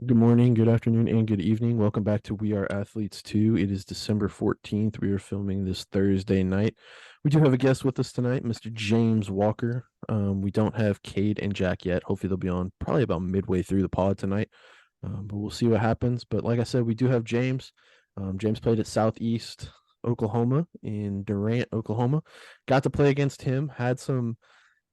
Good morning, good afternoon, and good evening. Welcome back to We Are Athletes 2. It is December 14th. We are filming this Thursday night. We do have a guest with us tonight, Mr. James Walker. We don't have Cade and Jack yet. Hopefully, they'll be on probably about midway through the pod tonight, but we'll see what happens. But like I said, we do have James. James played at Southeast Oklahoma in Durant, Oklahoma. Got to play against him, had some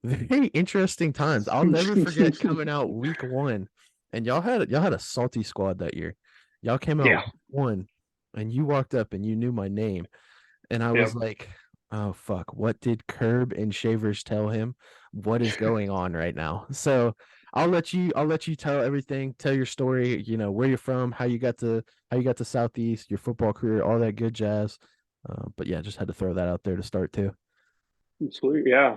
very interesting times. I'll never forget coming out week one, and y'all had a salty squad that year. Y'all came out Yeah, week one, and you walked up and you knew my name, and I was yep. like, "Oh fuck, what did Curb and Shavers tell him? What is going on right now?" So I'll let you tell everything, tell your story. You know where you're from, how you got to Southeast, your football career, all that good jazz. But yeah, just had to throw that out there to start too. Sweet. Yeah.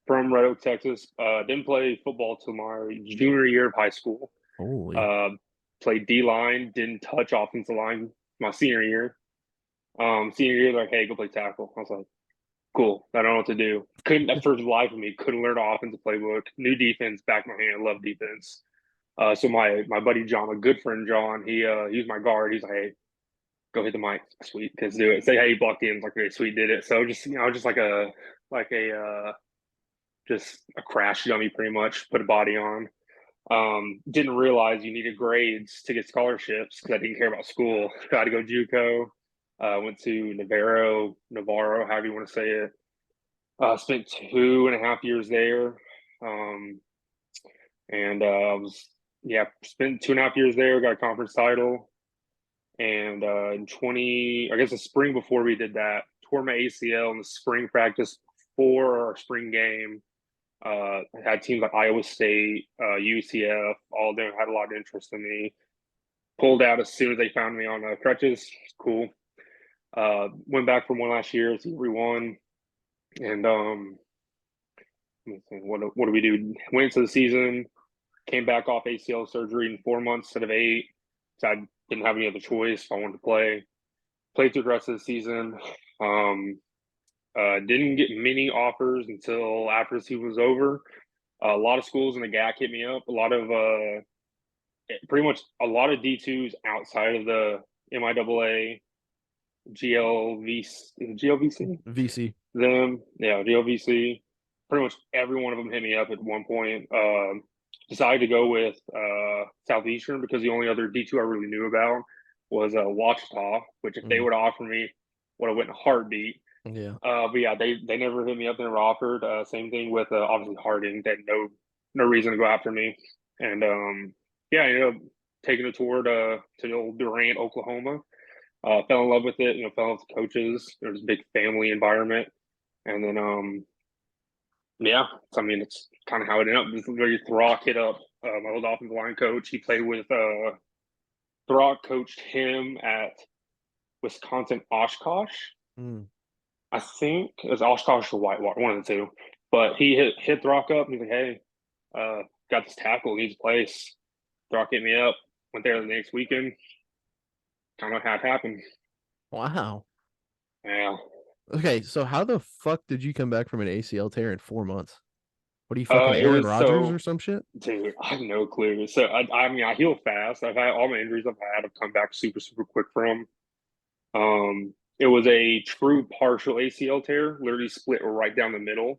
From Red Oak, Texas. Didn't play football till my junior year of high school. Holy, Uh, Played D line, didn't touch offensive line my senior year. Senior year, like, hey, go play tackle. I was like, cool. I don't know what to do. Couldn't at first life of me. Couldn't learn the offensive playbook. New defense, back my hand. Love defense. So my buddy John, a good friend John, he was my guard. He's like, hey, go hit the mic. Sweet, kids do it. Say hey, you blocked in. Like, okay, sweet, did it. So just like a just a crash dummy, pretty much. Put a body on. Didn't realize you needed grades to get scholarships because I didn't care about school. I had to go JUCO. Went to Navarro, however you want to say it. Spent 2.5 years there. Um, and I was spent 2.5 years there. Got a conference title. And in 20, I guess the spring before we did that, tore my ACL in the spring practice for our spring game. Had teams like Iowa State, UCF, all of them had a lot of interest in me. Pulled out as soon as they found me on crutches. Cool. Went back for one last year, see we won. And what do we do? Went into the season, came back off ACL surgery in 4 months instead of 8. So I didn't have any other choice. I wanted to play. Played through the rest of the season. Um, didn't get many offers until after the season was over. A lot of schools in the GAC hit me up. Pretty much a lot of D2s outside of the MIAA, GLVC, VC. GLVC. Pretty much every one of them hit me up at one point. Decided to go with Southeastern because the only other D2 I really knew about was Wichita, which if they Mm, would offer me, would have went in a heartbeat. yeah. But yeah, they never hit me up. They never offered. Same thing with obviously Harding. They had no reason to go after me. And yeah, I ended up taking a tour to old Durant, Oklahoma. Fell in love with it. Fell in love with the coaches. There was a big family environment. And then yeah, so, I mean it's kind of how it ended up. Just very Throck hit up my old offensive line coach. He played with Throck coached him at Wisconsin Oshkosh. Mm. I think it was Oshkosh or Whitewater, one of the two. But he hit Throck up. He's like, "Hey, uh, got this tackle, needs a place." Throck hit me up. Went there the next weekend. Kind of had happened. Wow. Yeah. Okay, so how the fuck did you come back from an ACL tear in 4 months? What are you fucking It Aaron was Rodgers or so, some shit? dude. I have no clue. So I mean, I heal fast. I've had all my injuries I've had. I've come back super super quick from. It was a true partial ACL tear. Literally split right down the middle.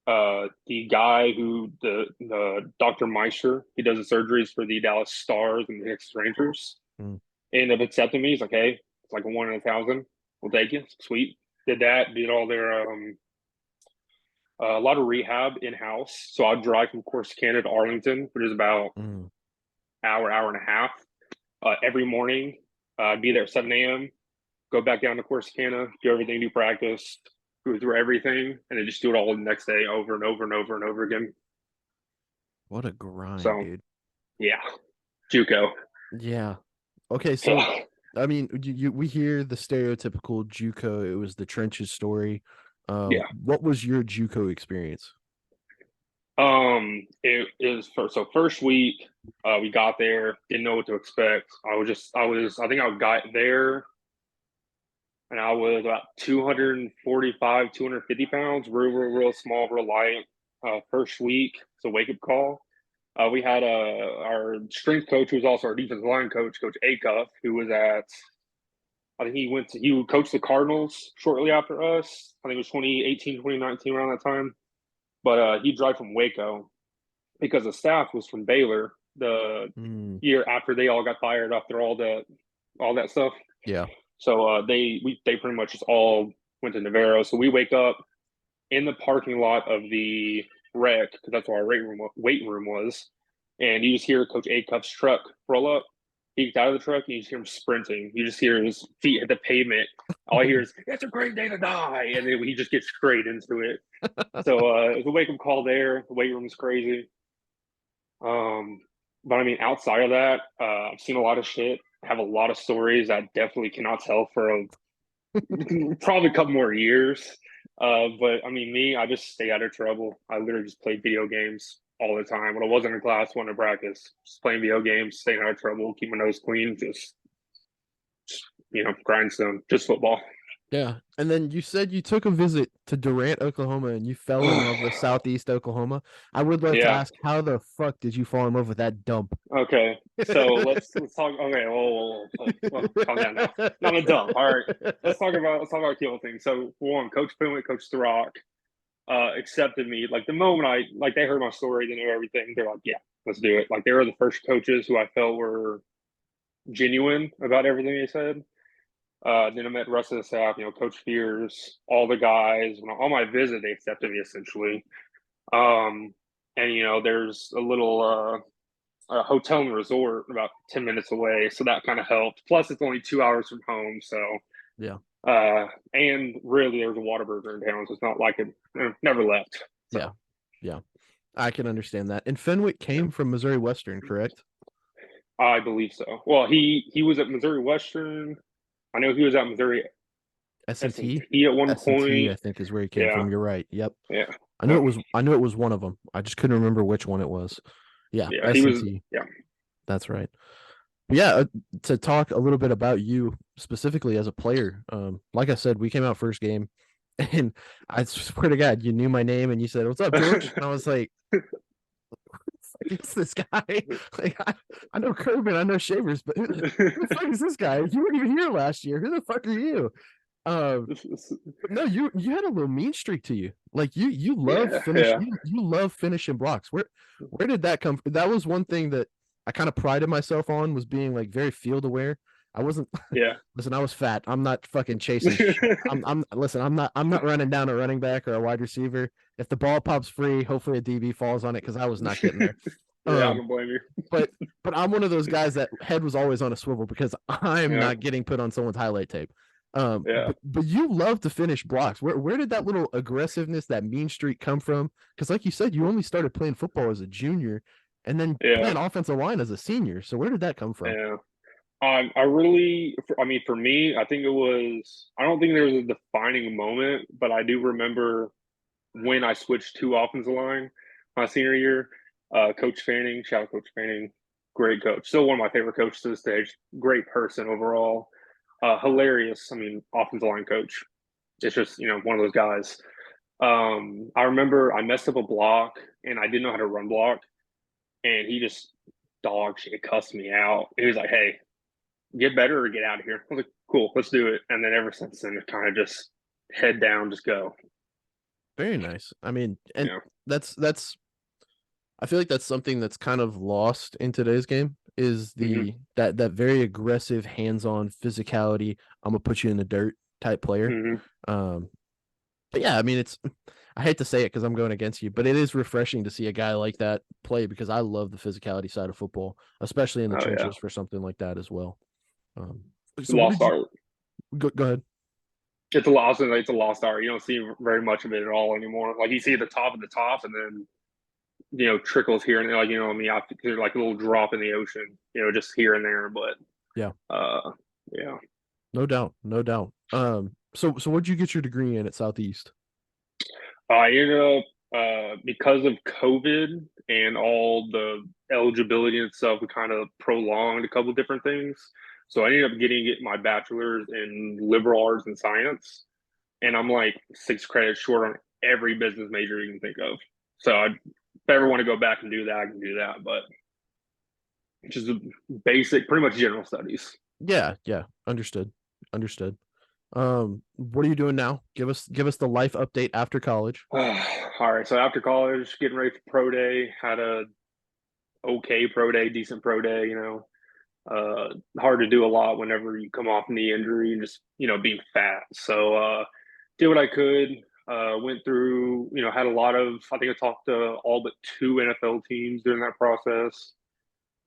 The guy who the Dr. Meister, he does the surgeries for the Dallas Stars and the Texas Rangers. Mm. Ended up accepting me. He's like, hey, it's like a 1 in 1,000. We'll take you. Sweet. Did that. Did all their a lot of rehab in house. So I'd drive from Corsicana to Arlington, which is about Mm. hour and a half every morning. I'd be there at 7 a.m. Go back down to Corsicana, do everything, do practice, go through everything, and then just do it all the next day over and over and over and over again. What a grind, So dude. yeah, JUCO. Yeah. Okay, so Yeah. I mean, we hear the stereotypical JUCO. It was the trenches story. Yeah. What was your JUCO experience? It is so first week, we got there, didn't know what to expect. I think I got there and I was about 245, 250 pounds, real small, real light. First week, it's a wake up call. We had our strength coach, who was also our defensive line coach, Coach Acuff, who was at, I think he coached the Cardinals shortly after us. I think it was 2018, 2019, around that time. But he drive from Waco because the staff was from Baylor the Mm, year after they all got fired after all that stuff. yeah. So they pretty much just all went to Navarro. So we wake up in the parking lot of the rec, because that's where our weight room was, and you just hear Coach Acuff's truck roll up. He gets out of the truck and you just hear him sprinting. You just hear his feet hit the pavement. All I hear is "It's a great day to die," and then he just gets straight into it. So it was a wake up call there. The weight room is crazy. Um, but I mean, outside of that, I've seen a lot of shit. I have a lot of stories that definitely cannot tell for probably a couple more years. But I mean, I just stay out of trouble. I literally just play video games all the time. When I wasn't in class, wasn't in practice, just playing video games, staying out of trouble, keep my nose clean, just grindstone, just football. Yeah. And then you said you took a visit to Durant, Oklahoma, and you fell in love with Southeast Oklahoma. I would love to Yeah. ask, how the fuck did you fall in love with that dump? Okay. So let's talk. Okay. Whoa, calm down now. Not a dump. All right. Let's talk about a couple things. So one, Coach Puma, Coach Throck, accepted me. Like the moment they heard my story, they knew everything. They're like, yeah, let's do it. Like they were the first coaches who I felt were genuine about everything they said. Then I met the rest of the staff, Coach Fears, all the guys. On my visit, they accepted me essentially. Um, and there's a little a hotel and resort about 10 minutes away, so that kind of helped. Plus, it's only 2 hours from home, so Yeah. and really, there's a Whataburger in town, so it's not like it never left. Yeah. So Yeah. I can understand that. And Fenwick yeah, came from Missouri Western, correct? I believe so. Well, he was at Missouri Western. I know he was at Missouri S&T? S&T at one S&T, point. I think, is where he came Yeah, from. You're right. Yep. yeah, I knew yeah. it was one of them. I just couldn't remember which one it was. Yeah, Yeah, he was. S&T. Yeah. That's right. But yeah, to talk a little bit about you specifically as a player. Like I said, we came out first game, and I swear to God, you knew my name and you said, "What's up, George?" And I was like, "It's this guy." Like I know Kervin, I know Shavers, but who the fuck is this guy? You weren't even here last year. Who the fuck are you? Um, but no, you had a little mean streak to you. Like Yeah, yeah, you love finishing blocks. Where did that come from? That was one thing that I kind of prided myself on, was being like very field aware. I wasn't yeah. listen, I was fat. I'm not fucking chasing shit. I'm listen, I'm not running down a running back or a wide receiver. If the ball pops free, hopefully a DB falls on it, because I was not getting there. Yeah, I Um, don't blame you. but I'm one of those guys that head was always on a swivel because I'm Yeah, not getting put on someone's highlight tape. yeah. But you love to finish blocks. Where did that little aggressiveness, that mean streak come from? Because like you said, you only started playing football as a junior, and then Yeah, playing offensive line as a senior. So where did that come from? yeah. I really, I mean, for me, I think it was, I don't think there was a defining moment, but I do remember when I switched to offensive line my senior year. Coach Fanning, shout out Coach Fanning, great coach. Still one of my favorite coaches to this day. Great person overall. Hilarious. I mean, offensive line coach. It's just, one of those guys. I remember I messed up a block and I didn't know how to run block, and he just dog shit cussed me out. He was like, "Hey, get better or get out of here." I was like, "Cool, let's do it." And then ever since then, it's kind of just head down, just go. Very nice. I mean, and Yeah. that's I feel like that's something that's kind of lost in today's game, is Mm-hmm. that very aggressive, hands-on physicality. I'm gonna put you in the dirt type player. Mm-hmm. Um, but yeah, I mean, I hate to say it because I'm going against you, but it is refreshing to see a guy like that play, because I love the physicality side of football, especially in the Oh yeah, trenches, for something like that as well. Um, so what lost did you art. go ahead? It's a lost. It's a lost art. You don't see very much of it at all anymore. Like you see the top of the top, and then trickles here and there. Like I mean, they're like a little drop in the ocean. Just here and there. But Yeah, yeah. no doubt, no doubt. So what'd you get your degree in at Southeast? I ended up because of COVID and all the eligibility and stuff, we kind of prolonged a couple different things. So I ended up getting my bachelor's in liberal arts and science, and I'm like 6 credits short on every business major you can think of. So I ever want to go back and do that, I can do that. But just a basic, pretty much general studies. Yeah, yeah, understood, understood. What are you doing now? Give us the life update after college. All right. So after college, getting ready for pro day, had a okay pro day, decent pro day. Hard to do a lot whenever you come off knee injury and just being fat. So did what I could. Went through, had a lot of. I think I talked to all but two NFL teams during that process.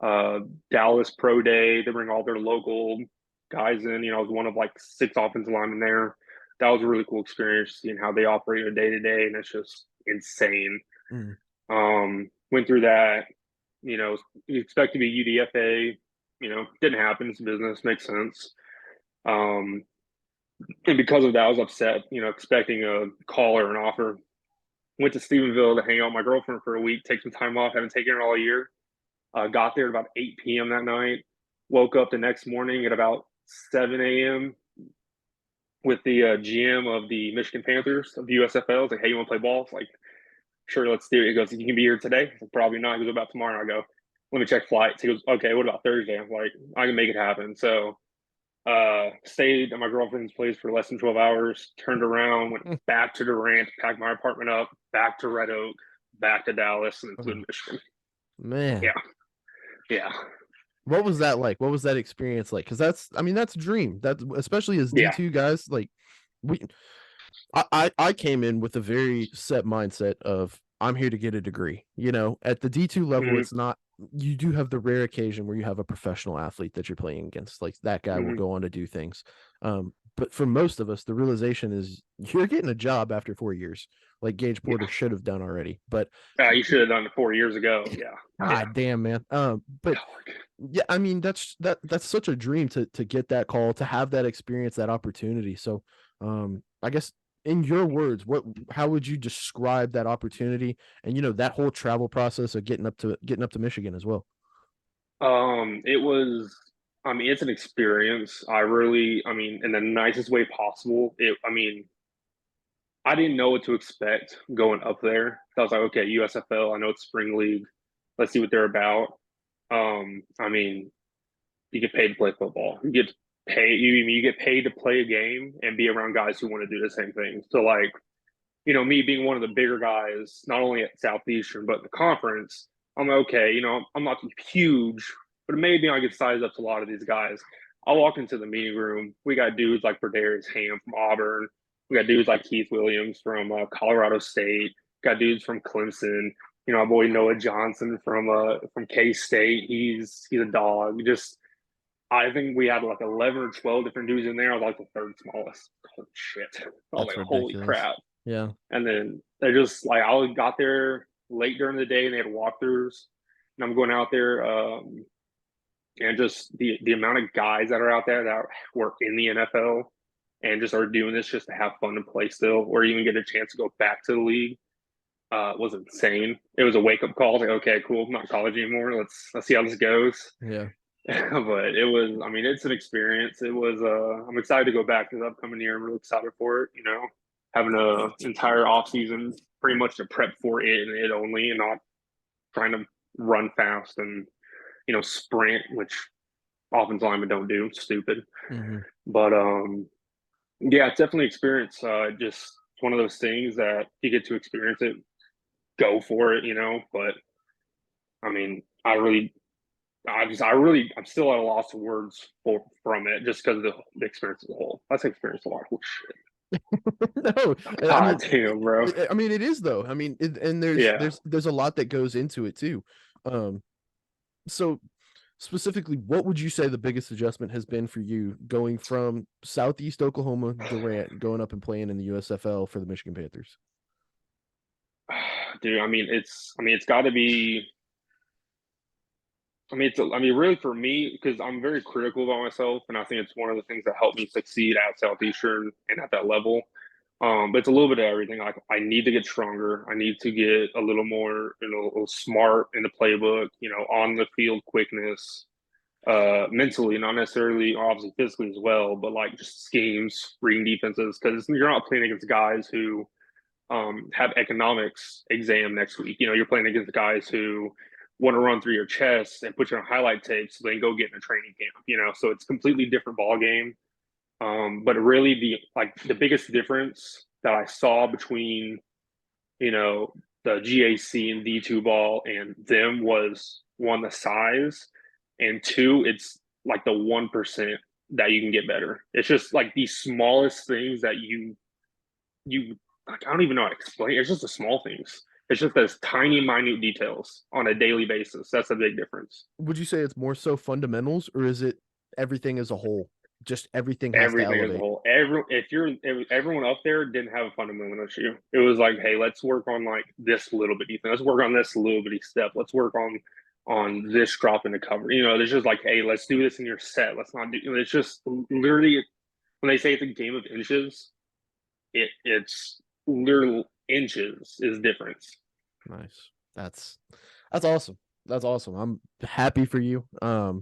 uh, Dallas Pro Day. They bring all their local guys in. I was one of like six offensive linemen there. That was a really cool experience seeing how they operate a day to day, and it's just insane. Mm, Went through that. You expect to be UDFA. Didn't happen. It's business. Makes sense. Um, and because of that, I was upset. Expecting a call or an offer. Went to Stephenville to hang out with my girlfriend for a week, take some time off. Haven't taken her all year. Got there at about 8 p.m. that night. Woke up the next morning at about 7 a.m. with the GM of the Michigan Panthers of the USFL. It's like, hey, you want to play ball? It's like, sure, let's do it. He goes, you can be here today? Like, probably not. He goes, about tomorrow. I go, let me check flights. He goes, okay, what about Thursday? I'm like, I can make it happen. So stayed at my girlfriend's place for less than 12 hours, turned around, went back to Durant, packed my apartment up, back to Red Oak, back to Dallas, and then flew to oh, Michigan. man, Yeah. Yeah. what was that like? What was that experience like? Because I mean, that's a dream. That especially as Yeah. D2 guys, like we, I came in with a very set mindset of I'm here to get a degree. At the D2 level, Mm-hmm. it's not. You do have the rare occasion where you have a professional athlete that you're playing against. Like that guy will Mm-hmm. go on to do things. But for most of us, the realization is you're getting a job after 4 years, like Gage Yeah. Porter should have done already. But You should have done it 4 years ago. Yeah. Yeah. God damn, man. But yeah, I mean that's such a dream to get that call, to have that experience, that opportunity. So, I guess in your words, how would you describe that opportunity and that whole travel process of getting up to Michigan as well? It was, I mean, it's an experience. I mean, in the nicest way possible. I mean, I didn't know what to expect going up there. So I was like, okay, USFL, I know it's spring league. Let's see what they're about. I mean, you get paid to play football. You get paid to play a game and be around guys who want to do the same thing. So like, me being one of the bigger guys, not only at Southeastern, but the conference, I'm like, okay, I'm not huge, but maybe I can size up to a lot of these guys. I walk into the meeting room. We got dudes like Berdarius Ham from Auburn. We got dudes like Keith Williams from Colorado State. Got dudes from Clemson. Our boy Noah Johnson from K State. He's a dog. Just I think we had like 11 or 12 different dudes in there. I was like the third smallest. Holy shit! I was That's like, holy ridiculous. crap! Yeah. And then they just like I got there late during the day and they had walkthroughs. And I'm going out there, and just the amount of guys that are out there that were in the NFL and just are doing this just to have fun and play still, or even get a chance to go back to the league, was insane. It was a wake up call. Like, okay, cool, I'm not in college anymore. Let's see how this goes. Yeah. But it was, I mean, it's an experience. It was, I'm excited to go back this upcoming year. I'm really excited for it. Having a entire off season pretty much to prep for it and it only, and not trying to run fast and sprint, which offensive linemen don't do. It's stupid. Hmm. But yeah, it's definitely experience. Just one of those things that you get to experience it, go for it. But I mean, I'm still at a loss of words from it just because of the experience as a whole. That's experienced a lot of cool shit. No, I God mean, damn, bro. it is though. I mean, and there's Yeah. there's there's a lot that goes into it too. Um, so specifically, what would you say the biggest adjustment has been for you going from Southeast Oklahoma, Durant, going up and playing in the USFL for the Michigan Panthers? Dude, I mean, it's got to be. I mean, really for me, because I'm very critical about myself, and I think it's one of the things that helped me succeed at Southeastern and at that level. But it's a little bit of everything. Like I need to get stronger. I need to get a little more, a little smart in the playbook. On the field quickness, mentally, not necessarily, obviously physically as well, but like just schemes, reading defenses, because you're not playing against guys who have economics exam next week. You're playing against the guys who want to run through your chest and put you on highlight tape so they can go get in a training camp. So it's a completely different ball game. But really, the biggest difference that I saw between the GAC and D2 ball and them was one, the size, and two, it's like the 1% that you can get better. It's just like the smallest things that you like, I don't even know how to explain it. It's just the small things. It's just those tiny, minute details on a daily basis. That's a big difference. Would you say it's more so fundamentals, or is it everything as a whole? Just everything has to Everything as a elevate. whole. Everyone up there didn't have a fundamental issue. It was like, hey, let's work on like this little bitty thing. Let's work on this little bitty step. Let's work on this drop in the cover. There's just like, hey, let's do this in your set. Let's not do. It's just literally when they say it's a game of inches, it's literal inches is difference. Nice. That's awesome. That's awesome. I'm happy for you. Yeah.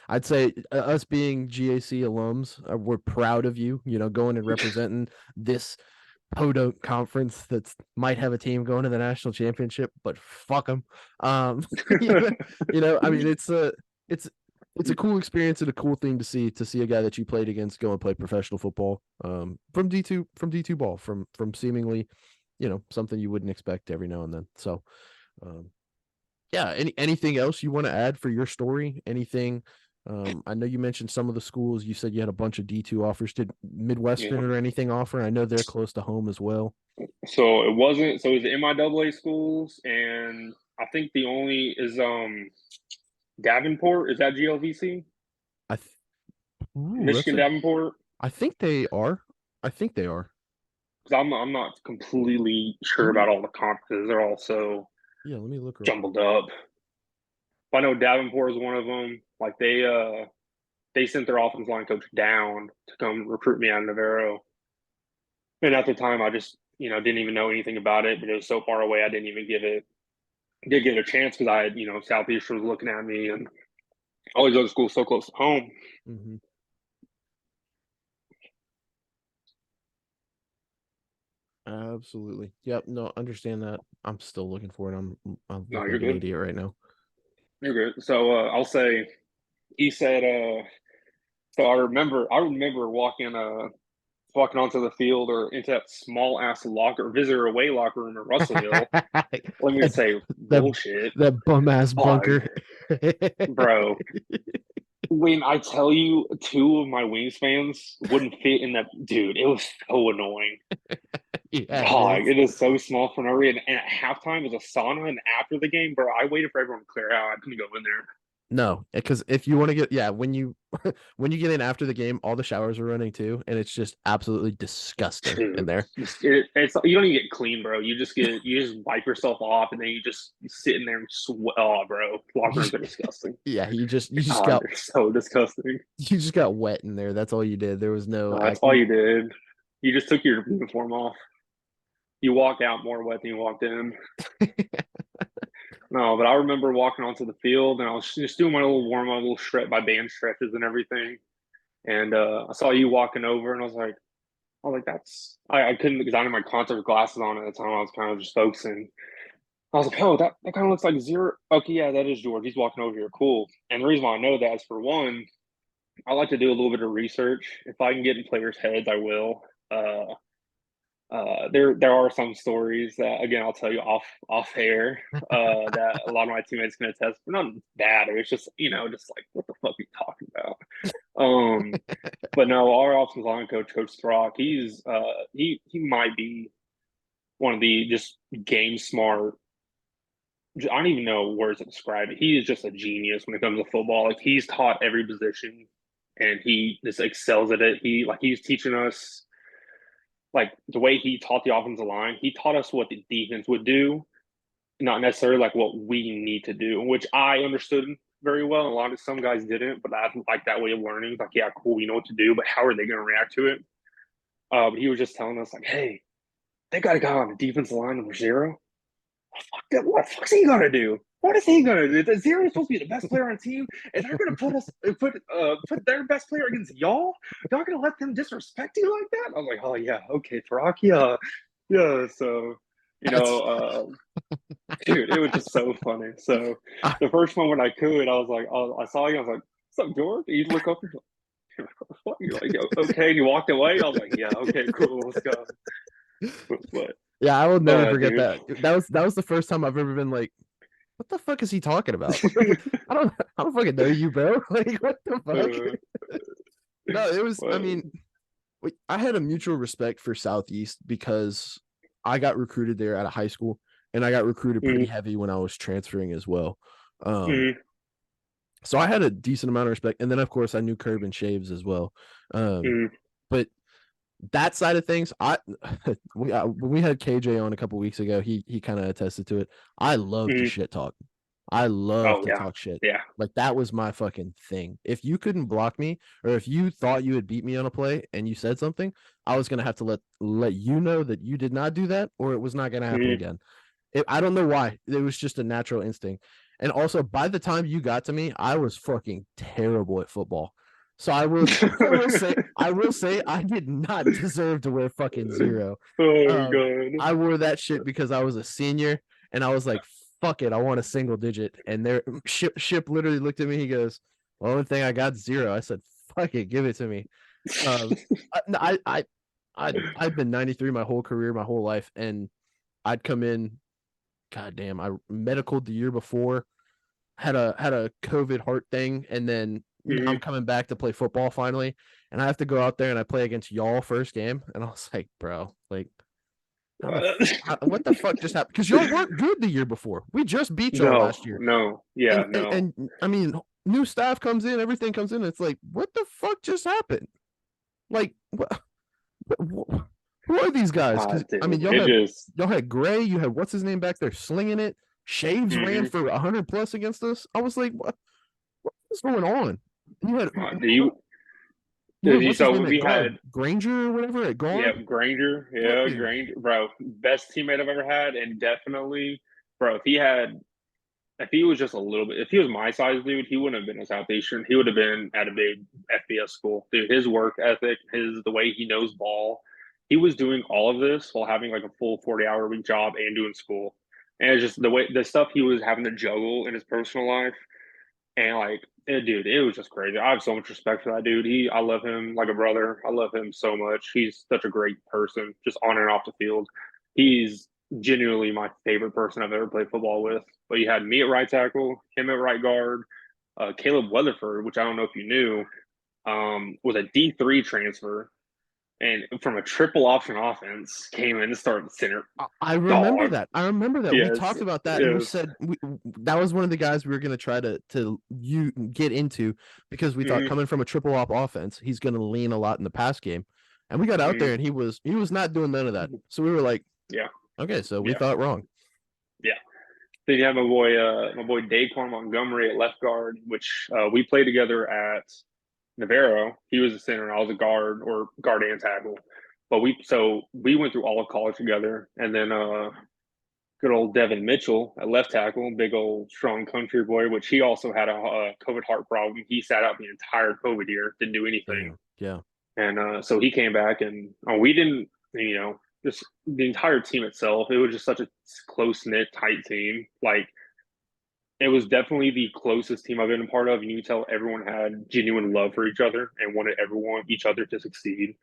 I'd say us being GAC alums, we're proud of you. Going and representing this podunk conference that might have a team going to the national championship, but fuck them. I mean, it's a cool experience and a cool thing to see a guy that you played against go and play professional football. From D2 ball, from seemingly, something you wouldn't expect every now and then. So, yeah. Anything else you want to add for your story? Anything? I know you mentioned some of the schools. You said you had a bunch of D2 offers. Did Midwestern Yeah. or anything offer? I know they're close to home as well. So it wasn't. So it was the MIAA schools, and I think the only is Davenport. Is that GLVC? I th- Ooh, Michigan Davenport? I think they are. I think they are. Because I'm not completely Let sure me about all the conferences. They're all so Yeah, let me look real quick. jumbled up. But I know Davenport is one of them. Like they sent their offensive line coach down to come recruit me out of Navarro. And at the time, I just didn't even know anything about it. But it was so far away, I didn't even give it a chance because I had Southeast was looking at me and all these other schools so close to home. Mm-hmm. Absolutely. Yep. No, understand that. I'm still looking for it. I'm No, looking you're like an good. idiot right now. You're good. So I'll say he said. So I remember walking onto the field or into that small ass visitor away locker room in Russellville. Let me that say that bullshit. that bum ass Dog, bunker. bro. When I tell you two of my Wings fans wouldn't fit in that, dude, it was so annoying. Yeah, it Dog, is. it is so small for no reason. And at halftime was a sauna, and after the game, bro, I waited for everyone to clear out. I couldn't go in there. No, because if you want to get, yeah, when you when you get in after the game, all the showers are running too, and it's just absolutely disgusting in Dude, there. it's you don't even get clean, bro. You just wipe yourself off, and then you sit in there and sweat. Oh, bro, locker rooms are disgusting. Yeah, you just God, got they're so disgusting. you just got wet in there. That's all you did. There was no No, that's all acting. you did. You just took your uniform off. You walk out more wet than you walked in. No, but I remember walking onto the field and I was just doing my little warm up, little stretch by band stretches and everything. And I saw you walking over, and I was like, I couldn't because I had my concert glasses on at the time. I was kind of just focusing. I was like, oh, that kind of looks like zero. Okay, yeah, that is George. He's walking over here. Cool. And the reason why I know that is for one, I like to do a little bit of research. If I can get in players' heads, I will. There are some stories that again I'll tell you off air that a lot of my teammates can attest. But not bad. It's just just like what the fuck are you talking about? But no, our offensive line coach, Coach Throck, he might be one of the just game smart. I don't even know words to describe it. He is just a genius when it comes to football. Like he's taught every position, and he just excels at it. He's teaching us like the way he taught the offensive line. He taught us what the defense would do, not necessarily like what we need to do, which I understood very well. A lot of some guys didn't, but I like that way of learning. Like, yeah, cool, you know what to do, but how are they going to react to it? But he was just telling us like, hey, they got a guy on the defensive line number zero. What the fuck's he gonna do? What is he gonna do? The zero is supposed to be the best player on the team, and they're gonna put their best player against y'all. Y'all gonna let them disrespect you like that? I was like, oh yeah, okay, Farak, yeah. Yeah, so you That's know, dude, it was just so funny. So the first moment I could, I was like, oh, I saw you, I was like, "What's up, George?" And you look up, and you're like, "What the fuck?" You're like, "Okay," and you walked away. I was like, "Yeah, okay, cool, let's go." But yeah, I will never forget dude, that. That was the first time I've ever been like, what the fuck is he talking about? I don't fucking know you, bro. Like, what the fuck? uh, No, it was. I well, mean, I had a mutual respect for Southeast because I got recruited there out of high school, and I got recruited pretty mm, heavy when I was transferring as well. Um, mm, so I had a decent amount of respect, and then of course I knew Curb and Shaves as well. Um, mm, but that side of things, when we had KJ on a couple weeks ago, he kind of attested to it. I love to mm. shit talk. I love Oh to yeah, talk shit. yeah. Like that was my fucking thing. If you couldn't block me, or if you thought you had beat me on a play and you said something, I was gonna have to let you know that you did not do that, or it was not gonna happen Mm. again. I don't know why. It was just a natural instinct. And also, by the time you got to me, I was fucking terrible at football. So I will say, I did not deserve to wear fucking zero. Oh Um, god. I wore that shit because I was a senior, and I was like, "Fuck it, I want a single digit." And there, ship literally looked at me. He goes, "The only thing I got zero." I said, "Fuck it, give it to me." Um, I've been 93 my whole career, my whole life, and I'd come in. God damn, I medicaled the year before, had a COVID heart thing, and then now I'm Mm. coming back to play football finally, and I have to go out there and I play against y'all first game, and I was like, bro, like what the fuck just happened? Because y'all weren't good the year before. We just beat y'all No, last year, no, yeah, and and, no. and I mean, new staff comes in, everything comes in. It's like, what the fuck just happened? Like, who are these guys? Because I mean, Dude, it just. y'all had Gray, you had what's his name back there slinging it. Shaves ran Mm-hmm. for 100 plus against us. I was like, what's going on? You had Do you? what's his So name at we guard? had, Granger or whatever at yeah, guard. Granger, What yeah, dude? Granger, bro, best teammate I've ever had, and definitely, bro, if he was just a little bit, if he was my size, dude, he wouldn't have been a Southeastern. He would have been at a big FBS school. Dude, his work ethic, the way he knows ball, he was doing all of this while having like a full 40-hour week job and doing school. And it's just the stuff he was having to juggle in his personal life. And like, dude, it was just crazy. I have so much respect for that dude. I love him like a brother. I love him so much. He's such a great person, just on and off the field. He's genuinely my favorite person I've ever played football with. But you had me at right tackle, him at right guard, Caleb Weatherford, which I don't know if you knew, was a D3 transfer, and from a triple option offense, came in and started center. I remember Dog, that. I remember that. We yes, talked about that, and we yes, said that was one of the guys we were going to try to you get into because we thought mm-hmm, coming from a triple op offense, he's going to lean a lot in the pass game. And we got out there, mm-hmm, and he was not doing none of that. So we were like, yeah, okay, so we yeah, thought wrong. yeah. Then you have my boy Daquan Montgomery at left guard, which we played together at Navarro. He was a center, and I was a guard or guard and tackle. But we went through all of college together, and then good old Devin Mitchell at left tackle, big old strong country boy, which he also had a COVID heart problem. He sat out the entire COVID year, didn't do anything, Damn. Yeah. and so he came back, and we didn't, just the entire team itself. It was just such a close knit, tight team. Like it was definitely the closest team I've been a part of, and you could tell everyone had genuine love for each other and wanted each other to succeed.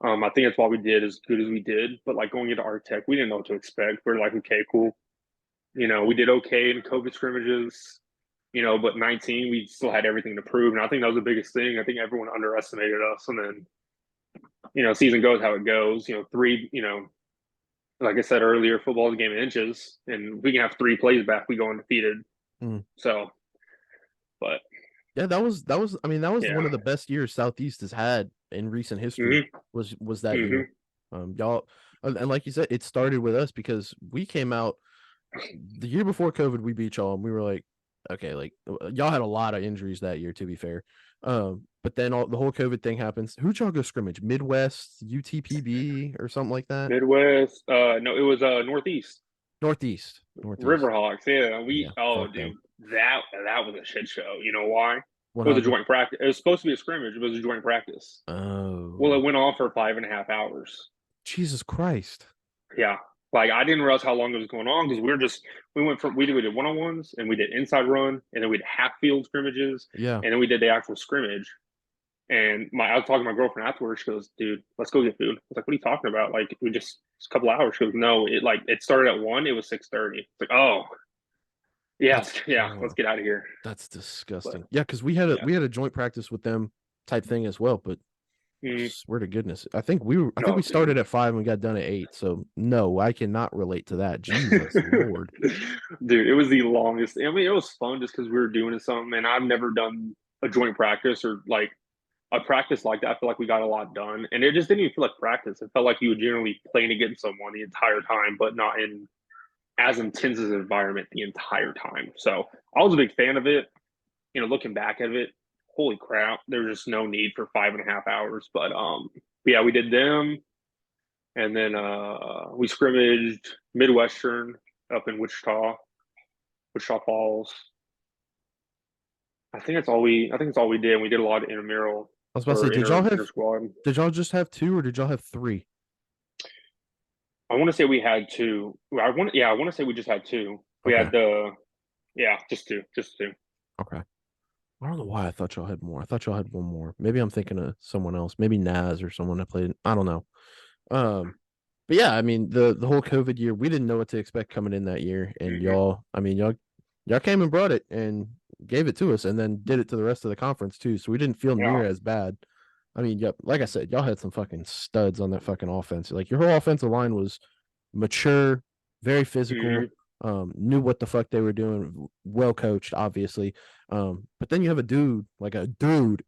I think that's why we did as good as we did. But like going into Art Tech, we didn't know what to expect. We are like, okay, cool. We did okay in COVID scrimmages. But 19, we still had everything to prove, and I think that was the biggest thing. I think everyone underestimated us, and then season goes how it goes. Three. Like I said earlier, football is a game of inches, and we can have three plays back, we go undefeated. Mm. So, but Yeah, that was. I mean, that was yeah. one of the best years Southeast has had in recent history. Mm-hmm. Was that year? Mm-hmm. Y'all, and like you said, it started with us because we came out the year before COVID. We beat y'all, and we were like, okay, like y'all had a lot of injuries that year. To be fair, but then the whole COVID thing happens. Who'd y'all go scrimmage? Midwest, UTPB, or something like that. Midwest. No, it was Northeast. Northeast, Northeast. Riverhawks. Yeah, Yeah, oh fuck them. dude, that was a shit show. You know why? What It was a happened? joint practice. It was supposed to be a scrimmage, but it was a joint practice. Well, Oh, it went on for 5.5 hours. Jesus Christ! Yeah. Like I didn't realize how long it was going on because we did one-on-ones and we did inside run and then we did half field scrimmages Yeah. and then we did the actual scrimmage. And I was talking to my girlfriend afterwards. She goes, "Dude, let's go get food." I was like, "What are you talking about? Like we just it's a couple hours." She goes, "No, it started at 1. It was 6:30." It's like, "Oh, yeah, That's yeah, let's get out of here." that's But disgusting. Yeah, because we had a yeah, we had a joint practice with them type thing as well, but I mm, swear to goodness, I think we no, started dude. at 5 and we got done at 8. So no, I cannot relate to that. Jesus Lord. Dude, it was the longest. I mean, it was fun just because we were doing something, and I've never done a joint practice or like a practice like that. I feel like we got a lot done, and it just didn't even feel like practice. It felt like you were generally playing against someone the entire time, but not in as intense as an environment the entire time. So I was a big fan of it. Looking back at it, holy crap, there's just no need for 5.5 hours. But yeah, we did them, and then we scrimmaged Midwestern up in Wichita Falls. I think it's all we did. We did a lot of intramural I was about to say, or inter squad. did y'all just have two or did y'all have three? I want to say we had two. I want to say we just had two. We Okay. had just two. Okay. I don't know why I thought y'all had more. I thought y'all had one more. Maybe I'm thinking of someone else. Maybe Naz or someone that played. I don't know. Um, but yeah, I mean the whole COVID year, we didn't know what to expect coming in that year, and Mm-hmm. y'all came and brought it and gave it to us, and then did it to the rest of the conference too. So we didn't feel Yeah. near as bad. I mean, yep, like I said, y'all had some fucking studs on that fucking offense. Like your whole offensive line was mature, very physical, Mm-hmm. knew what the fuck they were doing, well coached, obviously. But then you have a dude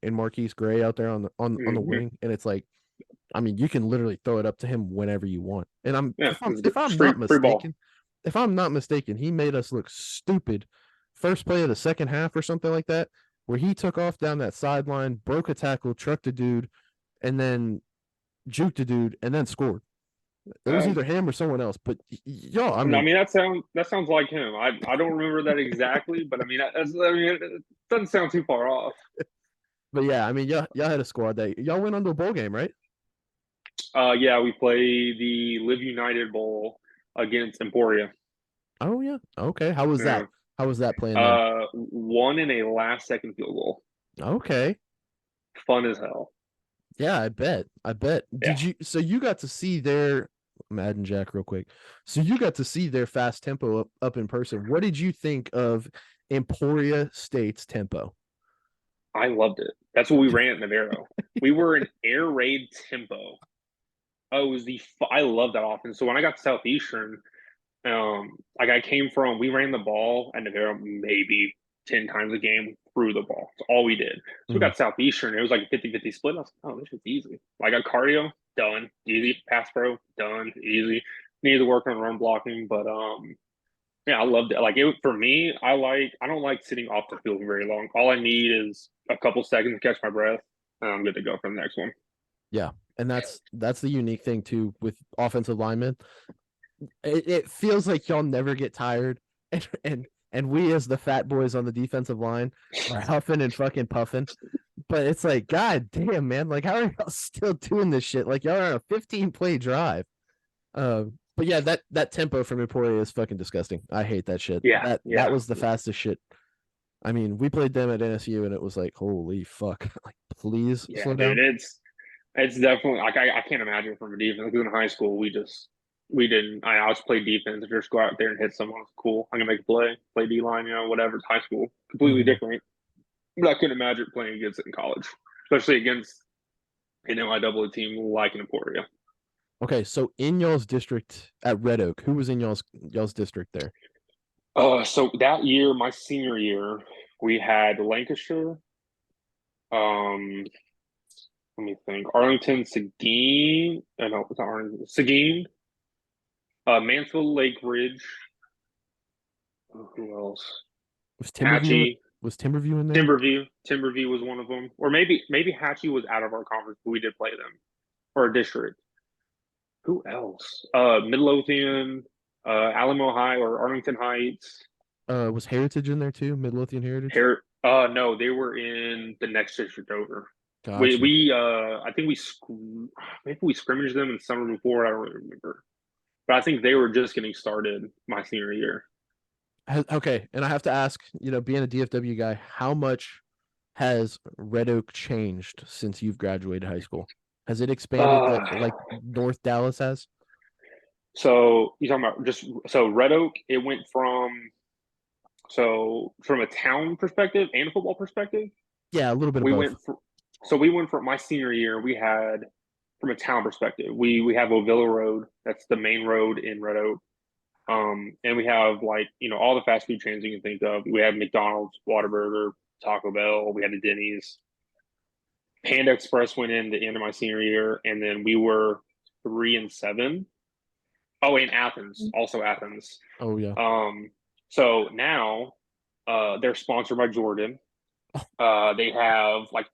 in Marquise Gray out there on the Mm-hmm. wing, and it's like, I mean, you can literally throw it up to him whenever you want. And Yeah, it's if I'm free not free ball. mistaken, he made us look stupid first play of the second half or something like that, where he took off down that sideline, broke a tackle, trucked a dude, and then juked a dude, and then scored. It was either him or someone else, but y'all, I I mean, mean that sounds like him. I don't remember that exactly, but I mean it doesn't sound too far off. but yeah, I mean, y'all had a squad that y'all went on to a bowl game, right? Yeah, we play the Live United Bowl against Emporia. Oh yeah, okay. How was that? Yeah. How was that playing them? Won in a last second field goal. Okay, Fun as hell. yeah, I bet. I bet. Yeah. Did you? So you got to see their Madden Jack real quick. So you got to see their fast tempo up in person. What did you think of Emporia State's tempo? I loved it. That's what we ran at Navarro. We were in air raid tempo. Oh, it was I love that offense. So when I got to Southeastern, like I came from, we ran the ball at Navarro maybe 10 times a game through the ball. That's all we did. So we Mhm. got Southeastern. It was like a 50-50 split. I was like, oh, this is easy. I got cardio, done. Easy. Pass pro, done. Easy. Needed to work on run blocking, but yeah, I loved it. Like it for me, I don't like sitting off the field very long. All I need is a couple seconds to catch my breath, and I'm good to go for the next one. Yeah, and that's the unique thing too with offensive linemen. It feels like y'all never get tired, and we as the fat boys on the defensive line are huffing and fucking puffing. But it's like, God damn, man! Like, how are y'all still doing this shit? Like, y'all are on a 15 play drive. But yeah, that tempo from Emporia is fucking disgusting. I hate that shit. Yeah, That yeah, was the fastest shit. I mean, we played them at NSU, and it was like, holy fuck! Like, please yeah, slow dude. down. It's definitely like I can't imagine from a defense because in high school we didn't. I always played defense. If you're just go out there and hit someone, it's cool. I can make a play D line, whatever. It's high school, completely Mhm. different. But I couldn't imagine playing against it in college, especially against an NIAA team like an Emporia. Okay, so in y'all's district at Red Oak, who was in y'all's district there? So that year, my senior year, we had Lancashire. Um, Let me think. Arlington, Seguin. No, it's not Arlington. Seguin. Mansfield, Lake Ridge. Who else? Was Timberview Hatchie, was Timberview in there? Timberview. Timberview was one of them, or maybe Hatchie was out of our conference, but we did play them or a district. Who else? Midlothian, Alamo High or Arlington Heights. Was Heritage in there too? Midlothian Heritage. No, they were in the next district over. We Gotcha. we I think maybe we scrimmaged them in the summer before. I don't really remember. but I think they were just getting started my senior year. Okay, and I have to ask, being a DFW guy, how much has Red Oak changed since you've graduated high school? Has it expanded Uh, that like North Dallas has? so you talking about just so Red Oak? It went from a town perspective and a football perspective. Yeah, a little bit of We both. went for, so we went from my senior year. We had from a town perspective. We have Ovilla Road. That's the main road in Red Oak. And we have like all the fast food chains you can think of. We have McDonald's, Whataburger, Taco Bell. We had the Denny's. Panda Express went in the end of my senior year, and then we were 3-7. Oh, and Athens, also Athens. Oh yeah. Um, so now they're sponsored by Jordan. They have like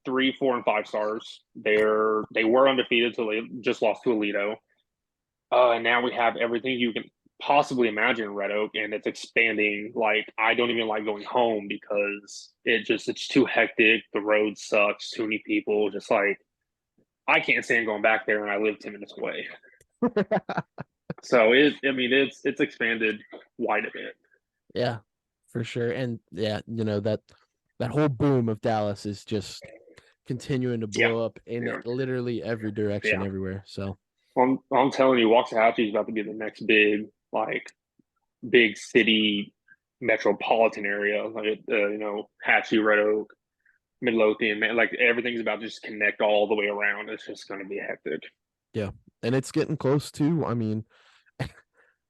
3, 4, and 5 stars. They were undefeated until they just lost to Alito. And now we have everything you can possibly imagine in Red Oak, and it's expanding. Like I don't even like going home because it's too hectic. The road sucks. Too many people. Just like I can't stand going back there, and I live 10 minutes away. So it's expanded quite a bit. Yeah, for sure. And yeah, that whole boom of Dallas is just continuing to Yeah, blow up in yeah, literally every direction yeah. everywhere. So I'm telling you, Waxahachie is about to be the next big city metropolitan area. Like Hatchie, Red Oak, Midlothian, man, like everything's about to just connect all the way around. It's just going to be hectic. yeah. And it's getting close to, I mean,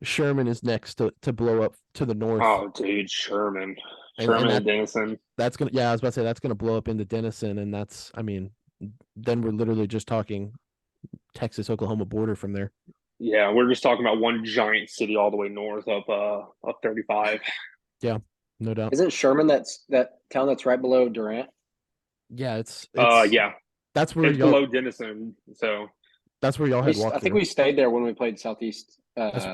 Sherman is next to blow up to the north. Oh, dude, Sherman, And Sherman and Denison. that's gonna, yeah, I was about to say that's gonna blow up into Denison, and that's, I mean, then we're literally just talking Texas Oklahoma border from there. Yeah, we're just talking about one giant city all the way north up 35. Yeah, no doubt. Isn't Sherman that town that's right below Durant? Yeah, it's Yeah, that's where it's y'all below Denison. So that's where y'all had I think walkthrough. we stayed there when we played Southeast That's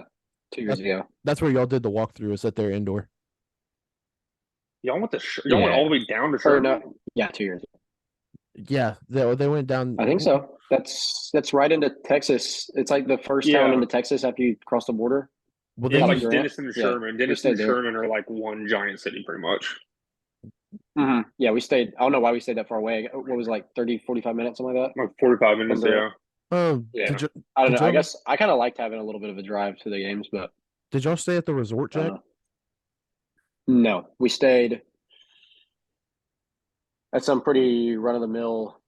2 years that ago. that's where y'all did the walkthrough. Is at their indoor. y'all went Yeah. all the way down to Or Sherman. no, yeah, 2 years ago. Yeah, they went down. I think so. That's right into Texas. It's like the first town Yeah, into Texas after you cross the border. Well, yeah, then like you Durant. Denison and Yeah, Sherman. we Denison stayed and there. Sherman are like one giant city, pretty much. Mm-hmm. Yeah, we stayed. I don't know why we stayed that far away. What was it, like 30, 45 minutes, something like that Like 45 from minutes. Durant. Yeah, did yeah. you I don't did know. I y'all guess I kind of liked having a little bit of a drive to the games, but did y'all stay at the resort, I don't Jack? know. No, we stayed at some pretty run of the mill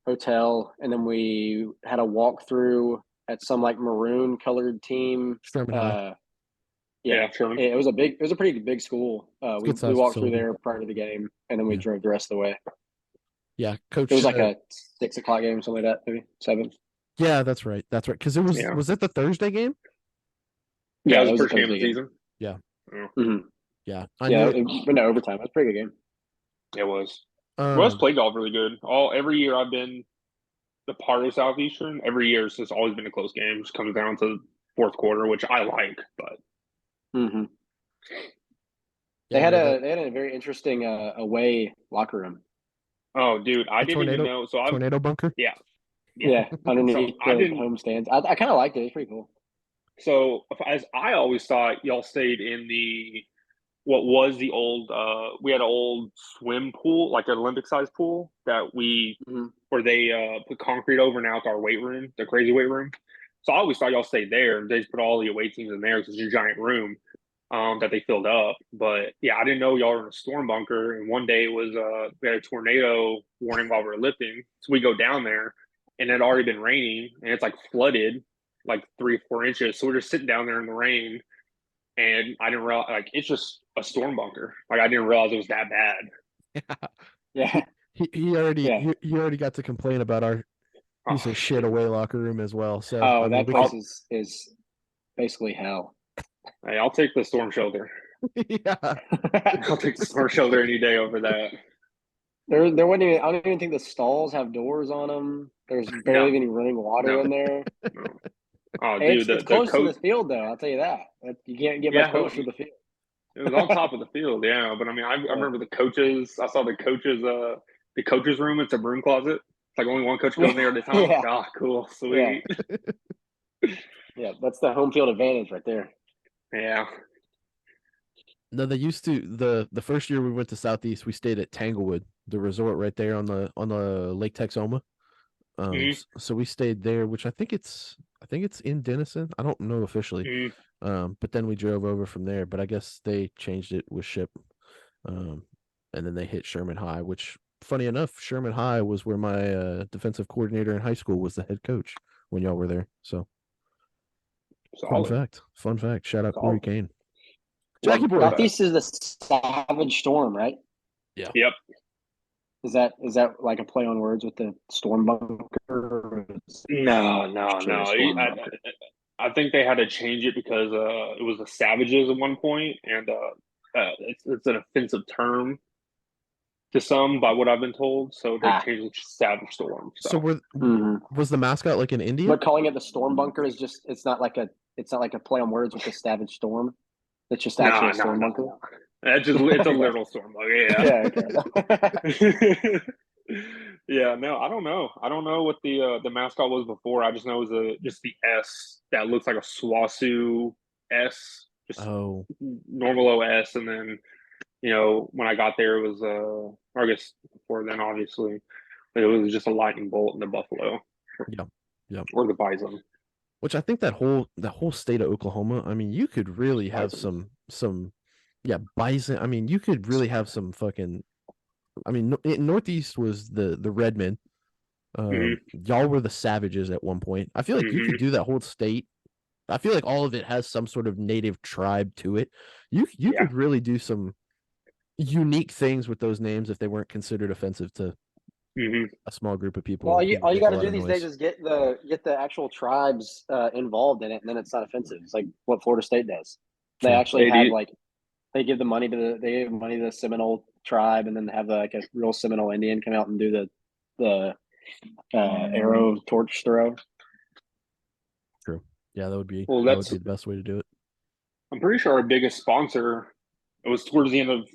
hotel, and then we had a walkthrough at some like maroon colored team. Sherman High. Uh, yeah, Yeah, Sherman. it was a pretty big school. It's a We good sized walked through facility. there prior to the game, and then we Yeah, drove the rest of the way. yeah. It Coach. was like a 6 o'clock game, something like that, maybe 7. Yeah, that's right. That's right. Because it was Yeah, was that the Thursday game? yeah. It Yeah, was that the was a first game of the Thursday game. season. Yeah, Yeah, Mm-hmm. yeah. I Yeah, knew it. but no overtime. It was a pretty good game. it was. West Um, played golf really good. Every year I've been the part of Southeastern. Every year it's just always been a close game. It just comes down to fourth quarter, which I like. But Mm-hmm. yeah, no, that They had a very interesting away locker room. oh, dude, I the didn't even tornado know. So I've tornado bunker. yeah, yeah. Yeah, So underneath I the didn't. home stands. I kind of liked it. It's pretty cool. So as I always thought, y'all stayed in the what was the old. We had an old swim pool, like an Olympic sized pool that we Mm-hmm. where they put concrete over. Now it's our weight room, the crazy weight room. So I always thought y'all stayed there. They just put all the away teams in there because it's a giant room that they filled up. But yeah, I didn't know y'all were in a storm bunker. And one day it was we had a tornado warning while we were lifting, so we go down there, and it had already been raining, and it's like flooded like 3 or 4 inches. So we're just sitting down there in the rain, and I didn't realize like it's just a storm bunker. Like I didn't realize it was that bad. Yeah, He already yeah. he already got to complain about our Oh, piece of shit dude. away locker room as well. So I Oh, mean, that we can. place is basically hell. Hey, I'll take the storm shelter. Yeah, I'll take the storm shelter any day over that. There wasn't even. I don't even think the stalls have doors on them. There's No, barely any running water no, in there. no. Oh, Hey, dude, it's the close to the coach. field though. I'll tell you that. You can't get much Yeah, closer to the field. it was on top of the field. Yeah, but I mean, I Yeah. remember the coaches. I saw the coaches' room. It's a broom closet. It's like only one coach goes in there at a time. Yeah, Ah, cool, yeah. sweet. Yeah, that's the home field advantage right there. Yeah. No, they used to the first year we went to Southeast, we stayed at Tanglewood, the resort right there on the Lake Texoma. Mhm. So we stayed there, which I think it's in Denison. I don't know officially. Mhm. But then we drove over from there. But I guess they changed it with Ship. Um, and then they hit Sherman High, which funny enough, Sherman High was where my defensive coordinator in high school was the head coach when y'all were there. So fun Solid. fact. Fun fact. Shout out Corey Solid. Kane. Love Jackie to hear boy. that. Southeast is the Savage Storm, right? Yeah. Yep. Is that like a play on words with the Storm Bunker? Or is No. it straight Storm Bunker? I think they had to change it because it was the Savages at one point, and it's an offensive term to some by what I've been told. So they changed it to Savage Storm. So So was the mascot like an Indian? But calling it the Storm Bunker is just it's not like a play on words with the Savage Storm. It's just actually a Storm Bunker. no. It's a literal storm bug. Yeah. Okay. Yeah. No, I don't know. I don't know what the mascot was before. I just know it was just the S that looks like a Swasu S, just Oh, normal OS, and then when I got there it was or I guess before then obviously it was just a lightning bolt in the buffalo. yeah. Yeah. Or the bison. Which I think that whole state of Oklahoma, I mean, you could really have Bison. some yeah, bison. I mean, you could really have some fucking I mean, Northeast was the Redmen. Hmm. Y'all were the Savages at one point. I feel like you could Hmm. do that whole state. I feel like all of it has some sort of native tribe to it. You Yeah. could really do some unique things with those names if they weren't considered offensive to Hmm. a small group of people Well, who all you make a got to lot do of these days noise. is get the actual tribes involved in it, and then it's not offensive. It's like what Florida State does. They True. actually have like they give money to the Seminole tribe, and then have like a real Seminole Indian come out and do the arrow torch throw. True. Yeah, that would be Well, the best way to do it. I'm pretty sure our biggest sponsor, it was towards the end of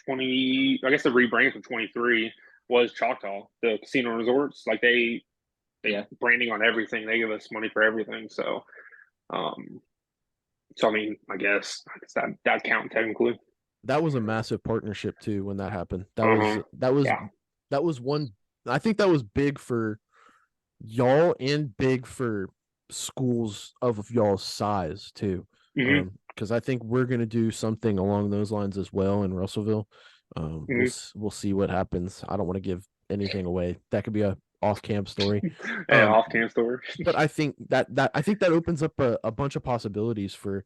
20, I guess the rebrand from 23 was Choctaw, the casino resorts. Like they Yeah. branding on everything. They give us money for everything. Um, so I mean, I guess that count technically. That was a massive partnership too when that happened. That was Uh-huh. that was Yeah. that was one. I think that was big for y'all and big for schools of y'all's size too. Hmm. Because I think we're gonna do something along those lines as well in Russellville. Hmm. We'll see what happens. I don't want to give anything away. That could be a off-camp story. Yeah, Um, off cam store. but I think that opens up a bunch of possibilities for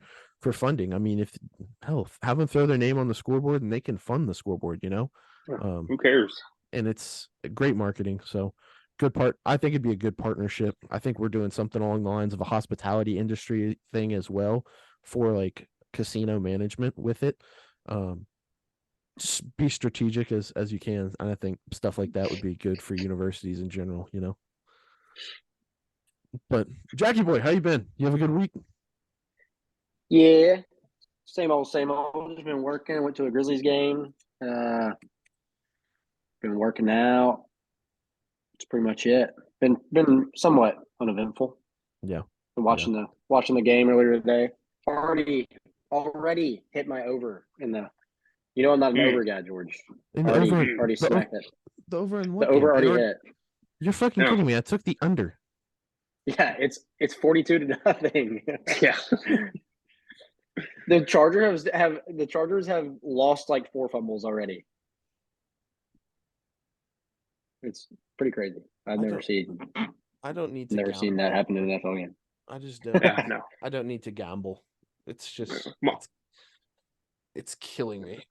funding. I mean, if hell, have them throw their name on the scoreboard and they can fund the scoreboard, Who cares? and it's great marketing. So I think it'd be a good partnership. I think we're doing something along the lines of a hospitality industry thing as well for like casino management with it. Um, be strategic as you can, and I think stuff like that would be good for universities in general. But Jackie boy, how you been? You have a good week? Yeah. Same old, same old. Just been working. Went to a Grizzlies game. Been working out. That's pretty much it. Been somewhat uneventful. Yeah. Been watching the game earlier today. Already hit my over in the. I'm not an over guy, George. In the over Already smacked it. the over in The what over game? already hit. You're fucking No. kidding me. I took the under. Yeah, it's 42-0. Yeah. The Chargers have lost like 4 fumbles already. It's pretty crazy. I've never seen that happen in an NFL game. I just don't. Yeah. No. I don't need to gamble. It's just Come on. it's killing me.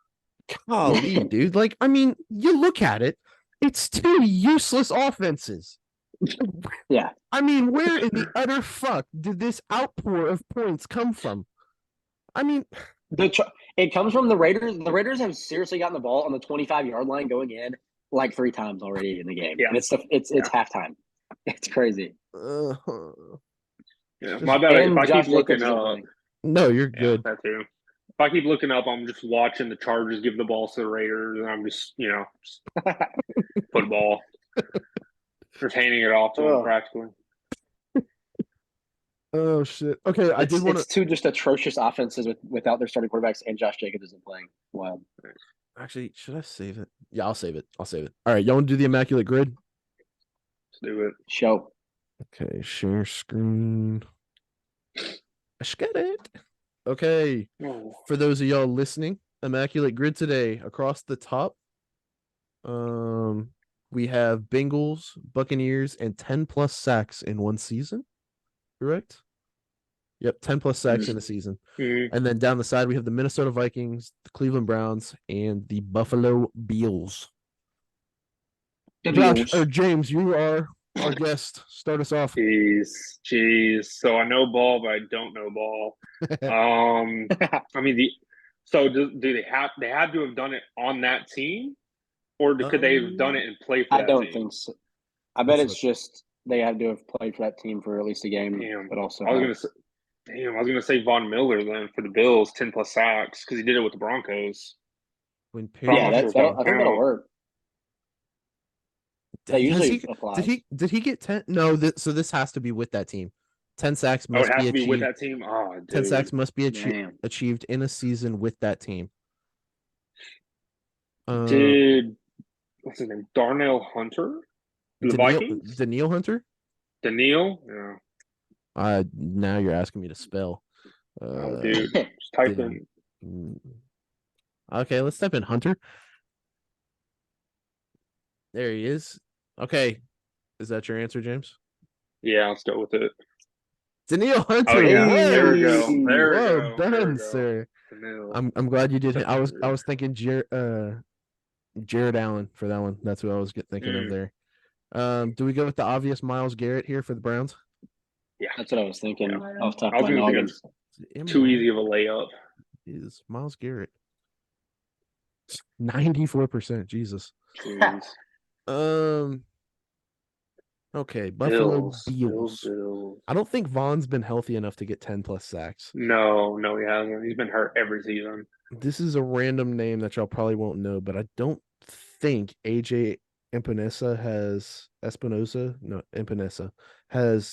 Golly, dude. Like, I mean, you look at it, it's two useless offenses. Yeah. I mean, where in the utter fuck did this outpour of points come from? I mean, it comes from the Raiders. The Raiders have seriously gotten the ball on the 25-yard line going in like 3 times already in the game. Yeah. And it's halftime. It's crazy. Yeah. My bad. And If I Josh keep looking Jacobs isn't up, playing. no, you're good. that too. If I keep looking up, I'm just watching the Chargers give the ball to the Raiders, and I'm just football, just handing it off to them practically. Oh shit. Okay, I did want to It's two just atrocious offenses without their starting quarterbacks, and Josh Jacobs isn't playing. Wild. actually. Should I save it? Yeah, I'll save it. I'll save it. All right, y'all want to do the immaculate grid? Let's do it. Show. Okay, share screen. I got it. Okay, Oh, for those of y'all listening, immaculate grid today across the top. We have Bengals, Buccaneers, and 10 plus sacks in one season. Correct? Yep, 10 plus sacks in a season. mhm. And then down the side, we have the Minnesota Vikings, the Cleveland Browns, and the Buffalo Bills. Josh or James, you are our guest. Start us off. Jeez. So I know ball, but I don't know ball. I mean do they had to have done it on that team, or could they have done it and play for I that don't team? think so. I bet Let's it's just they had to have played for that team for at least a game, Damn, but also I was gonna say Von Miller then for the Bills, 10 plus sacks because he did it with the Broncos. when But I'm yeah, not paired sure that's if that that'll, would I think that'll count. work. That has usually he applies. did he get 10? No, so this has to be with that team. 10 sacks Oh, it must has be to be with achieved. that team. Oh, 10 dude. sacks must be Damn. achieved in a season with that team. Uh Did what's his name? Darnell Hunter? The Vikings? Daniil Hunter? Daniil? Yeah. Now you're asking me to spell. Oh, Uh dude. Just type Dan- in. mm, okay, let's type in Hunter. There he is. Okay. Is that your answer, James? Yeah, let's go with it. Daniil Oh Hunter. yeah, there we Hey, go. There we well go. There we done, go. sir. Daniil. I'm glad you did. I Hunter. was thinking Jared Allen for that one. That's what I was thinking of there. Do we go with the obvious Miles Garrett here for the Browns? Yeah. That's what I was thinking off top I of was my gonna think noggin. it's too easy of a layup. Is Miles Garrett 94%? Jesus. Jeez. Okay, Buffalo Bills. Bills. I don't think Vaughn's been healthy enough to get 10 plus sacks. No, he hasn't. He's been hurt every season. This is a random name that y'all probably won't know, but I don't think AJ Espinosa has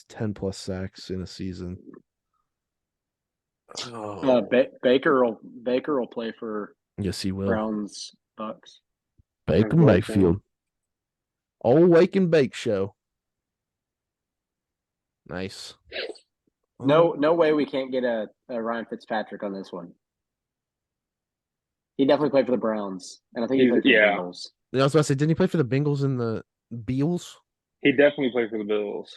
10 plus sacks in a season. Oh, Baker will play for yes, he will. Browns Bucks. Baker Mayfield. Old Wake and Bake Show. Nice. No way we can't get a Ryan Fitzpatrick on this one. He definitely played for the Browns, and I think he played for the Bengals. I was about to say, didn't he play for the Bengals and the Beals? He definitely played for the Bills.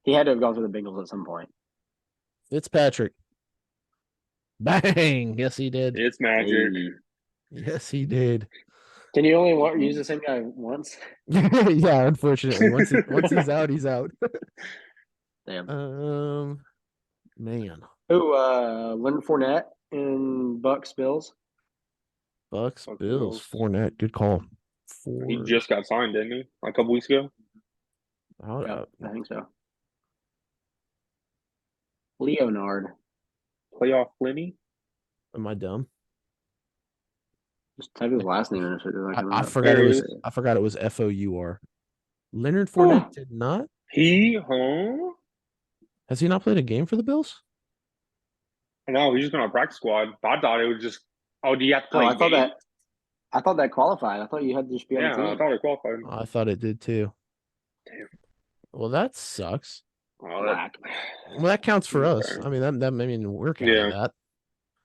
He had to have gone for the Bengals at some point. Fitzpatrick. Bang! Yes, he did. It's magic. Hey. Yes, he did. Can you only use the same guy once? Yeah, unfortunately, once he's out, he's out. Damn. Man. Leonard Fournette in Bucks Bills. Bucks Bills. Fournette. Good call. He just got signed, didn't he? Like a couple weeks ago. Yeah, I think so. Leonard. Playoff Lenny. Am I dumb? Just type his last name in it. I forgot it was. I forgot it was FOUR. Leonard Fournette did not. Has he not played a game for the Bills? No, he's just been on practice squad. I thought it was just. Oh, do you have to play? I thought that qualified. I thought you had to just be on the team. Yeah, I thought it qualified. I thought it did too. Damn. Well, that sucks. Oh, well, that counts for us. I mean, that we're counting that.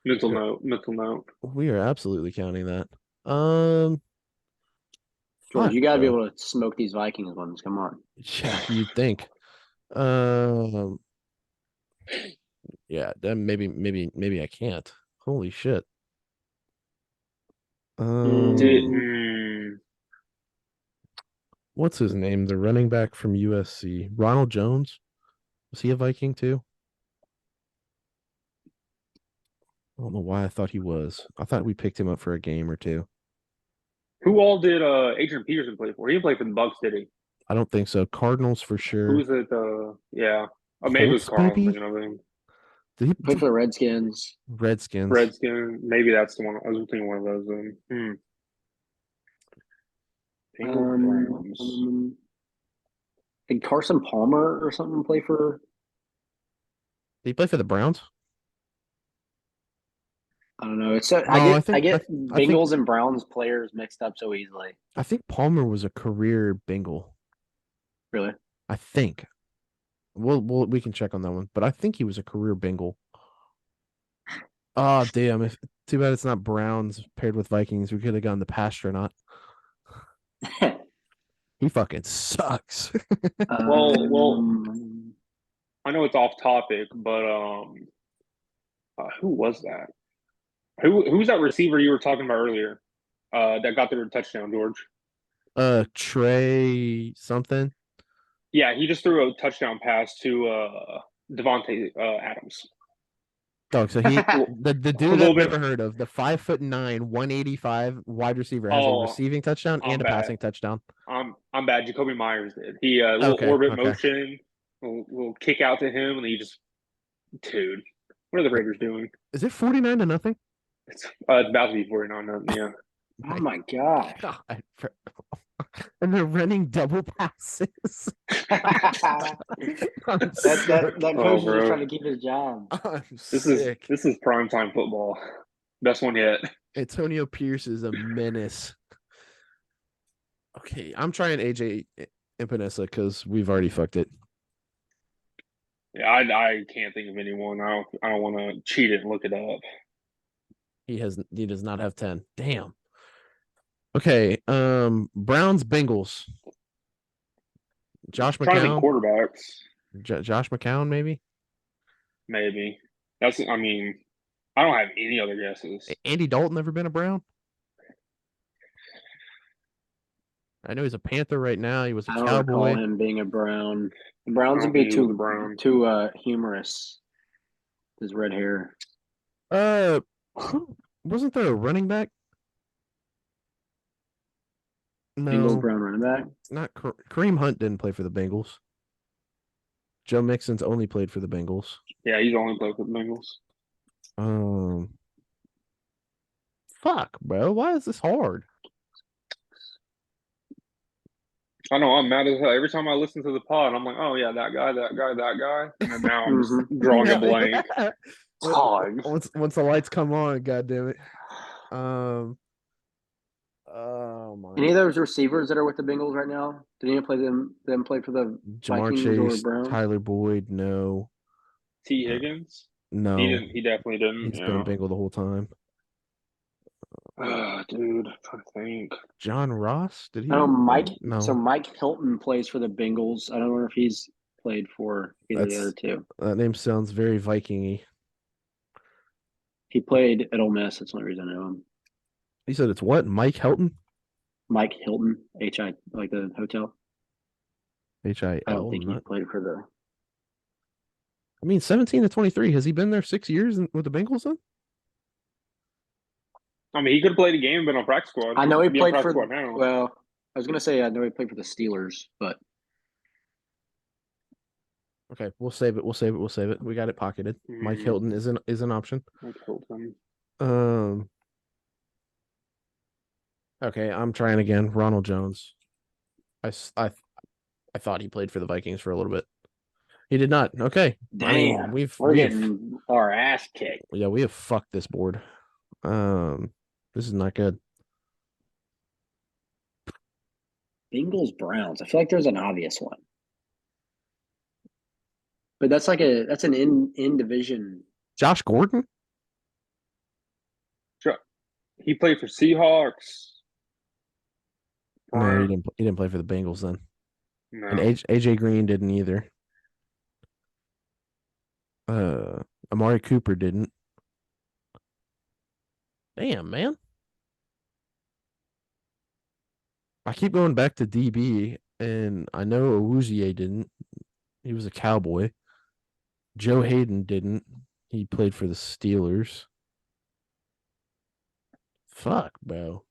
Mental note. We are absolutely counting that. George, you gotta be able to smoke these Vikings ones. Come on. Yeah, you'd think. Yeah, then maybe I can't. Holy shit. What's his name? The running back from USC, Ronald Jones. Was he a Viking too? I don't know why I thought he was. I thought we picked him up for a game or two. Who all did Adrian Peterson play for? He didn't play for the Bucks, did he? I don't think so. Cardinals for sure. Who was it? Yeah. Oh, maybe it was Cardinals. Did he play for the Redskins? Redskins. Maybe that's the one. I was thinking one of those. Did Carson Palmer or something play for? Did he play for the Browns? I don't know. It's so I No, get I get I think Bengals and Browns players mixed up so easily. I think Palmer was a career Bengal. Really? I think. We can check on that one, but I think he was a career Bengal. Oh damn! If too bad it's not Browns paired with Vikings. We could have gone the Pastronaut. He fucking sucks. Well, um, I know it's off topic, but who was that? Who's that receiver you were talking about earlier? That got their touchdown, George. Trey something. Yeah, he just threw a touchdown pass to Devontae Adams. Dog. So Well, the a dude little I've bit. never heard of, the 5'9", 185 wide receiver has a Oh, receiving touchdown I'm and a bad. passing touchdown. I'm bad. Jacoby Myers did. He little Okay, orbit okay. motion, little kick out to him, and he just, dude. What are the Raiders doing? Is it 49-0? It's about to be 49. Yeah. oh My my gosh. God. And they're running double passes. that I'm that sick. that Oh, coach is just bro. trying to keep his job. I'm This is sick. this is primetime football. Best one yet. Antonio Pierce is a menace. Okay, I'm trying AJ Epinesa because we've already fucked it. Yeah, I can't think of anyone. I don't want to cheat it and look it up. He does not have 10. Damn. Okay, Browns Bengals. Josh Trying to think McCown. quarterbacks, Josh McCown maybe. maybe. That's I mean, I don't have any other guesses. Andy Dalton never been a Brown. I know he's a Panther right now. He was a I don't recall Cowboy. him being a Brown. The I Browns would don't be think he was a Brown. too humorous. His red hair. Uh, wasn't there a running back? Bengals No, Brown running back. not Kareem Hunt didn't play for the Bengals. Joe Mixon's only played for the Bengals. Yeah, he's only played for the Bengals. Um, fuck, bro. Why is this hard? I know I'm mad as hell. Every time I listen to the pod, I'm like, oh yeah, that guy, that guy, that guy, and then now I'm just drawing a blank. Dog. Once the lights come on, god damn it. Oh Any my. of those receivers that are with the Bengals right now? Did anyone play them play for the Jamar Vikings or Chase, Browns? Tyler Boyd, no. T. Higgins. He No. didn't. He definitely didn't. He's been a Yeah. Bengal the whole time. Dude, I'm trying to think. John Ross? Did he I know ever Mike. play? So No. Mike Hilton plays for the Bengals. I don't know if he's played for either of the other That's two. that name sounds very Viking-y. He played at Ole Miss. That's the only reason I know him. You said it's what? Mike Helton? Mike Hilton, HI, like the hotel. I don't HIL. think he Not, played for the. I mean, 17 to 23. Has he been there 6 years with the Bengals then? I mean, he could have played a game, been on practice squad. I know he He'd be on played practice for. squad now. Well, I was gonna say I know he played for the Steelers, but Okay, we'll save it. We'll save it. We'll save it. We got it pocketed. Mike Hilton is an option. Mike Hilton. Um. Okay, I'm trying again. Ronald Jones. I thought he played for the Vikings for a little bit. He did not. Okay. I mean, damn, we've we're getting our ass kicked. yeah, we have fucked this board. This is not good. Bengals Browns. I feel like there's an obvious one, but that's an in division. Josh Gordon? He played for Seahawks. No, he didn't play for the Bengals then. And No. AJ Green didn't either. Amari Cooper didn't. Damn, man. I keep going back to DB, and I know Awuzie didn't. He was a Cowboy. Joe Hayden didn't. He played for the Steelers. Fuck, bro.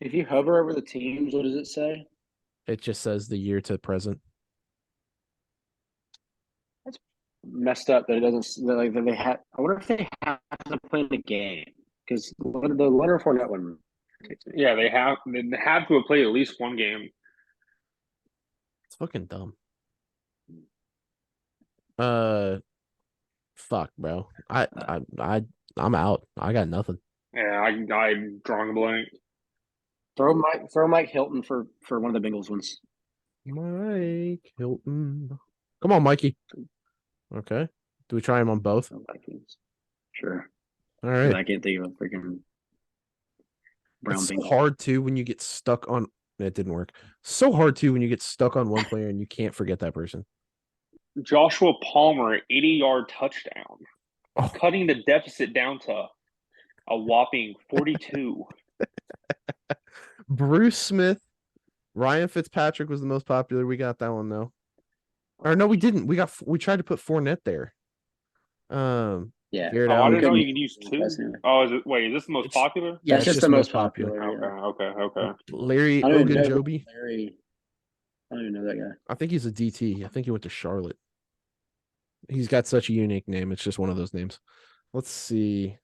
If you hover over the teams, what does it say? It just says the year to present. Messed up that it doesn't like that they have. I wonder if they have to play in the game because the Leonard Fournette one. Yeah, they have to have played at least one game. It's fucking dumb. Fuck, bro. I'm out. I got nothing. Yeah, I'm drawing a blank. Throw Mike Hilton for one of the Bengals ones. Mike Hilton. Come on, Mikey. Okay. Do we try him on both? Vikings. Sure. All 'Cause right. I can't think of a freaking brown It's so Bengal. hard too when you get stuck on. It didn't work. So hard too when you get stuck on one player and you can't forget that person. Joshua Palmer, 80-yard touchdown, Oh, cutting the deficit down to a whopping 42. Bruce Smith. Ryan Fitzpatrick was the most popular. We got that one though. Or no, we didn't. We tried to put Fournette there. Yeah. Garrett Oh, I Allen. didn't know couldn't- you could use two. That's new. Oh, is this the most It's- popular? Yeah, That's it's just just the most most popular. Okay, yeah. okay. Larry I don't even know Ogunjobi. Larry. I don't even know that guy. I think he's a DT. I think he went to Charlotte. He's got such a unique name. It's just one of those names. Let's see.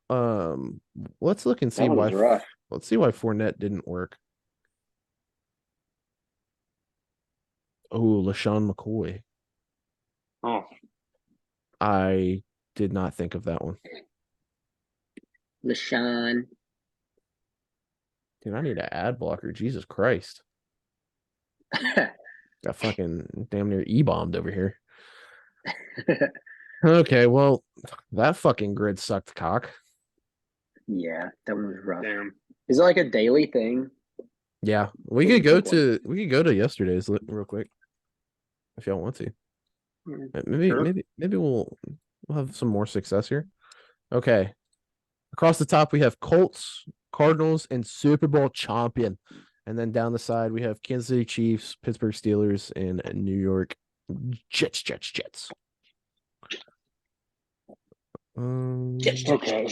Let's look and see That why. one's rough. Let's see why Fournette didn't work. Oh, LaShawn McCoy. Oh, I did not think of that one. LaShawn. Dude, I need an ad blocker. Jesus Christ. Got fucking damn near E-bombed over here. Okay, well, that fucking grid sucked cock. Yeah, that one was rough. damn. Is it like a daily thing? Yeah, we Pretty could go quick one. to yesterday's real quick if y'all want to. Sure. Maybe we'll have some more success here. Okay. Across the top we have Colts, Cardinals, and Super Bowl champion. And then down the side we have Kansas City Chiefs, Pittsburgh Steelers, and New York Jets. Okay.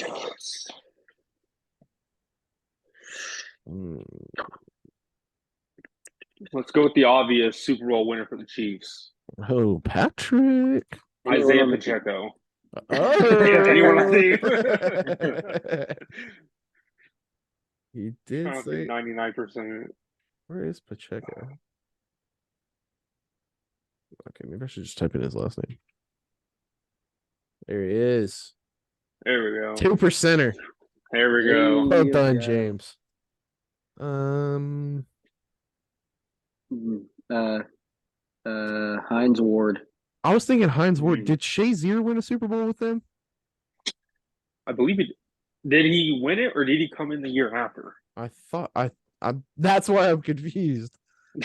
mm, Let's go with the obvious Super Bowl winner for the Chiefs, Oh, Patrick. Isaiah Pacheco. Oh, Anyone he did say 99%. where is Pacheco? Okay, maybe I should just type in his last name. There he is. There we go. 2%er. There we go. Well Yeah. done, James. Heinz Ward. I was thinking Heinz Ward. Hmm. Did Shazier win a Super Bowl with them? I believe it. Did he win it or did he come in the year after? I thought I that's why I'm confused.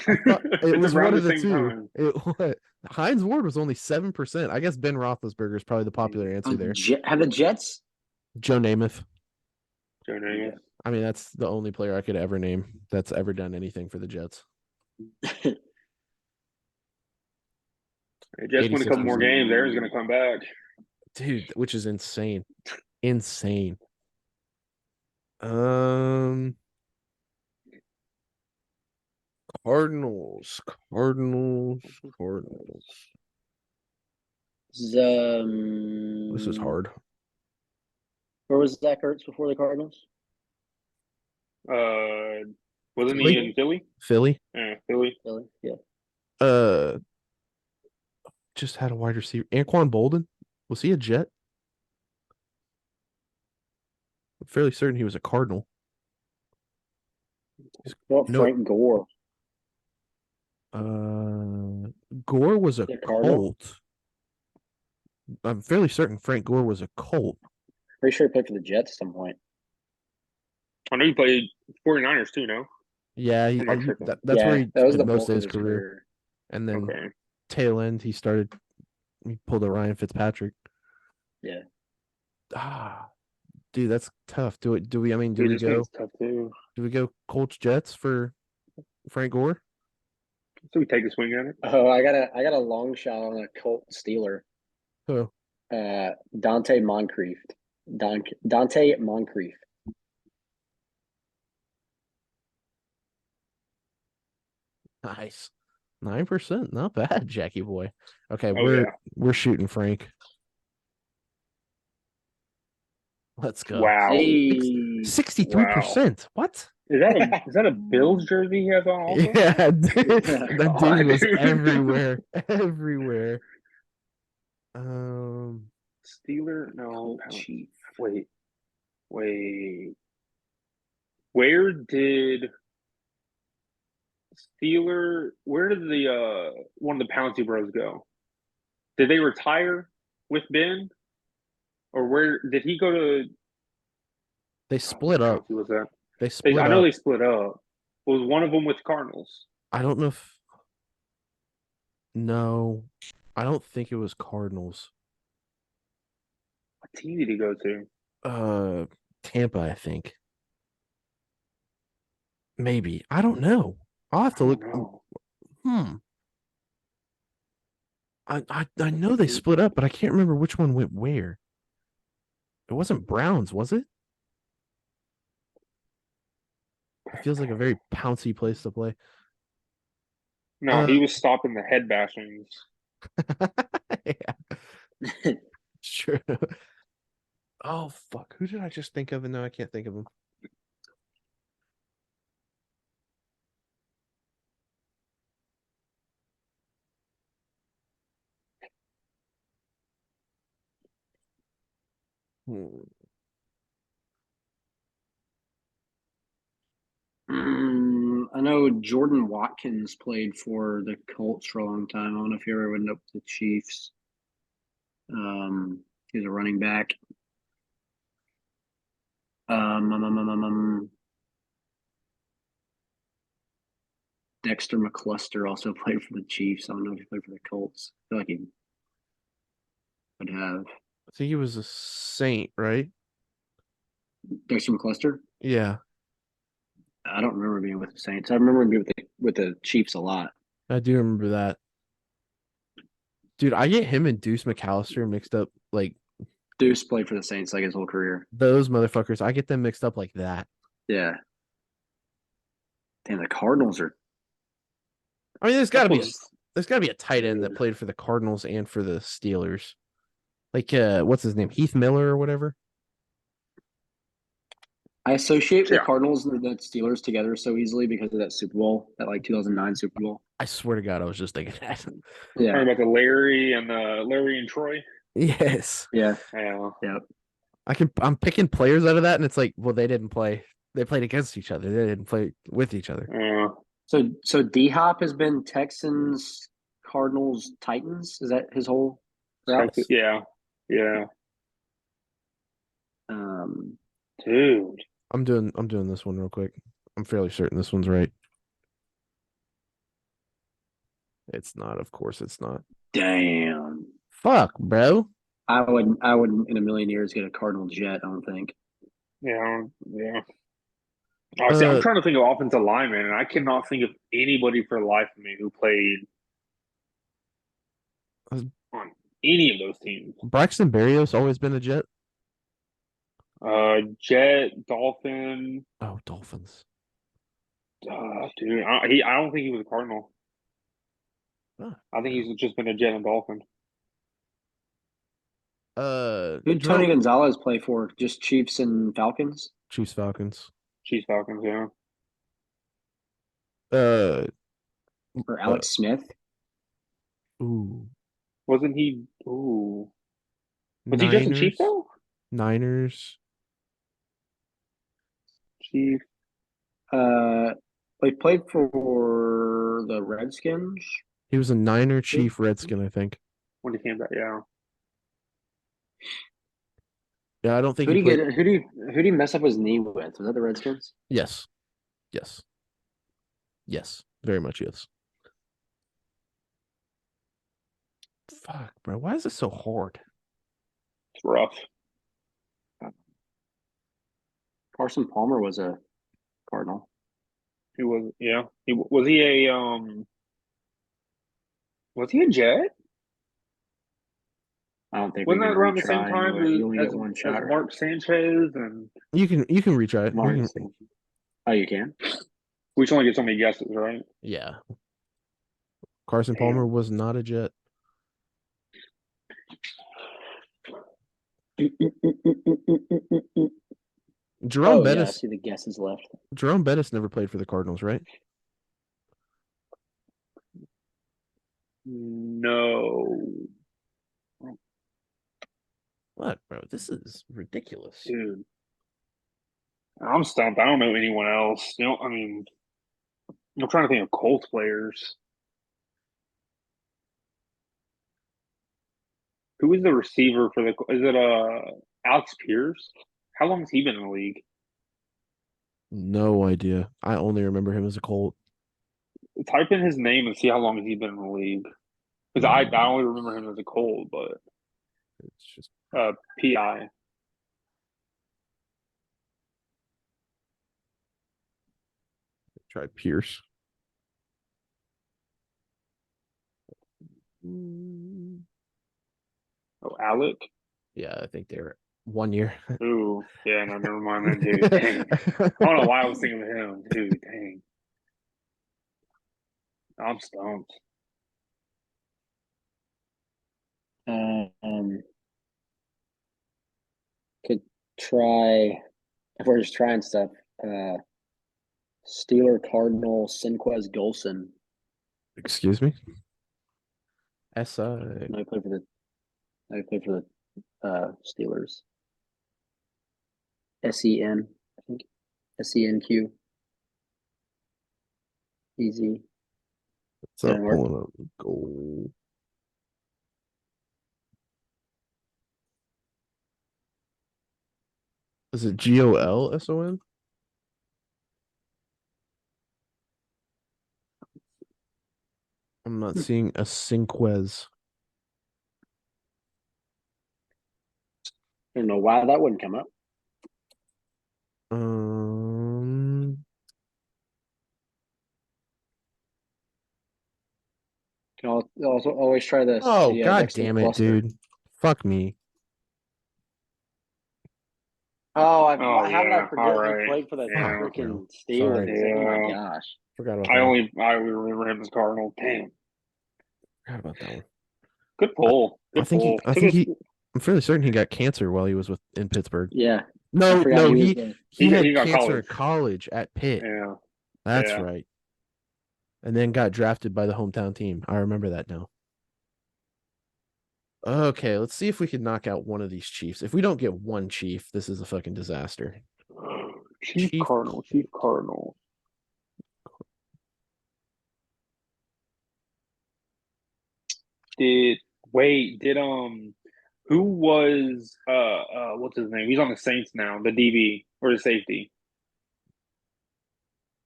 I thought it It's was around one of the the same two. time. What? Heinz Ward was only 7%. I guess Ben Roethlisberger is probably the popular answer there. Have the Jets? Joe Namath. Joe Namath. I mean, that's the only player I could ever name that's ever done anything for the Jets. They just win a couple more 86%. games. Aaron's going to come back. Dude, which is insane. Insane. Cardinals. This is hard. Where was Zach Ertz before the Cardinals? Wasn't Philly? he in Philly? Philly. Yeah, Philly. Philly, yeah. Just had a wide receiver. Anquan Bolden. Was he a Jet? I'm fairly certain he was a Cardinal. Well, No. Frank Gore. Gore was a The Cardinal? Colt. I'm fairly certain Frank Gore was a Colt. Pretty sure he played for the Jets at some point. I know he played 49ers too, no? Yeah, I'm not sure. that's where he that was spent the most bulk of his his career. And then Okay. tail end, he pulled a Ryan Fitzpatrick. Yeah. Dude, that's tough. Do we Dude, this go? one's tough too. Do we go Colts Jets for Frank Gore? So we take a swing at it. Oh, I got a long shot on a Colt Steeler. Oh, Dante Moncrief. Dante Moncrief. nice. 9%. Not bad, Jackie boy. Okay, Oh, we're shooting Frank. Let's go. Wow. Hey. Wow. 63%. What? Is that a Bills jersey he has on also? Yeah, dude. That dude God, was dude. everywhere. Everywhere. Um, Steeler? No. Colt Chief. Wait. Where did where did the one of the Pouncey Bros go? Did they retire with Ben? Or where did he go to? they Oh, split what up. Pouncey was that? They split I know up. they split up. Was one of them with Cardinals? I don't know if no, I don't think it was Cardinals. What team did he go to? Uh, Tampa, I think. Maybe. I don't know. I'll have I to don't look. know. Hmm. I know they split up, but I can't remember which one went where. It wasn't Browns, was it? It feels like a very pouncy place to play. No, Uh, he was stopping the head bashings. yeah, sure. Oh fuck, who did I just think of? And now I can't think of him. Hmm. I know Jordan Watkins played for the Colts for a long time. I don't know if he ever went up to the Chiefs. He's a running back. Um, um, um, um, um, um, Dexter McCluster also played for the Chiefs. I don't know if he played for the Colts. I feel like he would have. I think he was a Saint, right? Dexter McCluster? Yeah, I don't remember being with the Saints. I remember him being with the Chiefs a lot. I do remember that. Dude, I get him and Deuce McAllister mixed up like Deuce played for the Saints like his whole career. those motherfuckers. I get them mixed up like that. Yeah. Damn, the Cardinals are I mean, That was there's gotta be a tight end that good. played for the Cardinals and for the Steelers. Like what's his name? Heath Miller or whatever? I associate the Yeah. Cardinals and the Steelers together so easily because of that Super Bowl, that like 2009 Super Bowl. I swear to God, I was just thinking that. Yeah. Talking about the Larry and Troy. Yes. Yeah. Yeah. Yeah. I'm picking players out of that, and it's like, well, they didn't play. They played against each other. They didn't play with each other. So D Hop has been Texans, Cardinals, Titans. Is that his whole route? Yeah. Yeah. Um, Dude. I'm doing this one real quick. I'm fairly certain this one's right. It's not, of course it's not. damn. Fuck, bro. I wouldn't in a million years get a Cardinal jet, I don't think. Yeah. Yeah. Honestly, I'm trying to think of offensive linemen, and I cannot think of anybody for the life of me who played on any of those teams. Braxton Berrios always been a Jet. Jet, Dolphin. Oh, Dolphins. Dude, I don't think he was a Cardinal. Huh. I think he's just been a Jet and Dolphin. Who'd Tony Gonzalez play for? Just Chiefs and Falcons? Chiefs Falcons. Chiefs Falcons, yeah. Or Alex Smith? Ooh. Wasn't he? Ooh. Was he just a Chief though? Niners. Chief. He played for the Redskins. He was a Niner Chief Redskin, I think. When he came back, yeah. Yeah, I don't think Who he did he played. get? Who did he mess up his knee with? Was that the Redskins? Yes. Yes. Yes. Very much yes. Fuck, bro. Why is it so hard? It's rough. Carson Palmer was a Cardinal. He was, yeah. Was he a was he a Jet? I don't think Wasn't we that can around the retry same time anyway. You only as get one as shot. Mark Sanchez and You can retry it. Mark Sanchez. Oh, you can? we should only get so many guesses, right? Yeah. Carson Palmer was not a Jet. Jerome Oh yeah, I Bettis. see the guesses left. Jerome Bettis never played for the Cardinals, right? No, What, bro? This is ridiculous. dude. I'm stumped. I don't know anyone else. I mean, I'm trying to think of Colts players. Who is the receiver for the? Is it Alex Pierce? How long has he been in the league? No idea. I only remember him as a Colt. Type in his name and see how long he's been in the league. Because I only remember him as a Colt, but It's just PI. try Pierce. Mm. Oh, Alec. Yeah, I think they're 1 year. Ooh, yeah, no, never mind then, dude. Dang. I don't know why I was thinking of him, dude. Dang, I'm stumped. Could try if we're just trying stuff. Steeler Cardinal Sinquez Golson. Excuse me. SI. No, he played for the. No, he played for the Steelers. SEN, I think. SENQ. Easy. What's up? Didn't work. Pulling up goal. Is it GOLSON? I'm not seeing a Sinquez. I don't know why that wouldn't come up. Can also always try this. Oh, The god next to the damn it, cluster. dude. Fuck me. Oh, Oh how did I yeah, forget all he right. played for the Yeah, Fuck, bro. freaking Sorry. Steelers? Oh my yeah. gosh. Forgot about I that one. only remember him as Cardinal. Damn, Forgot about that one. good pull. I Good think he pull. I think he I'm fairly certain he got cancer while he was in Pittsburgh. Yeah. I No, forgot no, he was he the he He had got cancer in college. college at Pitt. Yeah, That's yeah. right. And then got drafted by the hometown team. I remember that now. Okay, let's see if we can knock out one of these Chiefs. If we don't get one Chief, this is a fucking disaster. Chief Chief Cardinal. Chief Cardinal. Did wait? Did who was what's his name? He's on the Saints now. The DB or the safety.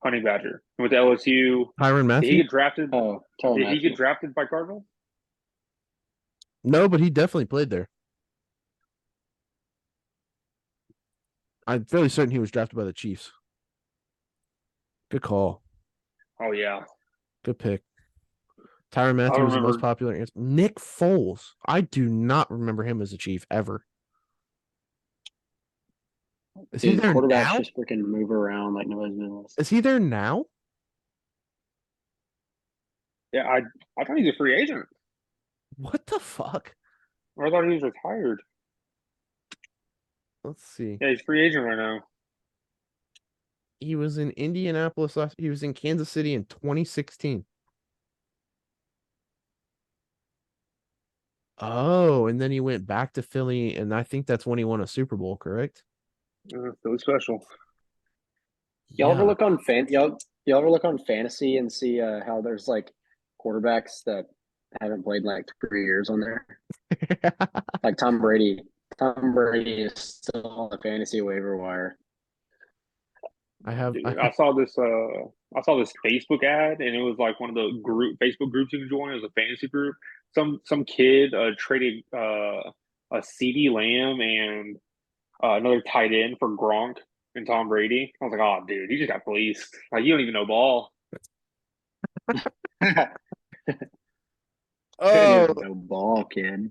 Honey Badger. He went to LSU. Tyrann Did he Matthew? get drafted? Oh, Tyrann Did he Mathieu. get drafted by Cardinals? No, but he definitely played there. I'm fairly certain he was drafted by the Chiefs. Good call. Oh yeah, Good pick. Tyrann I Matthew was the most remember. popular answer. Nick Foles. I do not remember him as a Chief ever. Is he Dude, there quarterbacks now? just freaking move around like nobody's business. Is he there now? Yeah, I thought he's a free agent. What the fuck? Or I thought he was retired. Let's see. Yeah, he's free agent right now. He was in Indianapolis he was in Kansas City in 2016. Oh, and then he went back to Philly, and I think that's when he won a Super Bowl, correct? Really special. Y'all ever Yeah. look on y'all ever look on fantasy and see how there's like quarterbacks that haven't played in like 3 years on there? Like Tom Brady. Tom Brady is still on the fantasy waiver wire. Dude, I saw this Facebook ad, and it was like one of the Facebook groups you can join. It was a fantasy group. Some kid traded a CD Lamb and another tight end for Gronk and Tom Brady. I was like, oh, dude, you just got fleeced. Like, you don't even know ball. Couldn't Oh, even know ball, kid.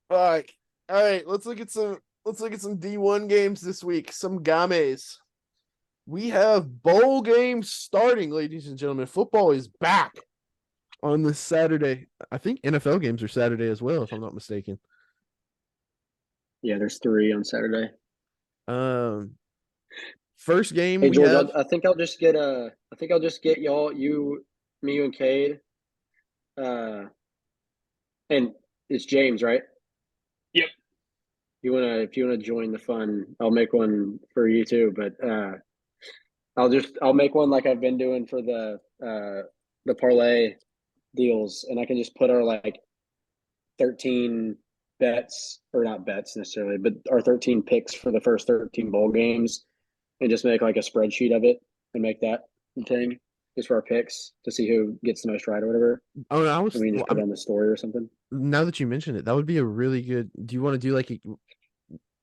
fuck. All right, let's look at some D1 games this week. Some games. We have bowl games starting, ladies and gentlemen. Football is back on this Saturday. I think NFL games are Saturday as well, if I'm not mistaken. Yeah, there's 3 on Saturday. Um, First game Hey we George, have. I think I'll just get y'all, me, you, and Cade. And it's James, right? Yep. If you wanna join the fun, I'll make one for you too. But I'll make one like I've been doing for the parlay deals, and I can just put our like 13 bets, or not bets necessarily, but our 13 picks for the first 13 bowl games, and just make like a spreadsheet of it and make that thing just for our picks to see who gets the most right or whatever. Oh, no, And we can well, just put it on the story or something. now that you mention it, that would be a really good. Do you want to do like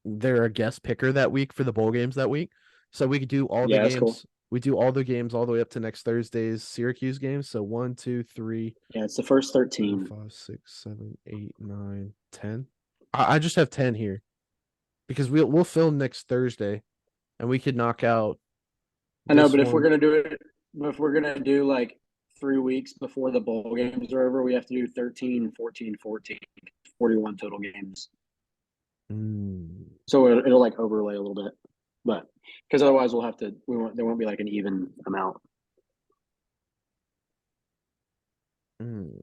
they're a guest picker that week for the bowl games that week? So we could do all the Yeah, that's cool. games. We do all the games all the way up to next Thursday's Syracuse games. So 1, 2, 3, Yeah, it's the first 4, 13. 5, 6, 7, 8, 9, 10. I just have 10 here because we'll film next Thursday, and we could knock out I know, this but if we're one. gonna do it, if we're gonna do like 3 weeks before the bowl games are over, we have to do 13, 14, 14, 41 total games. Mm. So it'll like overlay a little bit, but because otherwise there won't be like an even amount. Mm.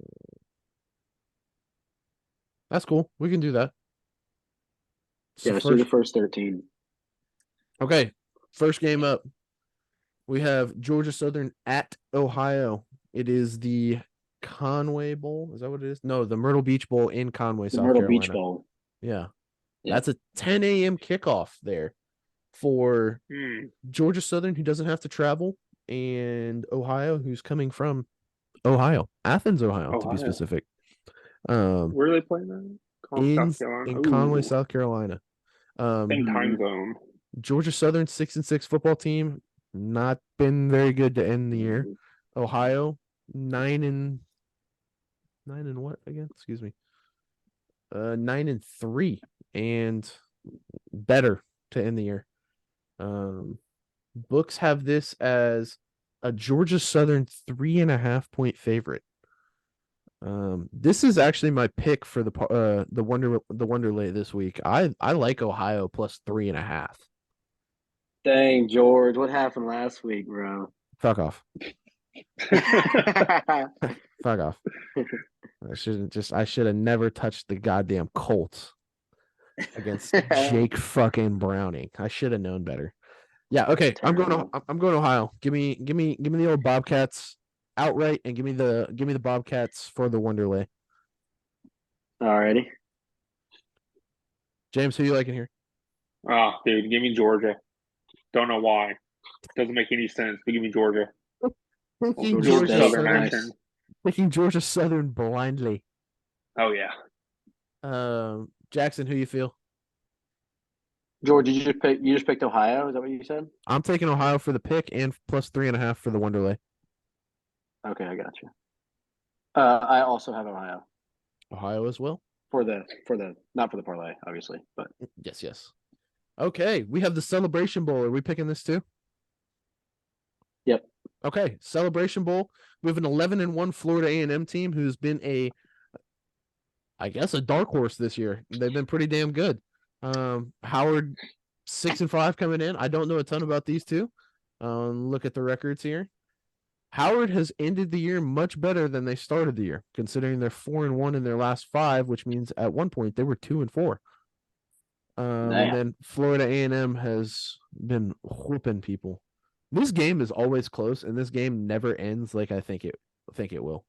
That's cool. We can do that. So Yeah, let's do the first, first 13. okay, first game up. We have Georgia Southern at Ohio. It is the Conway Bowl. Is that what it is? No, the Myrtle Beach Bowl in Conway, The South Myrtle Beach Carolina. Bowl. Yeah. Yeah. That's a 10 a.m. kickoff there for Hmm. Georgia Southern, who doesn't have to travel, and Ohio, who's coming from Ohio, Athens, Ohio, to be Ohio. specific. Where are they playing that? In South Carolina. Conway, Ooh. South Carolina. Same time Mhm. zone. Georgia Southern 6-6 football team, not been very good to end the year. Ohio 9 and what again? Excuse me. 9-3 and better to end the year. Books have this as a Georgia Southern 3.5 point favorite. This is actually my pick for the WonderLay this week. I like Ohio plus 3.5. Dang, George, what happened last week, bro? Fuck off. Fuck off. I should have never touched the goddamn Colts against Jake fucking Browning. I should have known better. Yeah, okay. I'm going to Ohio. Give me the old Bobcats outright, and give me the Bobcats for the WonderLay. Alrighty. James, who you liking here? Ah, dude, give me Georgia. Don't know why. Doesn't make any sense, but give me Georgia. Picking Georgia Georgia State, Southern. nice. Picking Georgia Southern blindly. Oh yeah. Jackson, who you feel? George, you just picked Ohio? Is that what you said? I'm taking Ohio for the pick and plus 3.5 for the WonderLay. Okay, I got you. I also have Ohio Ohio as well. for the not for the parlay, obviously, but Yes. Okay, we have the Celebration Bowl. Are we picking this too? yep. Okay, Celebration Bowl. We have an 11-1 Florida A&M team who's been I guess a dark horse this year. They've been pretty damn good. Howard 6-5 coming in. I don't know a ton about these two. Look at the records here. Howard has ended the year much better than they started the year, considering they're 4-1 in their last 5, which means at one point they were 2-4. And then Florida A&M has been whooping people. This game is always close, and this game never ends like I think it will.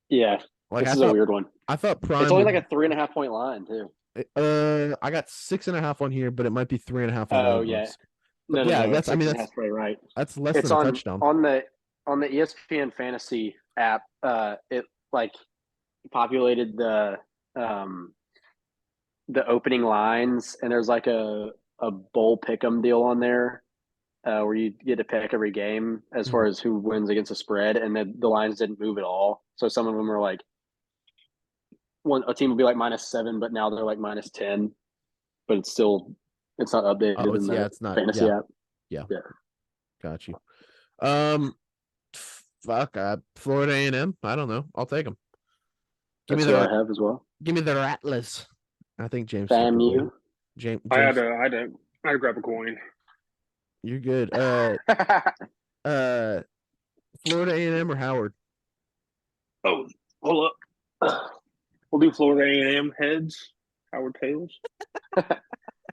Yeah, Like this is a weird one. I thought Prime. It's only like a 3.5 point line too. I got 6.5 on here, but it might be 3.5 on the Oh other yeah, books. But no. that's It's 6.5 right. that's less It's than a touchdown. on the ESPN Fantasy app. It like populated the opening lines, and there's like a bowl pick'em deal on there where you get to pick every game as far as who wins against the spread, and the lines didn't move at all. So some of them are like a team will be like -7, but now they're like -10, but it's not updated in the it's not. fantasy app. Yeah. Yeah. Got you. Fuck. Florida A&M. I don't know. I'll take them. That's what I have as well. Give me their Atlas. I think James. FAMU. James. I had to grab a coin. You're good. Uh, Florida A&M or Howard? Oh, hold up. We'll do Florida A&M heads. Howard tails.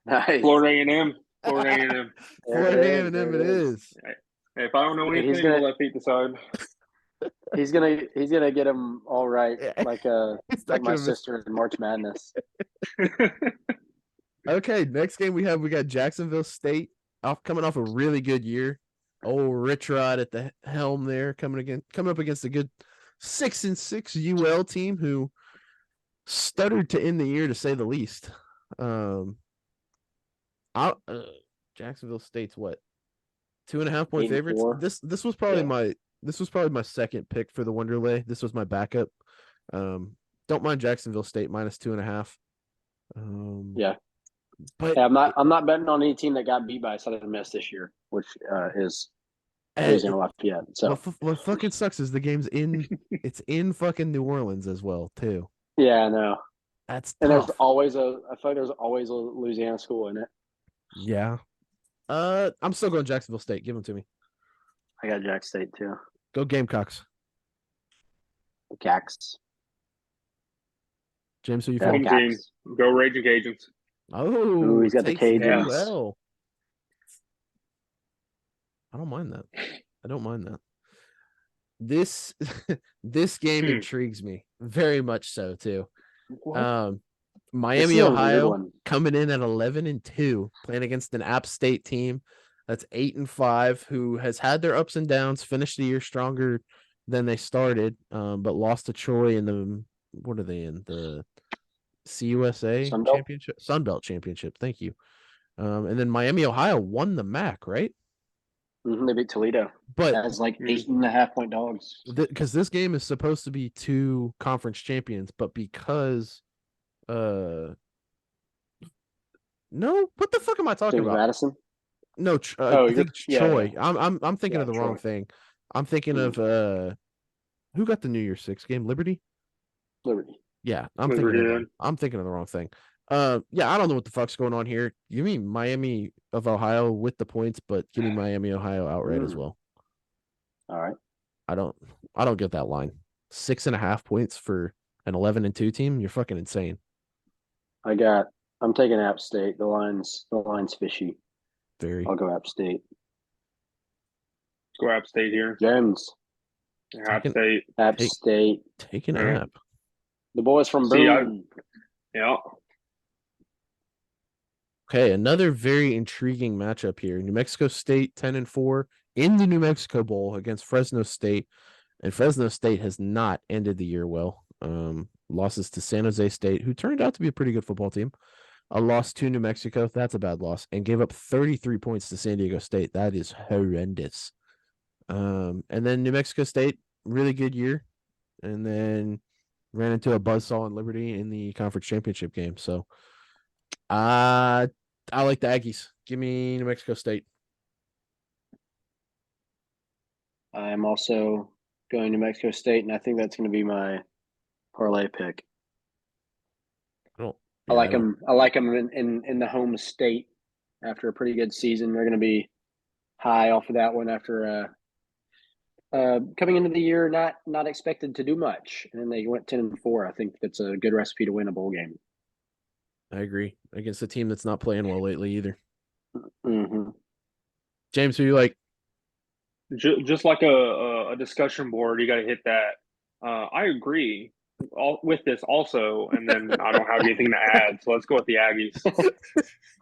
Nice. Florida A&M. Florida A&M. Florida There it is. A&M There it it is. is. If I don't know Dude, anything, we'll let Pete decide. He's gonna get him all right, like It's like not my gonna miss. sister in March Madness. Okay, next game we got Jacksonville State coming off a really good year. Old Rich Rod at the helm there, coming up against a good 6-6 UL team who stuttered to end the year to say the least. I Jacksonville State's what 2.5-point favorites. 8-4. This was probably Yeah. my second pick for the WonderLay. This was my backup. Don't mind Jacksonville State -2.5. Yeah. But Yeah, I'm not betting on any team that got beat by Southern Miss this year, which is Louisiana Lafayette. So what fucking sucks is the game's in it's in fucking New Orleans as well too. yeah, I know. That's And tough. I feel like there's always a Louisiana school in it. Yeah. I'm still going Jacksonville State. Give them to me. I got Jack State too. Go Gamecocks. The Cax. James, who you Yeah, feeling? Home team. Cax. Go Raging Cajuns. Oh, Ooh, he's got the takes Cajuns. UL. I don't mind that. I don't mind that. This this game intrigues me very much so too. Miami, This is a good Ohio one. coming in at 11-2, playing against an App State team that's 8-5, who has had their ups and downs, finished the year stronger than they started, but lost to Troy in the what are they in? The CUSA Sunbelt? championship, Sunbelt championship. Thank you. And then Miami, Ohio won the MAC, right? They beat Toledo. But That's like 8.5-point dogs. because this game is supposed to be two conference champions, but because no, what the fuck am I talking James about? Madison. No, Oh, I think it's yeah, Troy. yeah. I'm thinking Yeah, of the wrong Troy. thing. I'm thinking of who got the New Year's Six game? Liberty? Liberty. Yeah, I'm thinking of the wrong thing. Yeah, I don't know what the fuck's going on here. You mean Miami of Ohio with the points, but give me Miami, Ohio outright as well. All right. I don't get that line. 6.5 points for an 11-2 team. You're fucking insane. I'm taking App State. The line's fishy. Very. I'll go App State. Go App State here. James. App State. App State. Take an app. The boys from Boone. Yeah. Okay, another very intriguing matchup here. New Mexico State 10-4 in the New Mexico Bowl against Fresno State, and Fresno State has not ended the year well. Losses to San Jose State, who turned out to be a pretty good football team. A loss to New Mexico, that's a bad loss, and gave up 33 points to San Diego State. That is horrendous. And then New Mexico State, really good year, and then ran into a buzzsaw in Liberty in the conference championship game. So I like the Aggies. Give me New Mexico State. I'm also going to Mexico State, and I think that's going to be my parlay pick. I like them. I like them in the home state after a pretty good season. They're going to be high off of that one after coming into the year not expected to do much, and then they went 10-4. I think that's a good recipe to win a bowl game. I agree. Against a team that's not playing well lately either. Mm-hmm. James, who you like? Just like a discussion board, you got to hit that. I agree with this also, and then I don't have anything to add, so let's go with the Aggies.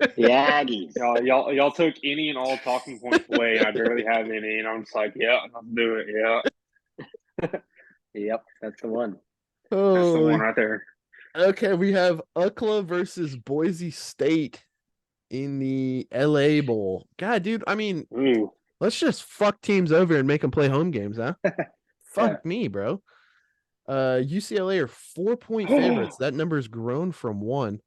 The Aggies. Y'all took any and all talking points away, and I barely have any, and I'm just like, yeah, let's do it. Yeah. Yep, that's the one. That's the one right there. Okay, we have UCLA versus Boise State in the LA Bowl. God, dude, I mean, let's just fuck teams over and make them play home games, huh? Fuck me, bro. UCLA are 4-point favorites. That number's grown from 1.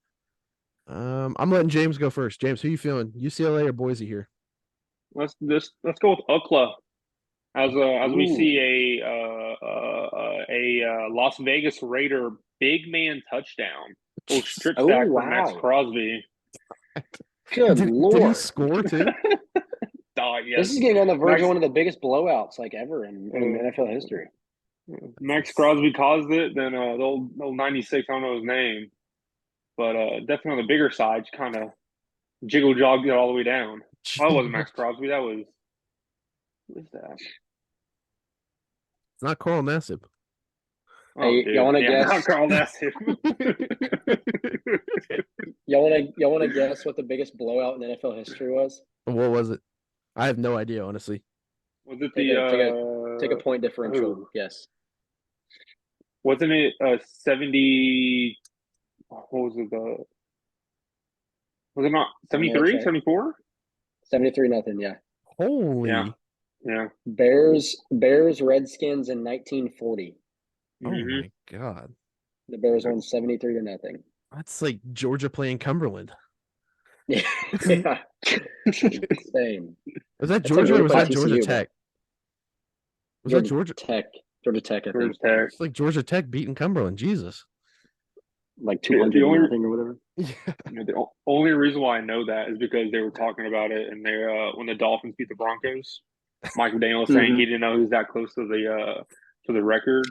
I'm letting James go first. James, who you feeling? UCLA or Boise here? Let's go with UCLA. As we see a Las Vegas Raider big man touchdown. Little strip sack for Max Crosby. Good Lord. Did he score too? like, yeah, This is getting on the verge Max, of one of the biggest blowouts like ever in NFL history. Max Crosby caused it. Then the old 96, I don't know his name, but definitely on the bigger side, kind of jiggle jogged it all the way down. Oh, it wasn't Max Crosby. That was who was that? It's not Carl Nassib. Oh, Hey, dude. y'all want to Yeah, guess? not Carl Nassib. Y'all want to guess what the biggest blowout in NFL history was? What was it? I have no idea, honestly. Was it Take a point differential. who? Yes. Wasn't it 70? What was it? Was it not 73, 74? 73-0. Yeah. Holy. Yeah. Bears Redskins in 1940. Oh Mhm. my God. The Bears won 73-0. That's like Georgia playing Cumberland. Yeah. Insane. Was that That's like Georgia or we was play that Georgia TCU, Tech? Was that Georgia? Georgia Tech, I Georgia think. Tech. It's like Georgia Tech beating Cumberland. Jesus. Like Yeah, 200 or whatever. The only reason why I know that is because they were talking about it, and they when the Dolphins beat the Broncos, Mike McDaniel was saying he didn't know he was that close to the record.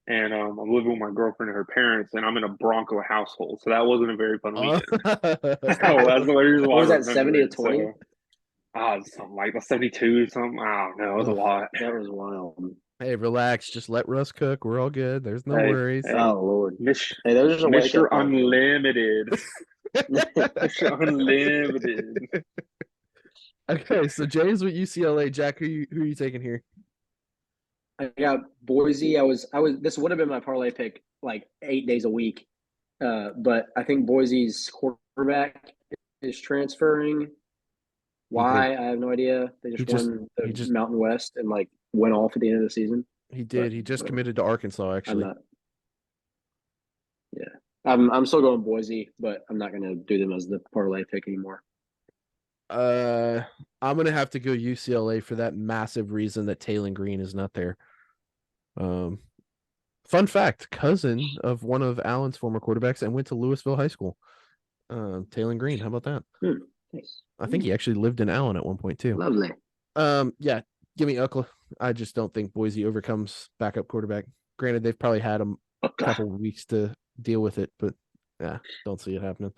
And I'm living with my girlfriend and her parents, and I'm in a Bronco household, so that wasn't a very fun weekend. So that's the only reason why What was I that, remember 70-20? it. So, something like a 72, something. I don't know. It was a lot. That was wild. Hey, relax. Just let Russ cook. We're all good. There's no Hey, worries. hey. Oh Lord. Mr. Hey, there's just a wake Mr. up call. Unlimited. Mr. Unlimited. Okay, so James with UCLA. Jack, who are you taking here? I got Boise. I was this would have been my parlay pick like 8 days a week. But I think Boise's quarterback is transferring. Why? I have no idea. They just won the Mountain West and like went off at the end of the season. He did. He just committed to Arkansas, actually. I'm still going Boise, but I'm not gonna do them as the parlay pick anymore. I'm gonna have to go UCLA for that massive reason that Taylor Green is not there. Fun fact: cousin of one of Allen's former quarterbacks and went to Louisville High School. Taylor Green. How about that? Nice. I think he actually lived in Allen at one point too. Lovely. Yeah, give me Ukla. I just don't think Boise overcomes backup quarterback. Granted, they've probably had a couple weeks to deal with it, but yeah, don't see it happening.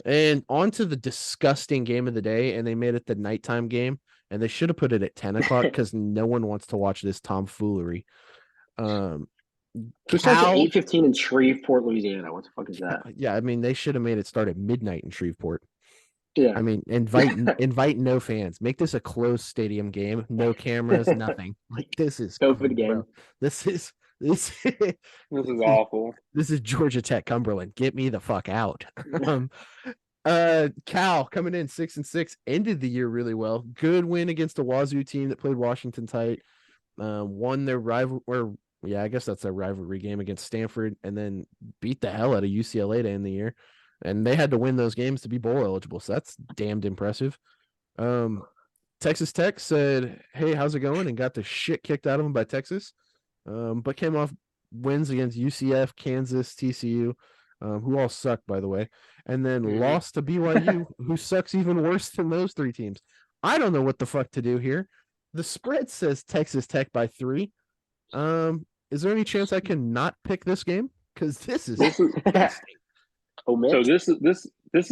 And on to the disgusting game of the day, and they made it the nighttime game, and they should have put it at 10 o'clock because no one wants to watch this tomfoolery. Who starts at 8:15 in Shreveport, Louisiana? What the fuck is that? Yeah, I mean, they should have made it start at midnight in Shreveport. Yeah. I mean, invite no fans. Make this a closed stadium game. No cameras, nothing. Like this is COVID game. This is awful. This is Georgia Tech Cumberland. Get me the fuck out. Cal coming in 6-6, ended the year really well. Good win against a Wazoo team that played Washington tight. Won their I guess that's their rivalry game against Stanford, and then beat the hell out of UCLA to end the year. And they had to win those games to be bowl eligible, so that's damned impressive. Texas Tech said, "Hey, how's it going?" and got the shit kicked out of them by Texas, but came off wins against UCF, Kansas, TCU, who all suck, by the way, and then lost to BYU, who sucks even worse than those three teams. I don't know what the fuck to do here. The spread says Texas Tech by 3. Is there any chance I can not pick this game? Because this is so this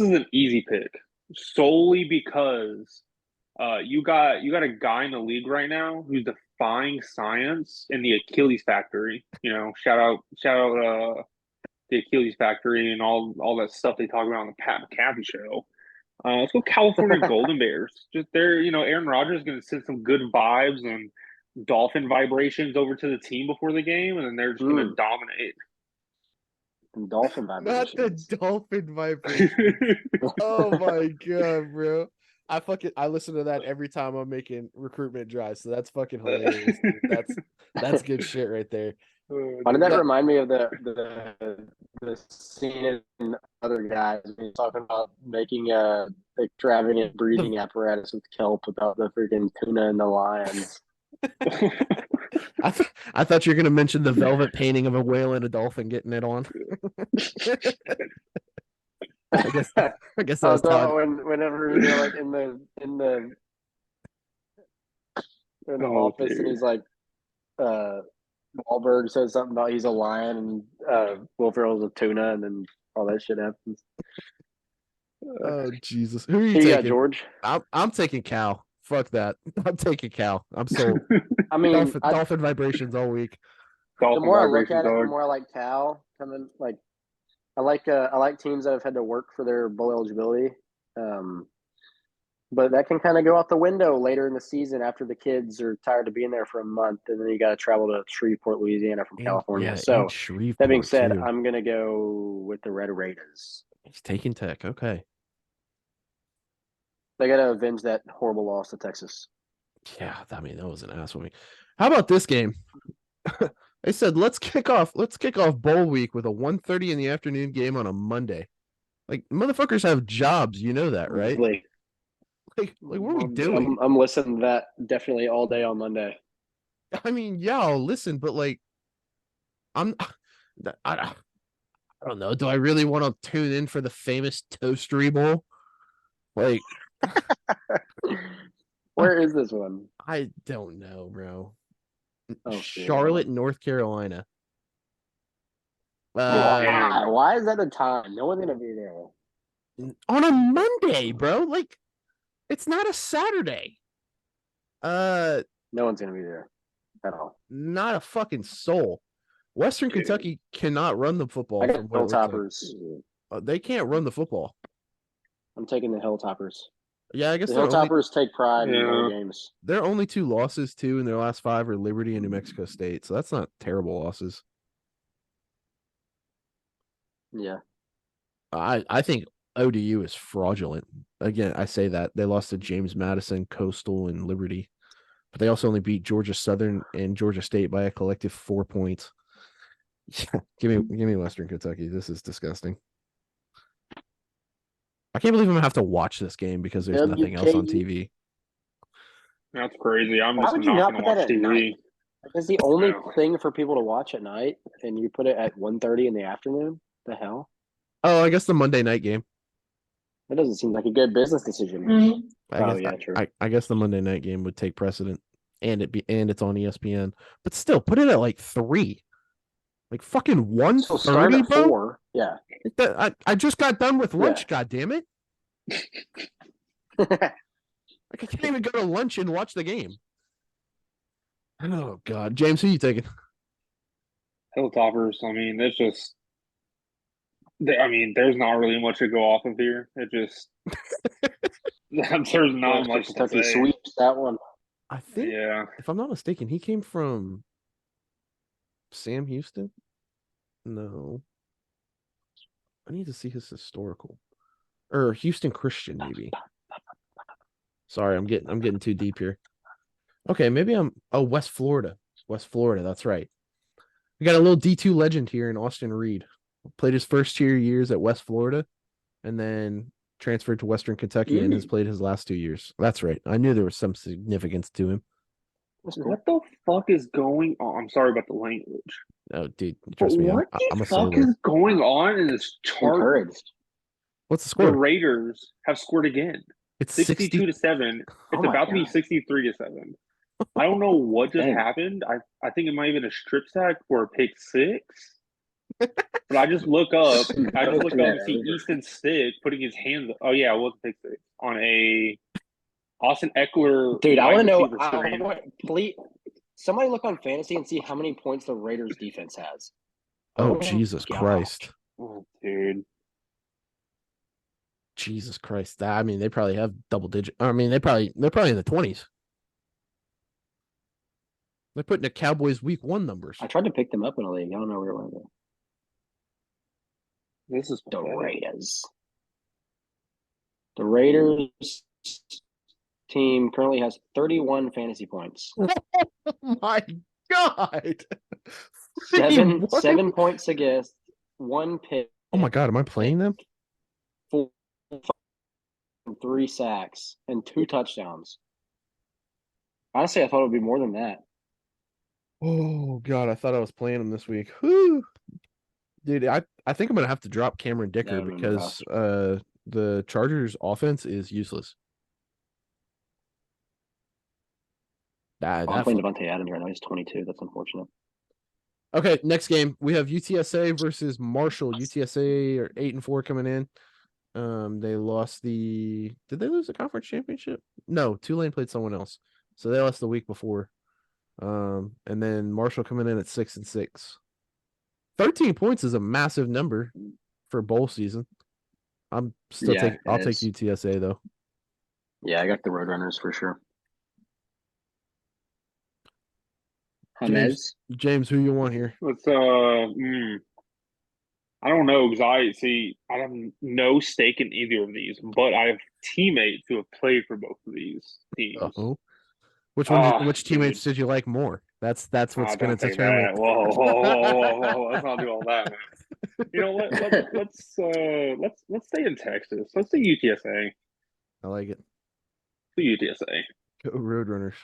is an easy pick solely because you got a guy in the league right now who's defying science in the Achilles factory. You know, shout out the Achilles factory and all that stuff they talk about on the Pat McAfee show. Let's go California Golden Bears. Just there, Aaron Rodgers is going to send some good vibes and dolphin vibrations over to the team before the game, and then they're just going to dominate. And dolphin vibrations. Not the dolphin vibration. Oh my god, bro. I listen to that every time I'm making recruitment drives, so that's fucking hilarious. That's good shit right there. Why did that remind me of the scene in Other Guys when he's talking about making a extravagant breeding apparatus with kelp about the freaking tuna and the lions? I thought you were gonna mention the velvet painting of a whale and a dolphin getting it on. I guess that was Todd. Whenever they're like in the in the Oh, office, and dude. he's like, Wahlberg says something about he's a lion, and Will Ferrell's a tuna, and then all that shit happens. Oh Jesus. Who are you Who you got, taking? George? I'm taking Cal. Fuck that. I'm taking Cal. I'm sold. I mean, Dolphin vibrations all week. the Dolphin more I look vibrations, at it, the dog. more I like Cal coming. Like, I like teams that have had to work for their bowl eligibility. But that can kind of go out the window later in the season after the kids are tired of being there for a month, and then you got to travel to Shreveport, Louisiana from California. And So Shreveport, that being said, too. I'm gonna go with the Red Raiders. He's taking Tech. Okay. They got to avenge that horrible loss to Texas. Yeah, I mean, that was an ass me. How about this game? They said let's kick off bowl week with a 1:30 in the afternoon game on a Monday. Like, motherfuckers have jobs, you know that, right? Like what are we doing? I'm listening to that definitely all day on Monday. I mean, yeah, I'll listen, but like, I'm I don't know. Do I really want to tune in for the famous Toastery Bowl? Like, Where is this one? I don't know, bro. Oh, Charlotte, North Carolina. Why is that the time? No one's gonna be there On a Monday, bro. Like, it's not a Saturday. No one's gonna be there at all. Not a fucking soul. Western Kentucky cannot run the football. I got From what it looks Hilltoppers. like. They can't run the football. I'm taking the Hilltoppers. Yeah, I guess The they're Hilltoppers take pride in bowl games. Their only 2 losses too in their last 5 are Liberty and New Mexico State. So that's not terrible losses. Yeah. I think ODU is fraudulent. Again, I say that. They lost to James Madison, Coastal, and Liberty. But they also only beat Georgia Southern and Georgia State by a collective 4 points. Yeah, give me Western Kentucky. This is disgusting. I can't believe I'm gonna have to watch this game because there's nothing else on TV. That's crazy. I'm Why just would you not not going put to that watch at TV. night? It's the only thing for people to watch at night, and you put it at 1:30 in the afternoon. The hell? Oh, I guess the Monday night game. That doesn't seem like a good business decision. I guess the Monday night game would take precedent, and it's on ESPN. But still, put it at like 3, like fucking 1:30, bro. 4. Yeah. I just got done with lunch. God damn it! Like, I can't even go to lunch and watch the game. Oh God, James, who you taking? Hilltoppers. I mean, it's just. I mean, there's not really much to go off of here. It just. There's not much to Kentucky say. sweeps that one. I think, if I'm not mistaken, he came from Sam Houston. No, I need to see his historical, or Houston Christian, maybe. Sorry, I'm getting too deep here. Okay, maybe West Florida. West Florida, that's right. We got a little D2 legend here in Austin Reed. Played his first 2 years at West Florida, and then transferred to Western Kentucky and has played his last 2 years. That's right. I knew there was some significance to him. What the fuck is going on? I'm sorry about the language. Oh, dude, trust me. What I'm the a fuck sailor. is going on in this chart? Encouraged. What's the The score? Raiders have scored again. It's 62-7. It's about to be 63-7. I don't know what just happened. I think it might have been a strip sack or a pick 6. But I just look up. And see Easton Stick putting his hands. Oh yeah, it was a pick 6 on a Austin Eckler. Dude, I want to know. Please, somebody look on fantasy and see how many points the Raiders defense has. Oh, Jesus Christ. Oh, dude. Jesus Christ. I mean, they probably have double digit. I mean, they're probably in the 20s. They're putting the Cowboys week 1 numbers. I tried to pick them up in a league. I don't know where it went. This is the Raiders. The Raiders team currently has 31 fantasy points. Oh my God. 7 points against, 1 pick. Oh my God, am I playing them? 3 sacks and 2 touchdowns. Honestly, I thought it would be more than that. Oh God, I thought I was playing them this week. Whew. Dude, I think I'm gonna have to drop Cameron Dicker because the Chargers offense is useless. I'm playing Devontae Adams right now. He's 22. That's unfortunate. Okay, next game we have UTSA versus Marshall. UTSA are 8-4 coming in. They lost the. Did they lose the conference championship? No, Tulane played someone else, so they lost the week before. And then Marshall coming in at 6-6. 13 points is a massive number for bowl season. I'm still Yeah, I'll it take is. UTSA though. Yeah, I got the Roadrunners for sure. James, James. James, who you want here? Let's I don't know because I have no stake in either of these, but I have teammates who have played for both of these teams. Oh, which one? Ah, Which dude. teammates did you like more? That's what's going Don't to say determine that. it. Whoa. Let's not do all that, man. You know, let's stay in Texas. Let's do UTSA. I like it. Do UTSA. Go Roadrunners.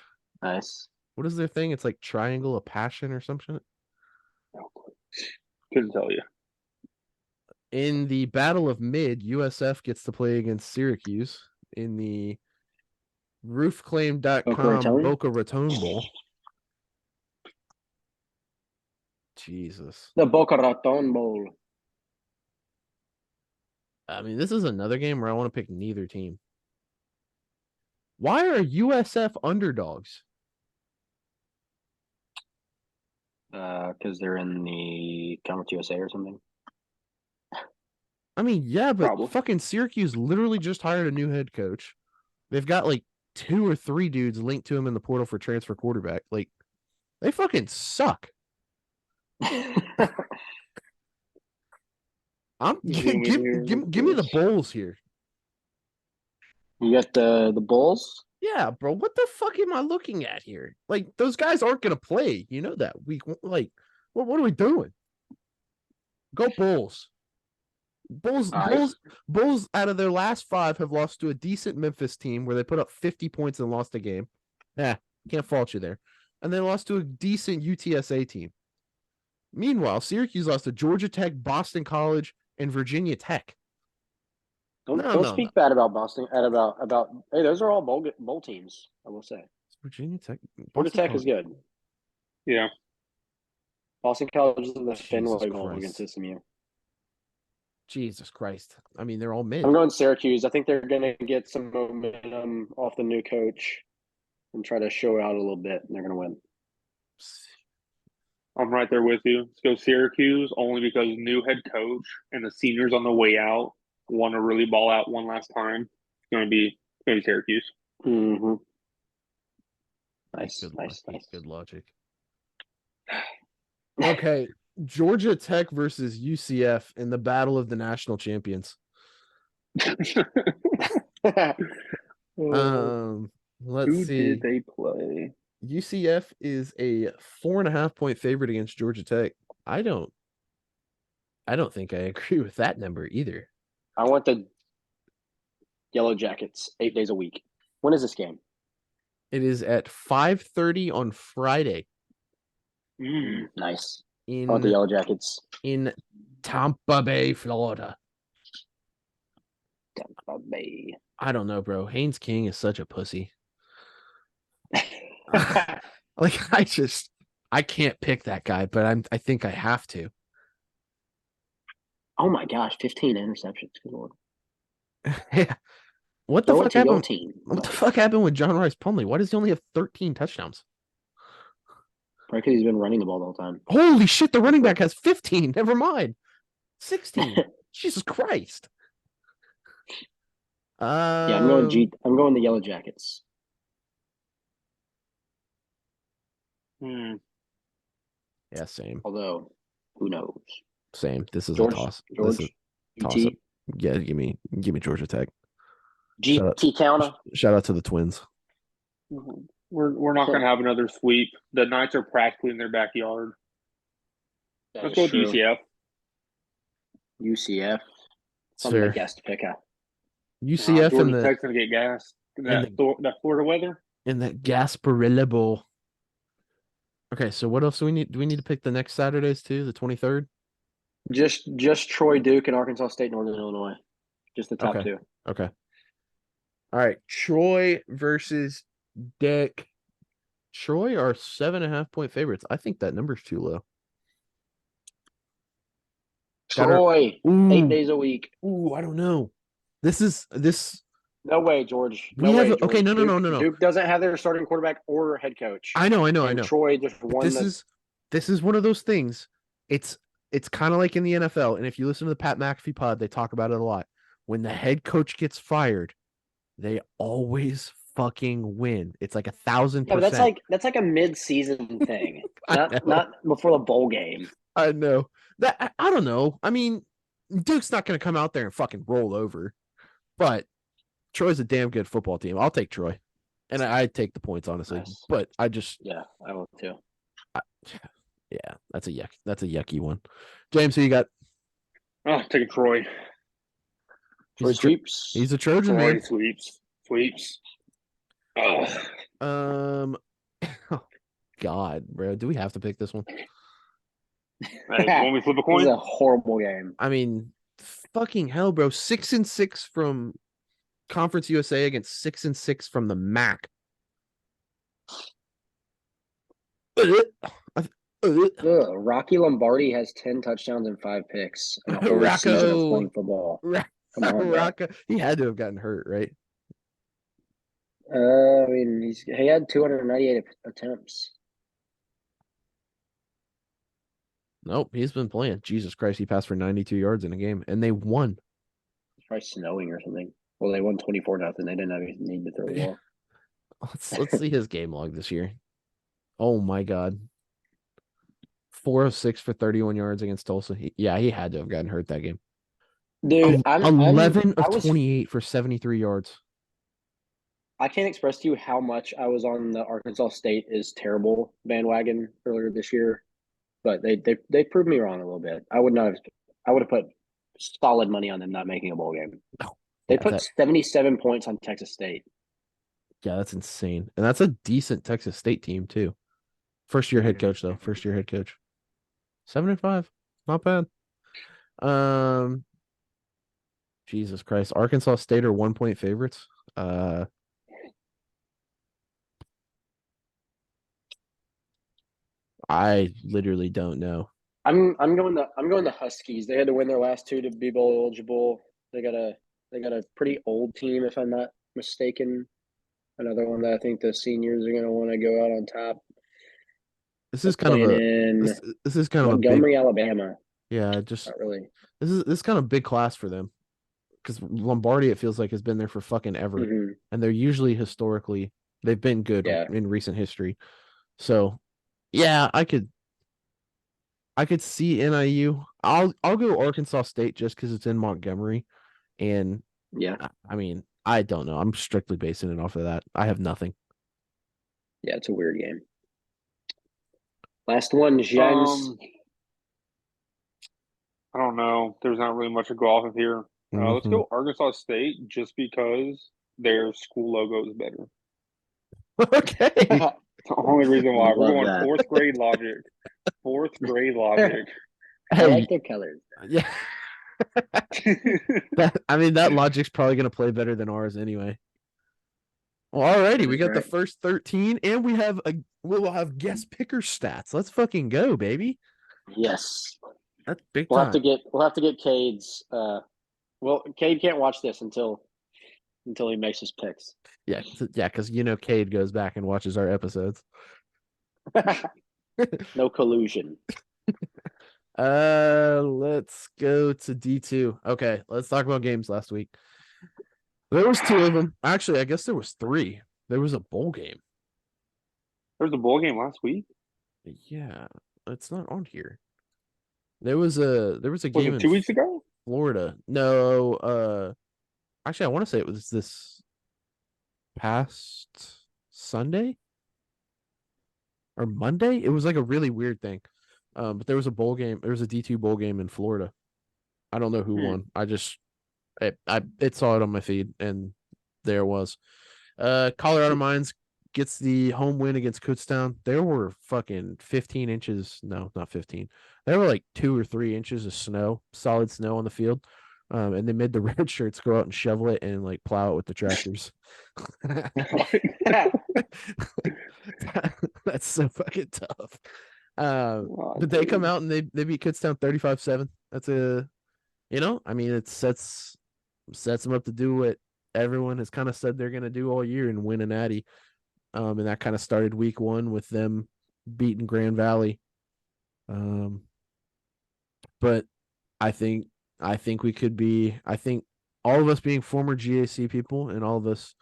Nice. What is their thing? It's like Triangle of Passion or something. Couldn't tell you. In the Battle of Mid, USF gets to play against Syracuse in the roofclaim.com Boca Raton Bowl. Jesus. The Boca Raton Bowl. I mean, this is another game where I want to pick neither team. Why are USF underdogs? Because they're in the Conference USA or something. I mean, yeah, but Probably. fucking Syracuse literally just hired a new head coach. They've got like 2 or 3 dudes linked to him in the portal for transfer quarterback. Like, they fucking suck. Give me the Bulls here. You got the Bulls? Yeah, bro. What the fuck am I looking at here? Like, those guys aren't gonna play. You know that. What are we doing? Go Bulls. Bulls out of their last 5 have lost to a decent Memphis team where they put up 50 points and lost a game. Can't fault you there. And they lost to a decent UTSA team. Meanwhile, Syracuse lost to Georgia Tech, Boston College, and Virginia Tech. Don't speak bad about Boston. About hey, those are all bowl teams. I will say. Virginia Tech. Georgia Tech is good. Yeah. Boston College is in the Fenway Bowl against SMU. Jesus Christ. I mean, they're all mid. I'm going Syracuse. I think they're going to get some momentum off the new coach and try to show out a little bit, and they're going to win. I'm right there with you. Let's go Syracuse, only because new head coach and the seniors on the way out want to really ball out one last time. It's going to be Syracuse. Mm-hmm. Nice. Nice. Good logic. Okay, Georgia Tech versus UCF in the battle of the national champions. Let's Who see. did they play? UCF is a 4.5-point favorite against Georgia Tech. I don't think I agree with that number either. I want the Yellow Jackets 8 days a week. When is this game? It is at 5:30 on Friday. Nice. I want the Yellow Jackets. In Tampa Bay, Florida. Tampa Bay. I don't know, bro. Haynes King is such a pussy. I can't pick that guy, but I think I have to. Oh my gosh, 15 interceptions. Good Lord. Yeah. What the fuck happened? What the fuck happened with John Rice Plumlee? Why does he only have 13 touchdowns? Probably because he's been running the ball the whole time. Holy shit, the running back has 15. Never mind. 16. Jesus Christ. Yeah, I'm going the Yellow Jackets. Yeah, same. Although, who knows? Same. This is a toss. This is toss up. Yeah, give me Georgia Tech. GT Counter. Shout out to the Twins. We're not going to have another sweep. The Knights are practically in their backyard. Let's go with UCF. UCF. It's fair. Guest picker. UCF and the Tech's going to get gassed. That Florida weather. In that Gasparilla Bowl. Okay, so what else do we need? Do we need to pick the next Saturdays too? The 23rd? Just Troy, Duke, and Arkansas State, Northern Illinois. Just the top 2. Okay. All right. Troy versus Dick Troy are 7.5-point favorites. I think that number's too low. Got her. Troy, Ooh, 8 days a week. ooh, I don't know. This. No way, George. We No have way, okay. George. No. Duke doesn't have their starting quarterback or head coach. I know. And Troy just But won this is one of those things. It's kind of like in the NFL, and if you listen to the Pat McAfee pod, they talk about it a lot. When the head coach gets fired, they always fucking win. It's like 1,000%. Yeah, but that's like a mid-season thing, I know. not before the bowl game. I know that. I don't know. I mean, Duke's not going to come out there and fucking roll over, but Troy's a damn good football team. I'll take Troy, and I'd take the points honestly. Nice. But I just Yeah, I will too. yeah, that's a yuck. That's a yucky one. James, who you got? Oh, taking Troy. Troy sweeps. He's a Trojan, Troy man. sweeps. Oh, Oh, God, bro. Do we have to pick this one? hey, when we flip a This coin, is a horrible game. I mean, fucking hell, bro. 6-6 from Conference USA against 6-6 from the MAC. Rocky Lombardi has 10 touchdowns and 5 picks in a whole season of playing football. Come on, Rocco. He had to have gotten hurt, right? I mean, he had 298 attempts. Nope, he's been playing. Jesus Christ, he passed for 92 yards in a game, and they won. It's probably snowing or something. Well, they won 24-0. They didn't have any need to throw the ball. Let's see his game log this year. Oh my God. 406 for 31 yards against Tulsa. He had to have gotten hurt that game. Dude, 11 of 28 for 73 yards. I can't express to you how much I was on the Arkansas State is terrible bandwagon earlier this year, but they proved me wrong a little bit. I would have put solid money on them not making a bowl game. They put 77 points on Texas State. Yeah, that's insane. And that's a decent Texas State team too. First year head coach though. 7-5. Not bad. Jesus Christ. Arkansas State are 1-point favorites. I literally don't know. I'm going the Huskies. They had to win their last two to be bowl eligible. They got a pretty old team, if I'm not mistaken. Another one that I think the seniors are going to want to go out on top. This is kind of this is kind of Montgomery, a big, Alabama. Yeah, just not really. This is kind of big class for them because Lombardi, it feels like, has been there for fucking ever, and they're usually historically they've been good in recent history. So, yeah, I could see NIU. I'll go Arkansas State just because it's in Montgomery, and I mean, I don't know. I'm strictly basing it off of that. I have nothing. Yeah, it's a weird game. Last one, James. I don't know. There's not really much to go off of here. Let's go Arkansas State just because their school logo is better. Okay. The only reason why. We're going that. Fourth grade logic. I like their colors. Yeah. That logic's probably going to play better than ours anyway. Well, alrighty, we got the first 13, and we'll have guest picker stats. Let's fucking go, baby. Yes. That's big time. We'll have to get Cade's Cade can't watch this until he makes his picks. Yeah, because Cade goes back and watches our episodes. No collusion. Let's go to D2. Okay, let's talk about games last week. There was 2 of them. Actually, I guess there was 3. There was a bowl game. There was a bowl game last week? Yeah, it's not on here. There was a game it 2 weeks ago? Florida. No, actually I want to say it was this past Sunday or Monday. It was like a really weird thing. But there was a bowl game. There was a D2 bowl game in Florida. I don't know who won. I saw it on my feed, and there it was. Colorado Mines gets the home win against Kutztown. There were fucking 15 inches. No, not 15. There were like 2 or 3 inches of snow, solid snow on the field. And they made the red shirts go out and shovel it and like plow it with the tractors. That's so fucking tough. Oh, But they come dude. out and they beat Kutztown 35-7. That's I mean, it sets them up to do what everyone has kind of said they're going to do all year and win a natty. And that kind of started week one with them beating Grand Valley. But I think we could be. I think all of us being former GAC people and all of us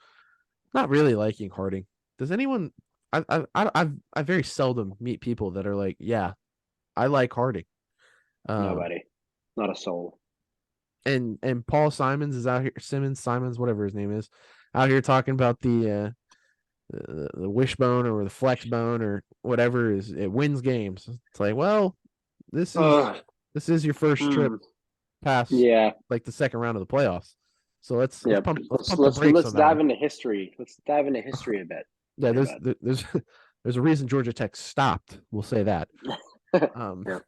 not really liking Harding. Does anyone? I very seldom meet people that are like, yeah, I like Harding. Um, Nobody. Not a soul. and Paul Simons is out here. Simons, whatever his name is, out here talking about the wishbone or the flex bone or whatever is it wins games. It's like, well, this is Uh, this is your first trip past Yeah. like the second round of the playoffs. So let's Yeah. pump let's Let's pump the let's brakes let's on that dive one. into history. Let's dive into history a bit. Yeah, Yeah, there's there's a reason Georgia Tech stopped. We'll say that. bud. Um, Yeah.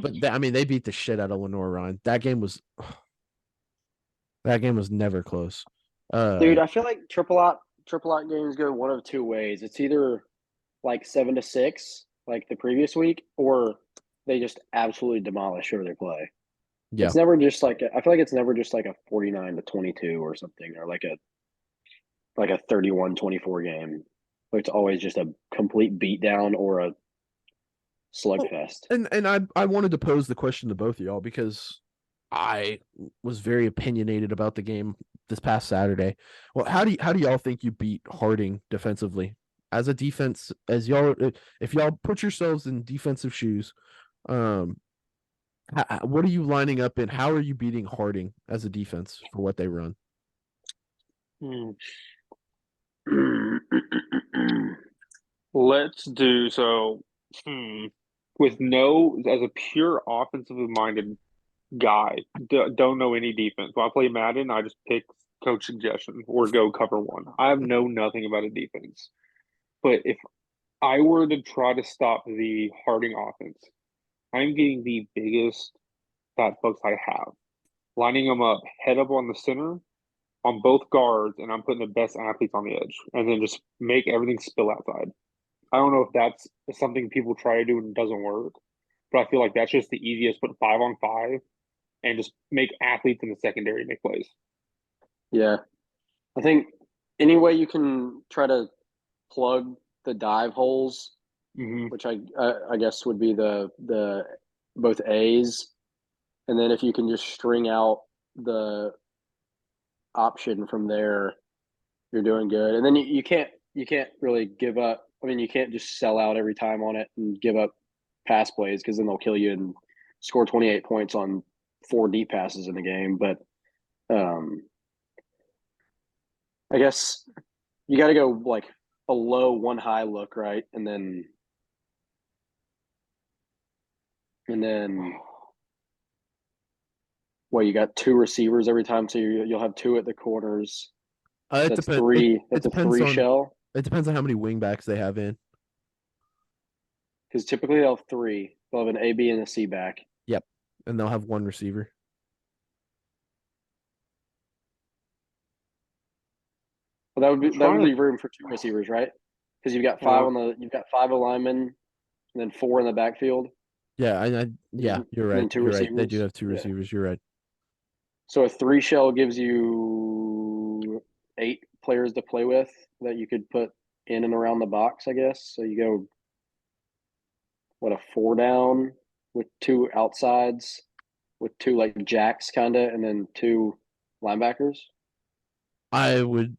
but I mean they beat the shit out of Lenore Ryan. That game was never close. Dude, I feel like triple out games go one of two ways. It's either like 7-6, like the previous week, or they just absolutely demolish whoever they play. Yeah. It's never just like I feel like it's never just like a 49-22 or something, or like a 31-24 game. It's always just a complete beatdown or a Well, slugfest. and I wanted to pose the question to both of y'all because I was very opinionated about the game this past Saturday. Well, how do y'all think you beat Harding defensively? As a defense, as y'all if y'all put yourselves in defensive shoes, um what are you lining up in? How are you beating Harding as a defense for what they run? hmm. Let's do so. With no, as a pure offensively minded guy, don't know any defense. When I play Madden, I just pick coach suggestion or go cover one. I have know nothing about a defense. But if I were to try to stop the Harding offense, I'm getting the biggest fat fucks I have, lining them up head up on the center on both guards, and I'm putting the best athletes on the edge, and then just make everything spill outside. I don't know if that's something people try to do and it doesn't work, but I feel like that's just the easiest. Put 5-on-5 and just make athletes in the secondary make plays. Yeah, I think any way you can try to plug the dive holes, Mm-hmm. which I guess would be the both A's, and then if you can just string out the option from there, you're doing good. And then you can't really give up. I mean, you can't just sell out every time on it and give up pass plays because then they'll kill you and score 28 points on 4 deep passes in the game. But um, I guess you got to go like a low one high look, right? And then well, you got 2 receivers every time, so you'll have 2 at the corners. It That's depends. three. It That's a depends three on shell it depends on how many wingbacks they have in. because typically they'll have 3. They'll have an A, B, and a C back. Yep, and they'll have one receiver. Well, that would I'm be that would trying leave to. room for 2 receivers, right? Because you've got 5 linemen and then 4 in the backfield, Yeah, you're and then right. 2 You're right. They do receivers. have two Yeah. receivers. You're right. So a 3 shell gives you 8 players to play with that you could put in and around the box, I guess. So you go a 4 down with 2 outsides with 2 like jacks kind of, and then 2 linebackers. I would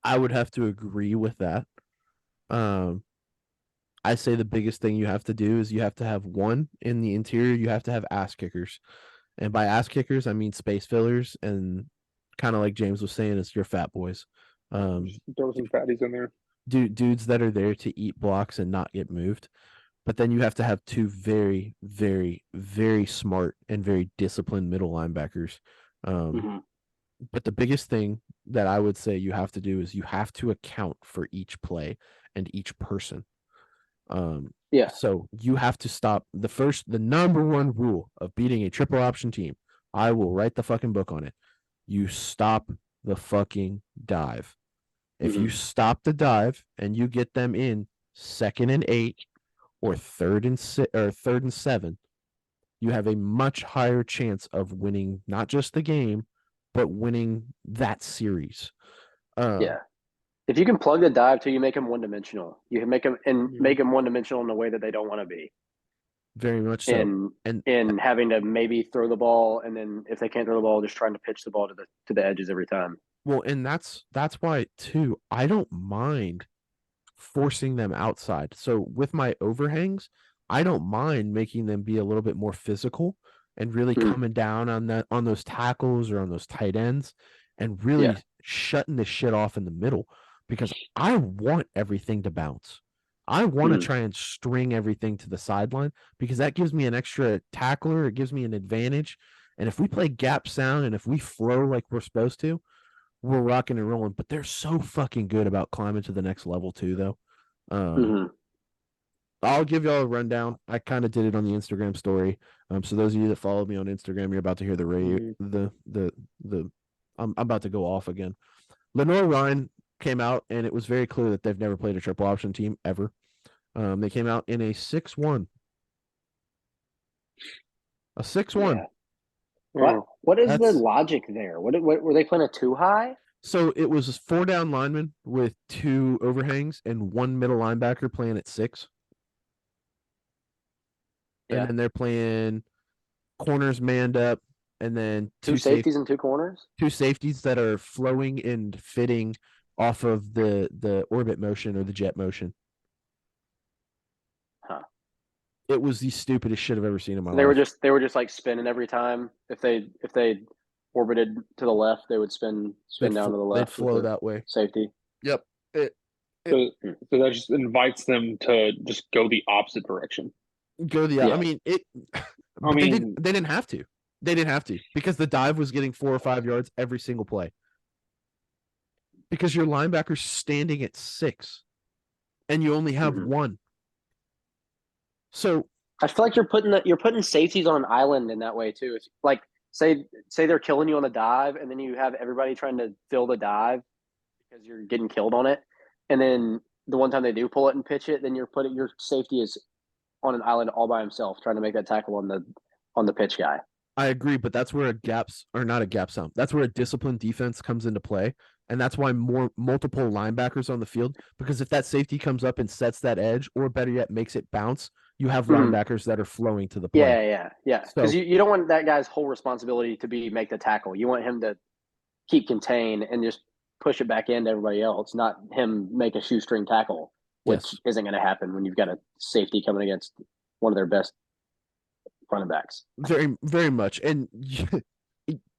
I would have to agree with that. Um, I say the biggest thing you have to do is you have to have one in the interior. You have to have ass kickers, and by ass kickers I mean space fillers, and kind of like James was saying, it's your fat boys. Um, Just throw some fatties in there. dudes that are there to eat blocks and not get moved. But then you have to have two very, very, very smart and very disciplined middle linebackers. Um, Mm-hmm. but the biggest thing that I would say you have to do is you have to account for each play and each person. Um, Yeah. so you have to stop the number one rule of beating a triple option team. I will write the fucking book on it. You stop the fucking dive. If Mm-hmm. you stop the dive and you get them in 2nd and 8 or 3rd and 7, you have a much higher chance of winning not just the game, but winning that series. Yeah. If you can plug the dive till you make them one-dimensional, you can make them one-dimensional in a way that they don't want to be. Very much so. And having to maybe throw the ball, and then if they can't throw the ball, just trying to pitch the ball to the edges every time. Well, and that's why too, I don't mind forcing them outside. So with my overhangs, I don't mind making them be a little bit more physical and really coming down on those tackles or on those tight ends and really shutting the shit off in the middle, because I want everything to bounce. I want to try and string everything to the sideline, because that gives me an extra tackler. It gives me an advantage. And if we play gap sound and if we flow like we're supposed to, we're rocking and rolling. But they're so fucking good about climbing to the next level too, though. I'll give y'all a rundown. I kind of did it on the Instagram story. So those of you that follow me on Instagram, you're about to hear I'm about to go off again. Lenore Ryan came out, and it was very clear that they've never played a triple option team ever. They came out in a 6-1. A 6-1. Yeah. What is the logic there? What were they playing a 2 high? So it was 4 down linemen with 2 overhangs and 1 middle linebacker playing at 6. Yeah. And then they're playing corners manned up, and then 2 safeties and 2 corners. 2 safeties that are flowing and fitting off of the orbit motion or the jet motion. Huh. It was the stupidest shit I've ever seen in my life. They were just like spinning every time. If they orbited to the left, they would spin down to the left. They'd flow that way. Safety. Yep. So that just invites them to just go the opposite direction. I mean, they didn't have to. They didn't have to, because the dive was getting 4 or 5 yards every single play. Because your linebacker's standing at 6, and you only have 1. So I feel like you're putting safeties on an island in that way too. It's like say they're killing you on the dive, and then you have everybody trying to fill the dive because you're getting killed on it, and then the one time they do pull it and pitch it, then your safety is on an island all by himself trying to make that tackle on the pitch guy. I agree, but that's where not a gap sound. That's where a disciplined defense comes into play. And that's why multiple linebackers on the field, because if that safety comes up and sets that edge, or better yet, makes it bounce, you have linebackers that are flowing to the play. Yeah. Because you don't want that guy's whole responsibility to be make the tackle. You want him to keep contained and just push it back into everybody else, not him make a shoestring tackle, which isn't going to happen when you've got a safety coming against one of their best running backs. Very, very much. And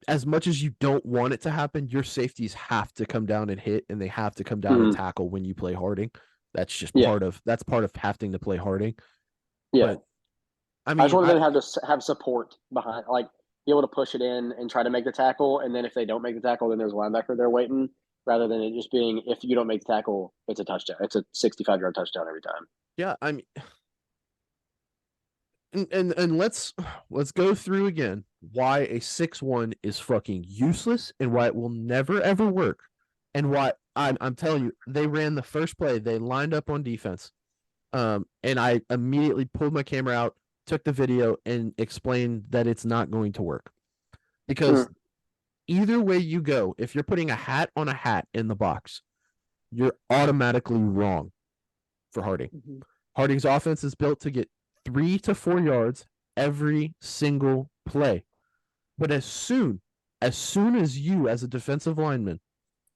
as much as you don't want it to happen, your safeties have to come down and hit, and they have to come down and tackle when you play Harding. That's just part of having to play Harding. Yeah. But, I mean, I just want them to have support behind, like be able to push it in and try to make the tackle. And then if they don't make the tackle, then there's a linebacker there waiting, rather than it just being, if you don't make the tackle, it's a touchdown. It's a 65-yard touchdown every time. Yeah. I mean, and let's go through again why a 6-1 is fucking useless, and why it will never ever work, and why I'm telling you, they ran the first play, they lined up on defense, and I immediately pulled my camera out, took the video, and explained that it's not going to work, because either way you go, if you're putting a hat on a hat in the box, you're automatically wrong for Harding. Harding's offense is built to get 3 to 4 yards every single play. But as soon as you, as a defensive lineman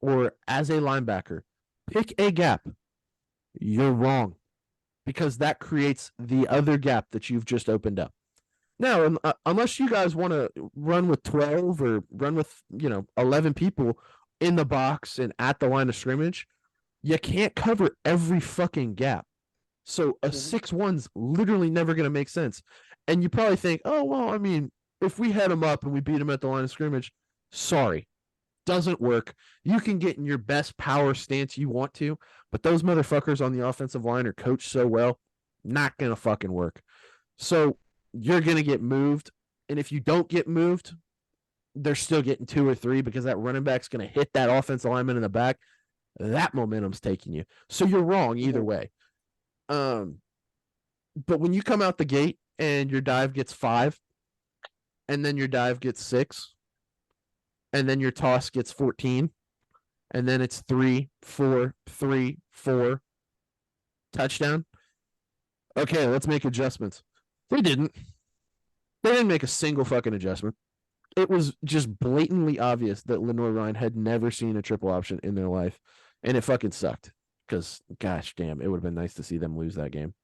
or as a linebacker, pick a gap, you're wrong, because that creates the other gap that you've just opened up. Now, unless you guys want to run with 12 or run with 11 people in the box and at the line of scrimmage, you can't cover every fucking gap. So a 6-1's literally never going to make sense. And you probably think, oh, well, I mean, if we head them up and we beat them at the line of scrimmage, sorry, doesn't work. You can get in your best power stance you want to, but those motherfuckers on the offensive line are coached so well, not going to fucking work. So you're going to get moved. And if you don't get moved, they're still getting 2 or 3, because that running back's going to hit that offensive lineman in the back. That momentum's taking you. So you're wrong either way. But when you come out the gate and your dive gets 5, and then your dive gets 6, and then your toss gets 14, and then it's 3, 4, 3, 4, touchdown. Okay, let's make adjustments. They didn't. They didn't make a single fucking adjustment. It was just blatantly obvious that Lenore Ryan had never seen a triple option in their life, and it fucking sucked. Because, gosh damn, it would have been nice to see them lose that game.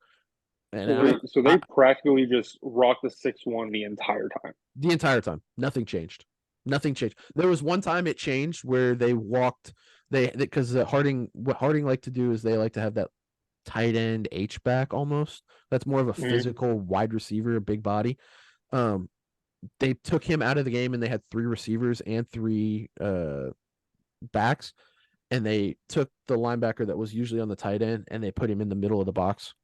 And So they practically just rocked the 6-1 the entire time. The entire time, nothing changed. Nothing changed. There was one time it changed where they walked. Because what Harding like to do is they like to have that tight end H back almost. That's more of a physical wide receiver, a big body. They took him out of the game and they had 3 receivers and 3 backs, and they took the linebacker that was usually on the tight end and they put him in the middle of the box.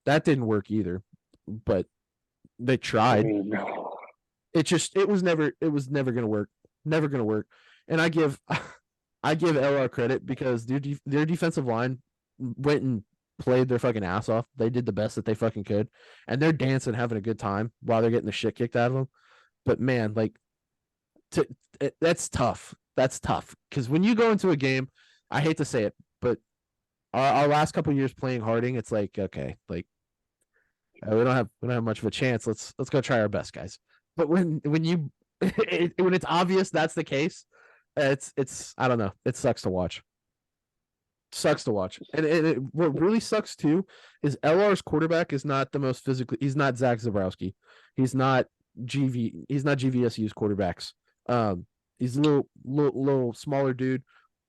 That didn't work either, but they tried. It was never gonna work. Never gonna work. And I give LR credit because their defensive line went and played their fucking ass off. They did the best that they fucking could, and they're dancing, having a good time while they're getting the shit kicked out of them. But man, like, that's tough. That's tough because when you go into a game, I hate to say it, but our last couple of years playing Harding, it's like, okay, like we don't have much of a chance. Let's go try our best, guys. But when when it's obvious that's the case, it's I don't know. It sucks to watch. Sucks to watch. And what really sucks too is LR's quarterback is not the most physically. He's not Zach Zabrowski. He's not He's not GVSU's quarterbacks. He's a little smaller dude,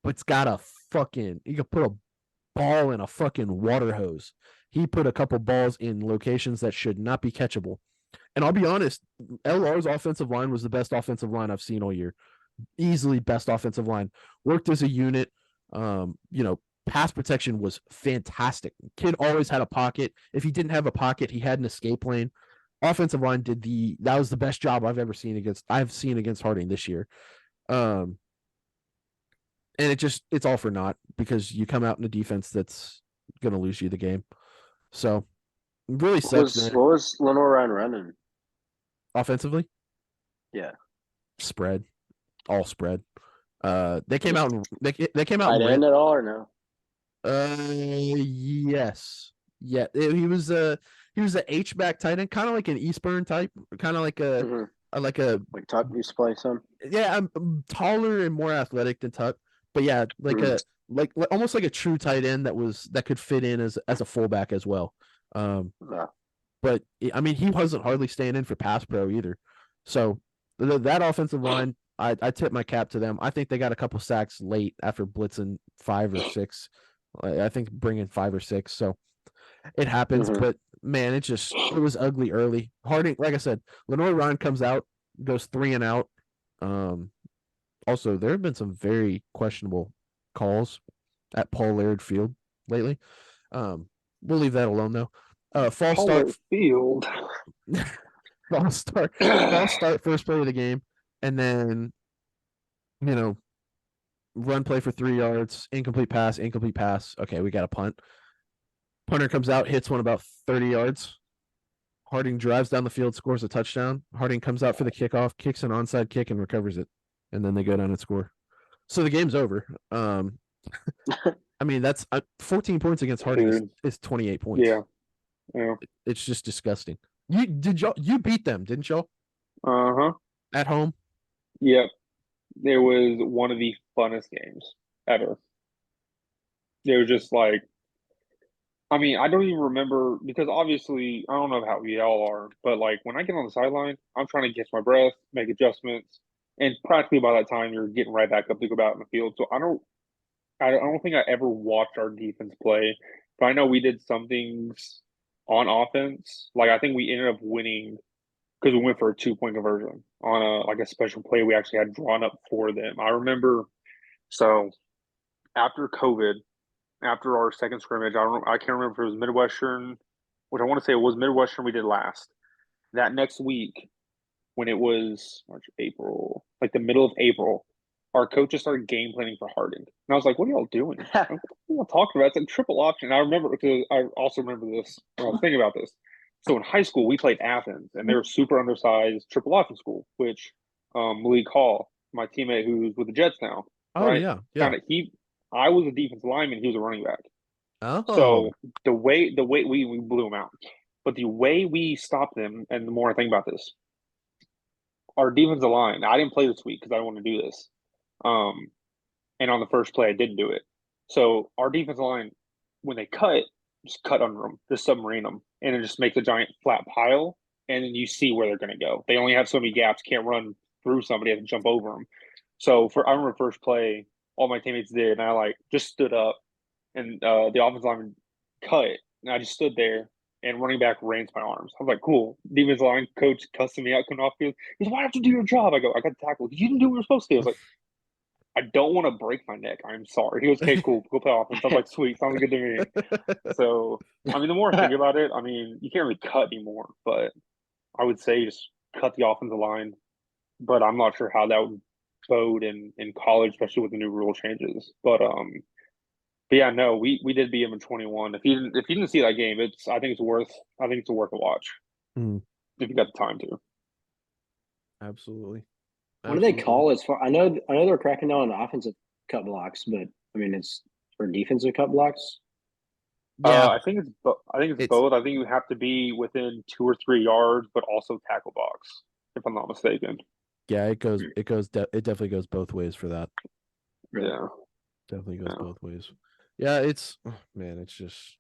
but it's got a fucking. He could put a ball in a fucking water hose. He put a couple balls in locations that should not be catchable. And I'll be honest, LR's offensive line was the best offensive line I've seen all year. Easily best offensive line. Worked as a unit. Pass protection was fantastic. Kid always had a pocket. If he didn't have a pocket, he had an escape lane. Offensive line that was the best job I've seen against Harding this year. And it's all for naught because you come out in a defense that's gonna lose you the game. So it really sucks. What was Lenore Ryan running? Offensively? Yeah. Spread. All spread. They came out and they came out tight end at all or no? Yes. Yeah. He was a H back tight end, kind of like an Eastburn type, kind of like a like Tuck used to play some. Yeah, I'm taller and more athletic than Tuck, but yeah, like almost like a true tight end that could fit in as a fullback as well. But I mean, he wasn't hardly staying in for pass pro either. So that offensive line, I tip my cap to them. I think they got a couple sacks late after blitzing 5 or 6. I think bringing 5 or 6. So it happens, but man, it was ugly early. Harding, like I said, Lenore Ryan comes out, goes 3 and out. Also, there have been some very questionable calls at Paul Laird Field lately. We'll leave that alone though. False start field. false start first play of the game, and then run play for 3 yards, incomplete pass. Okay, we got a punt. Punter comes out, hits one about 30 yards. Harding drives down the field, scores a touchdown. Harding comes out for the kickoff, kicks an onside kick, and recovers it, and then they go down and score. So the game's over. I mean, that's 14 points against Harding is 28 points. Yeah. It's just disgusting. You beat them, didn't y'all? At home? Yep. It was one of the funnest games ever. It was just like, I mean, I don't even remember because obviously I don't know how we all are, but like when I get on the sideline, I'm trying to catch my breath, make adjustments, and practically by that time you're getting right back up to go out in the field. So I don't think I ever watched our defense play, but I know we did some things on offense. Like I think we ended up winning because we went for a 2-point conversion on a special play we actually had drawn up for them. I remember. So after COVID, after our second scrimmage, I can't remember if it was Midwestern, which I want to say it was Midwestern we did last. That next week, when it was March, April, like the middle of April, our coaches started game planning for Harding. And I was like, what are y'all doing? Like, what are y'all talking about? It's like triple option. I remember because I also remember this when I was thinking about this. So in high school, we played Athens, and they were super undersized triple option school, which Malik Hall, my teammate who's with the Jets now, Oh right? yeah, yeah. Kind of I was a defensive lineman, he was a running back. Oh, So the way we blew him out. But the way we stopped them, and the more I think about this, our defensive line, I didn't play this week because I didn't want to do this. Um, and on the first play, I didn't do it. So our defensive line, when they cut, just cut under them, just submarine them, and it just makes a giant flat pile, and then you see where they're going to go. They only have so many gaps, can't run through somebody, have to jump over them. So I remember first play, all my teammates did, and I like just stood up, and the offensive lineman cut, and I just stood there. And running back raised my arms. I was like, cool. Defensive line coach cussing me out coming off field. He's like, why don't you do your job? I go, I got tackled. You didn't do what you were supposed to. I was like, I don't want to break my neck. I'm sorry. He goes, okay, cool. Go play offense. I was like, sweet. Sounds good to me. So, I mean, the more I think about it, I mean, you can't really cut anymore, but I would say just cut the offensive line. But I'm not sure how that would bode in college, especially with the new rule changes. But yeah, no, we did beat him in 21. If you didn't see that game, I think it's worth a watch Mm, if you got the time to. absolutely. What do they Absolutely. call as far? I know they're cracking down on offensive cut blocks, but I mean it's for defensive cut blocks. Yeah, I think it's it's both. I think you have to be within 2 or 3 yards, but also tackle box, if I'm not mistaken. yeah, it definitely goes both ways for that. Really? Yeah, Definitely goes yeah. both ways. Yeah, it's man, it's just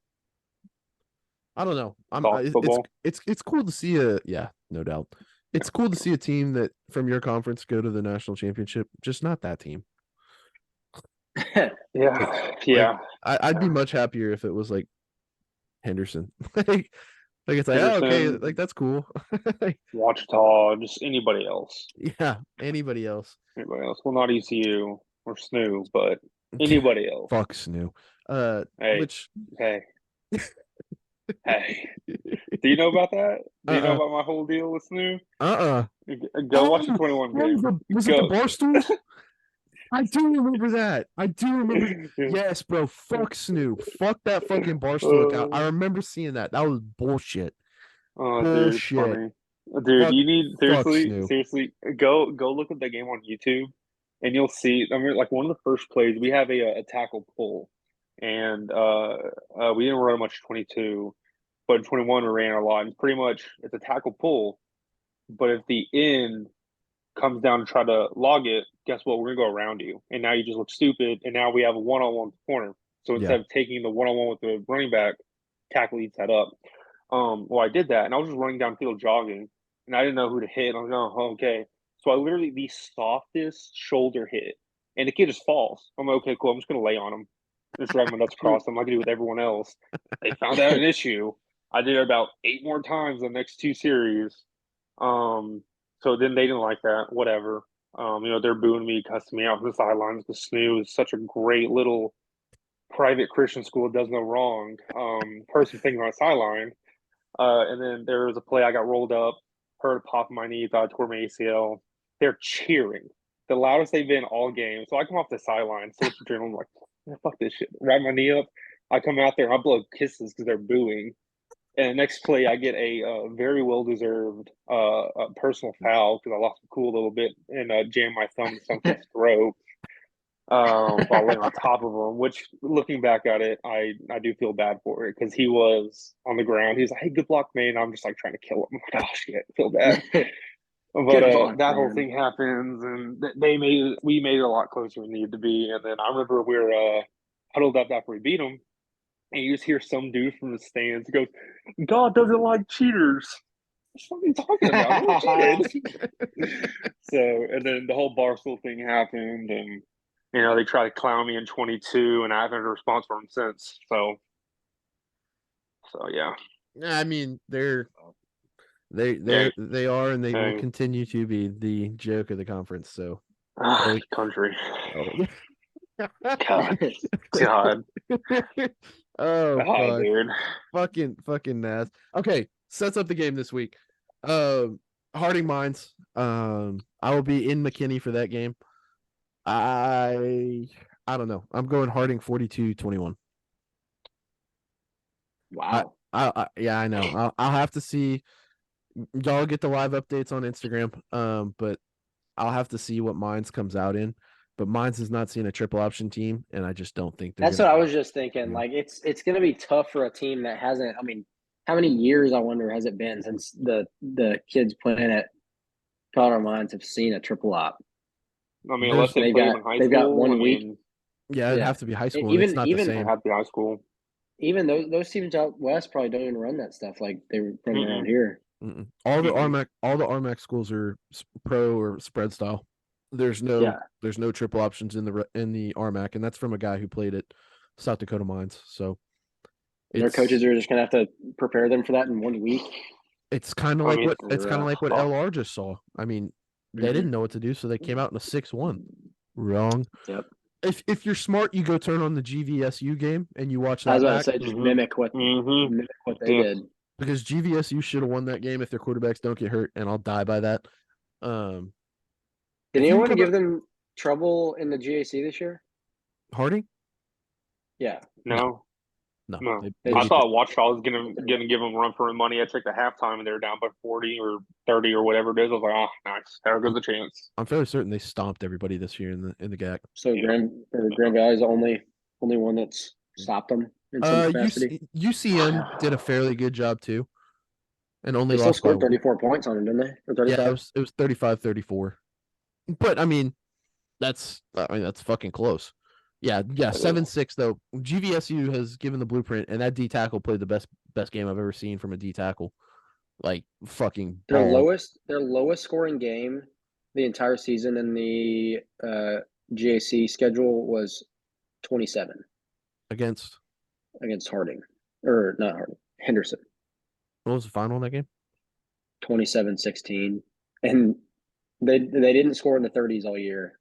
I don't know. Soft football. It's cool to see no doubt. It's cool to see a team that from your conference go to the national championship. Just not that team. Like Yeah, like yeah. I'd be much happier if it was like Henderson. Like it's like, oh, okay, like Henderson, that's cool. Wichita, just Yeah, anybody else. anybody else. Well, not ECU or SNU, but anybody else. Fuck Snoo. Hey, Which hey, hey. Do you know about that? Do you know uh about my whole deal with SNU? uh Go watch the 21 game. was it the Go. Barstools? I do remember that. I do remember. Yes, bro. Fuck Snoop. Fuck that fucking Barstool account. I remember seeing that. That was bullshit. Oh, dude, it's Bullshit. funny. Dude, Fuck. you need Fuck seriously, Snoop. seriously go look at the game on YouTube, and you'll see. I mean, like one of the first plays, we have a tackle pull, and we didn't run much 22, but in 21 we ran a lot. And pretty much it's a tackle pull, but if the end comes down to try to log it, guess what? We're gonna go around you, and now you just look stupid. And now we have a one-on-one corner. So Yeah. instead of taking the one-on-one with the running back, tackle eats that up. Well, I did that, and I was just running downfield jogging, and I didn't know who to hit. I was like, oh, okay. So I literally the softest shoulder hit, and the kid just falls. I'm like, okay, cool. I'm just gonna lay on him, just drag my nuts across. I'm not gonna do with everyone else. They found out an issue. I did it about 8 more times the next 2 series. Um, so then they didn't like that. Whatever. They're booing me, cussing me out from the sidelines because SNU is such a great little private Christian school. It does no wrong. Person thinking on the sideline. And then there was a play I got rolled up, heard a pop in my knee, thought I tore my ACL. They're cheering. The loudest they've been all game. So I come off the sideline, switch the I'm like, fuck this shit. Wrap my knee up. I come out there and I blow kisses because they're booing. And the next play, I get a very well deserved personal foul because I lost my cool a little bit and jammed my thumb in some kid's throat while laying on top of him. Which, looking back at it, I do feel bad for it because he was on the ground. He's like, "Hey, good luck, man." I'm just like trying to kill him. I'm like, "Oh shit, I feel bad." But Good luck, that whole man. thing happens, and we made it a lot closer than we needed to be. And then I remember we were huddled up after we beat them, and you just hear some dude from the stands goes, "God doesn't like cheaters." What are you talking about? No one cheated. So, and then the whole Barstool thing happened, and they tried to clown me in 22, and I haven't had a response from them since. So yeah, I mean, hey, they are and they will hey, continue to be the joke of the conference. So country, oh, God, God, oh fuck. dude. Fucking Naz. Okay, sets up the game this week. Harding Mines. I will be in McKinney for that game. I don't know. I'm going Harding 42-21. Wow. Yeah, I know. I'll have to see. Y'all get the live updates on Instagram. But I'll have to see what Mines comes out in. But Mines has not seen a triple option team, and I just don't think they're That's gonna what I be. was just thinking. Yeah. Like it's going to be tough for a team that hasn't. I mean, how many years I wonder has it been since the kids playing at Colorado Mines have seen a triple op? I mean, unless There's they played them in high They've got school. I 1 week. mean, yeah, it'd Yeah, have to be high school, and it's even not the even it same. had to be high school. even those teams out west probably don't even run that stuff like they run around Mm-mm, here. Mm-mm. mm-mm. All the RMAC schools are pro or spread style. There's no Yeah, there's no triple options in the RMAC, and that's from a guy who played at South Dakota Mines. So their coaches it's are just going to have to prepare them for that in 1 week. it's kind of I like mean, what oh, LR just saw. I mean, they Mm-hmm. didn't know what to do, so they came out in a 6-1. Wrong. Yep. If you're smart, you go turn on the GVSU game and you watch I was that about to back say just mimic what they yeah. did. because GVSU should have won that game if their quarterbacks don't get hurt, and I'll die by that. Um, Did if you can anyone come give out them trouble in the GAC this year? Harding, Yeah, no, No, no, no. they I beat just the thought Watchdogs was gonna give them a run for money. I checked the halftime and they were down by 40 or 30 or whatever it is. I was like, oh, nice. There goes I'm, the chance. I'm fairly certain they stomped everybody this year in the GAC. so Yeah. Grand Valley's the only one that's stopped them in some capacity. UCM did a fairly good job too, and only They still lost by scored one. 34 points on them, didn't they? Or Yeah, 35? it was 35-34. But that's fucking close. Yeah, yeah, It is. 7-6 though. GVSU has given the blueprint, and that D tackle played the best game I've ever seen from a D tackle. Like fucking Their balled lowest scoring game the entire season in the GAC schedule was 27 against. against Harding. Or not Harding, Henderson. What was the final in that game? 27-16. And they didn't score in the 30s all year.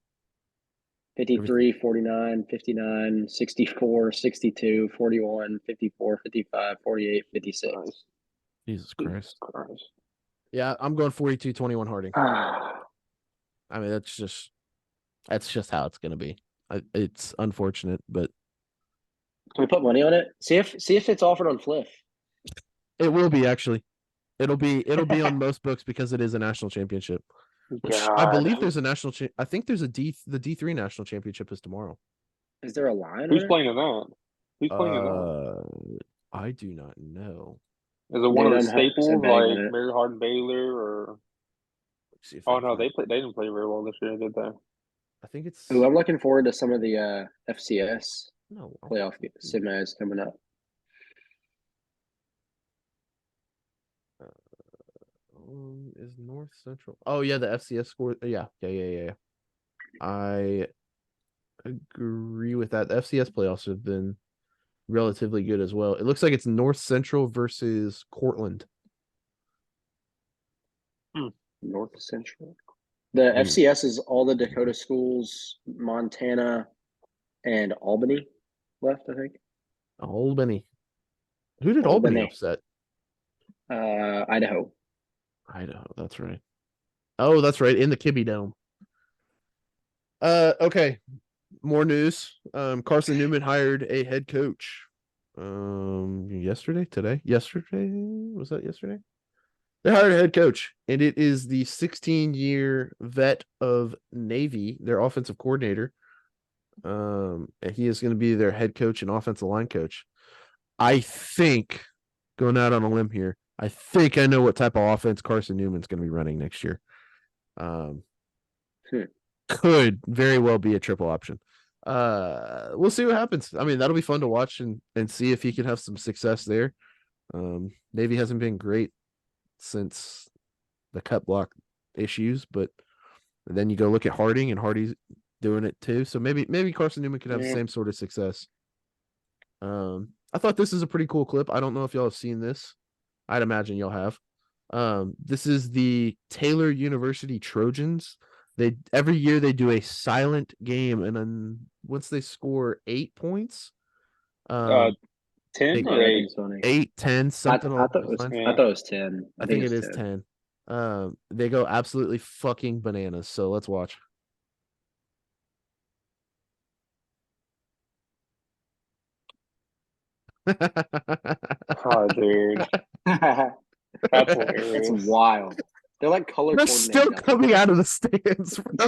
Everything. 53, 49, 59, 64, 62, 41, 54, 55, 48, 56. Nice. Jesus Jesus Christ. Christ. Yeah, I'm going 42-21 Harding. Ah, I mean, that's just how it's gonna be. It's unfortunate, but can we put money on it? See if it's offered on Fliff. it will be actually. It'll be on most books because it is a national championship. Which I God. believe there's a I think there's the D3 national championship is tomorrow. Is there a line on Who's it? playing in that? Who's playing in that? Uh, I do not know. Is it one of Dude, the I'm 100% staples betting like on it. Mary Hardin Baylor or? Let's see if I Oh can no, find. they didn't play very well this year, did they? I think Ooh, it's I'm looking forward to some of the FCS no. playoff semis coming up. Is North Central? Oh yeah, the FCS score. Yeah. I agree with that. The FCS playoffs have been relatively good as well. It looks like it's North Central versus Cortland. North Central. The Mm. FCS is all the Dakota schools, Montana, and Albany left, I think. Albany. Who did Albany Albany, upset? Idaho. Idaho. That's right. Oh, that's right. In the Kibby Dome. Okay. More news. Carson Newman hired a head coach. Yesterday, today, yesterday was that yesterday? They hired a head coach, and it is the 16-year vet of Navy, their offensive coordinator. And he is going to be their head coach and offensive line coach. I think, going out on a limb here, I think I know what type of offense Carson Newman's going to be running next year. Um, Hmm. could very well be a triple option. We'll see what happens. I mean, that'll be fun to watch and see if he can have some success there. Navy hasn't been great since the cut block issues, but then you go look at Harding, and Hardy's doing it too. So maybe Carson Newman could have the Yeah. same sort of success. I thought this is a pretty cool clip. I don't know if y'all have seen this. I'd imagine y'all have. This is the Taylor University Trojans. They every year they do a silent game, and then once they score 8 points, Uh, um, 10 they Oh, or I 8? think it's funny. 8, 10, something I along thought it those was lines. I Yeah. thought it was 10. I think think it's it is 10. 10. They go absolutely fucking bananas. So let's watch. Oh, dude, that's That's hilarious. wild. They're like color They're still coordinated. coming out of the stands, bro.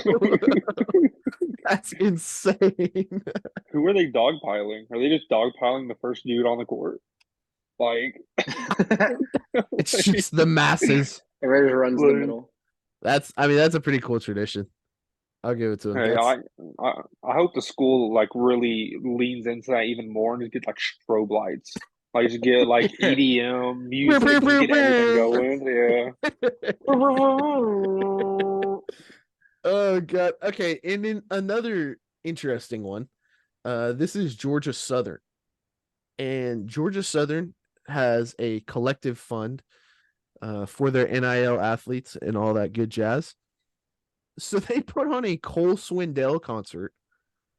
That's insane. Who are they dogpiling? Are they just dogpiling the first dude on the court? Like, It's just the masses. Everybody runs the like, middle. That's a pretty cool tradition. I'll give it to him. hey, That's I hope the school like really leans into that even more and just get like strobe lights. Like just get like EDM music, just get everything going. Yeah. Oh god. Okay, and then another interesting one. This is Georgia Southern. And Georgia Southern has a collective fund for their NIL athletes and all that good jazz. So they put on a Cole Swindell concert,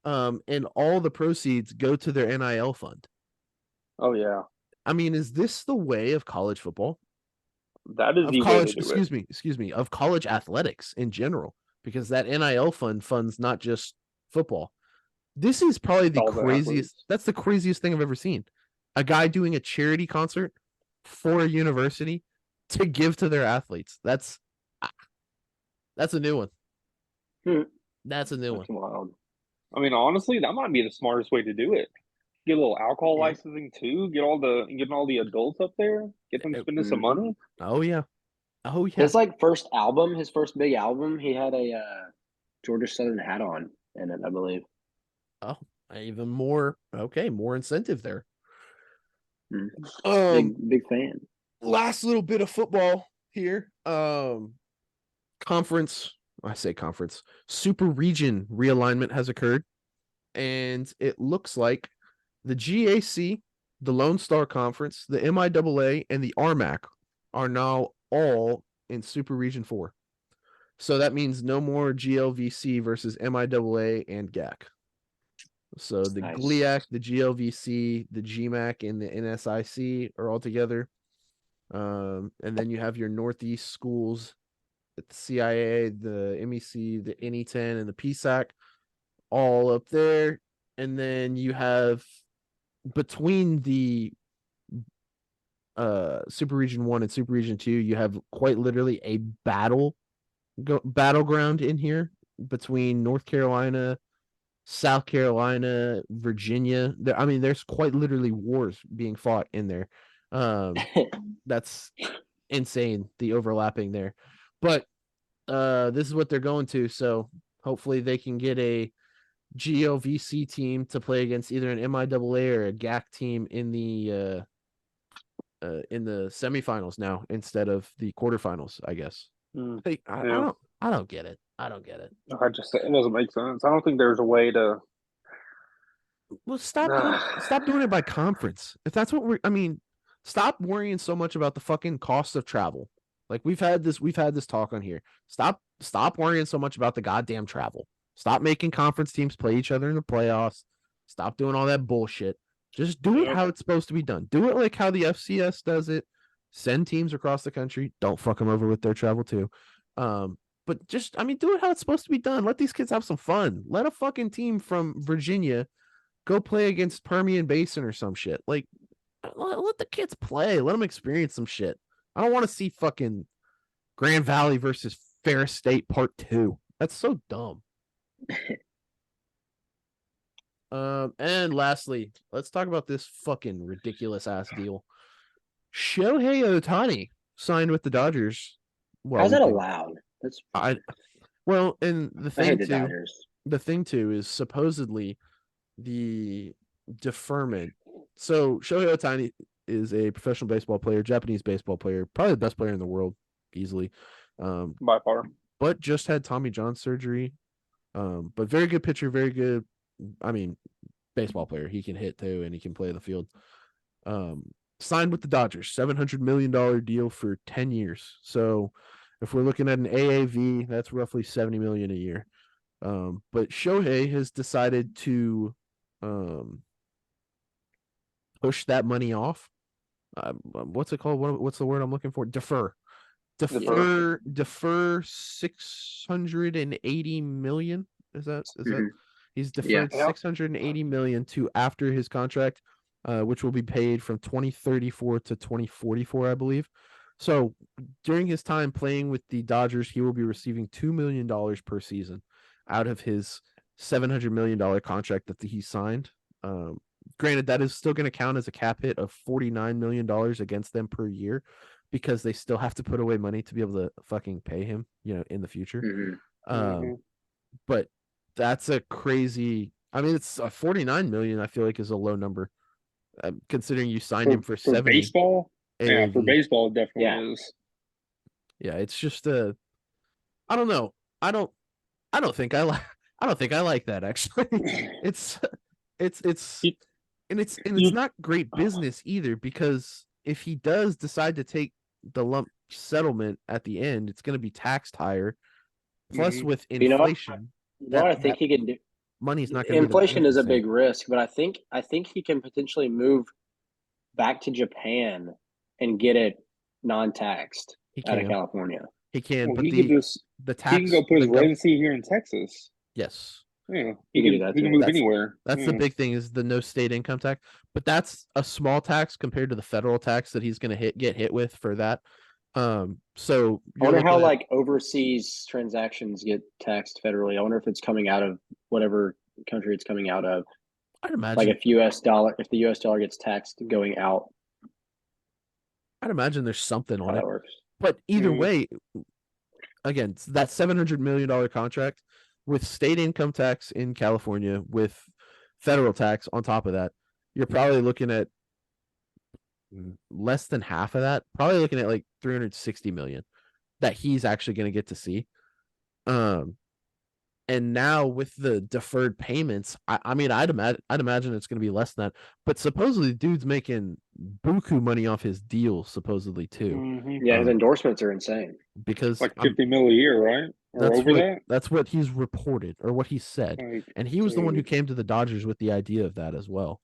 and all the proceeds go to their NIL fund. Oh yeah, I mean, is this the way of college football? that is Of the way to college, do it. excuse me, of college athletics in general, because that NIL fund funds not just football. This is probably the All the craziest. athletes. That's the craziest thing I've ever seen. A guy doing a charity concert for a university to give to their athletes. That's a new one. Hmm. That's a new one. That's wild. I mean, honestly, that might be the smartest way to do it. Get a little alcohol Yeah. licensing too. Getting all the adults up there. Get them spending some Mhm. money. Oh yeah. Oh yeah. His like first album, his first big album, he had a Georgia Southern hat on in it, I believe. Oh, even more. Okay, more incentive there. Mm. Um, Big fan. last little bit of football here. Conference. I say conference. Super region realignment has occurred, and it looks like the GAC, the Lone Star Conference, the MIAA, and the RMAC are now all in Super Region 4. So that means no more GLVC versus MIAA and GAC. So the Nice. GLIAC, the GLVC, the GMAC, and the NSIC are all together. And then you have your Northeast schools, the CIA, the MEC, the NE10, and the PSAC all up there. And then you have between the Super Region 1 and Super Region 2, you have quite literally a battleground in here between North Carolina, South Carolina, Virginia. I mean, there's quite literally wars being fought in there. That's insane, the overlapping there. But this is what they're going to, so hopefully they can get a GOVC team to play against either an MIAA or a GAC team in the semifinals now instead of the quarterfinals, I guess. Hey, Yeah, I don't get it. I don't get it. it doesn't make sense. I don't think there's a way to. Well, stop doing it by conference. If that's what I mean, stop worrying so much about the fucking cost of travel. Like we've had this talk on here. Stop worrying so much about the goddamn travel. Stop making conference teams play each other in the playoffs. Stop doing all that bullshit. Just do it how it's supposed to be done. Do it like how the FCS does it. Send teams across the country. Don't fuck them over with their travel too. But just do it how it's supposed to be done. Let these kids have some fun. Let a fucking team from Virginia go play against Permian Basin or some shit. Like, let the kids play. Let them experience some shit. I don't want to see fucking Grand Valley versus Ferris State Part 2. That's so dumb. And lastly, let's talk about this fucking ridiculous ass deal. Shohei Ohtani signed with the Dodgers. Well, How's that allowed? That's and the I hate thing the too, Dodgers. is supposedly the deferment. So Shohei Ohtani is a professional baseball player, Japanese baseball player, probably the best player in the world, easily. By far. But just had Tommy John surgery. But very good pitcher, very good. I mean, baseball player. He can hit too, and he can play the field. Signed with the Dodgers, $700 million deal for 10 years. So if we're looking at an AAV, that's roughly $70 million a year. But Shohei has decided to push that money off. What's it called? What's the word I'm looking for? Defer 680 million. Is that Mhm. he's Yeah. deferred 680 million to after his contract which will be paid from 2034 to 2044, I believe. So during his time playing with the Dodgers, he will be receiving $2 million per season out of his $700 million contract that he signed. Granted, that is still going to count as a cap hit of $49 million against them per year because they still have to put away money to be able to fucking pay him, in the future. Mm-hmm. But that's a crazy. I mean, it's 49 million. I feel like is a low number, considering you signed him for 70. Baseball. Yeah, for AAV. baseball, it definitely is. Yeah, it's just I don't know. I don't think I like. I don't think I like that actually. it's and it's not great business either because if he does decide to take the lump settlement at the end, it's going to be taxed higher. Plus, with inflation, what I think he can do. Money's not going to be inflation is a big risk, but I think he can potentially move back to Japan and get it non-taxed out of California. He can, well, but the tax. He can go put his residency here in Texas. Yes. Yeah, he can move anywhere. That's the big thing is the no state income tax, but that's a small tax compared to the federal tax that he's going to get hit with for that. So I wonder how like overseas transactions get taxed federally. I wonder if it's coming out of whatever country it's coming out of. I'd imagine like if the US dollar gets taxed going out. I'd imagine there's something on it. Works. But either way, again, that $700 million contract with state income tax in California, with federal tax on top of that, you're probably looking at less than half of that. Probably looking at like 360 million that he's actually going to get to see. And now with the deferred payments, I mean, I'd imagine it's going to be less than that. But supposedly, the dude's making buku money off his deal, supposedly too. Mm-hmm. Yeah, his endorsements are insane. Because like 50 mil a year, right? Or that's what he's reported or what he said. And he was the one who came to the Dodgers with the idea of that as well.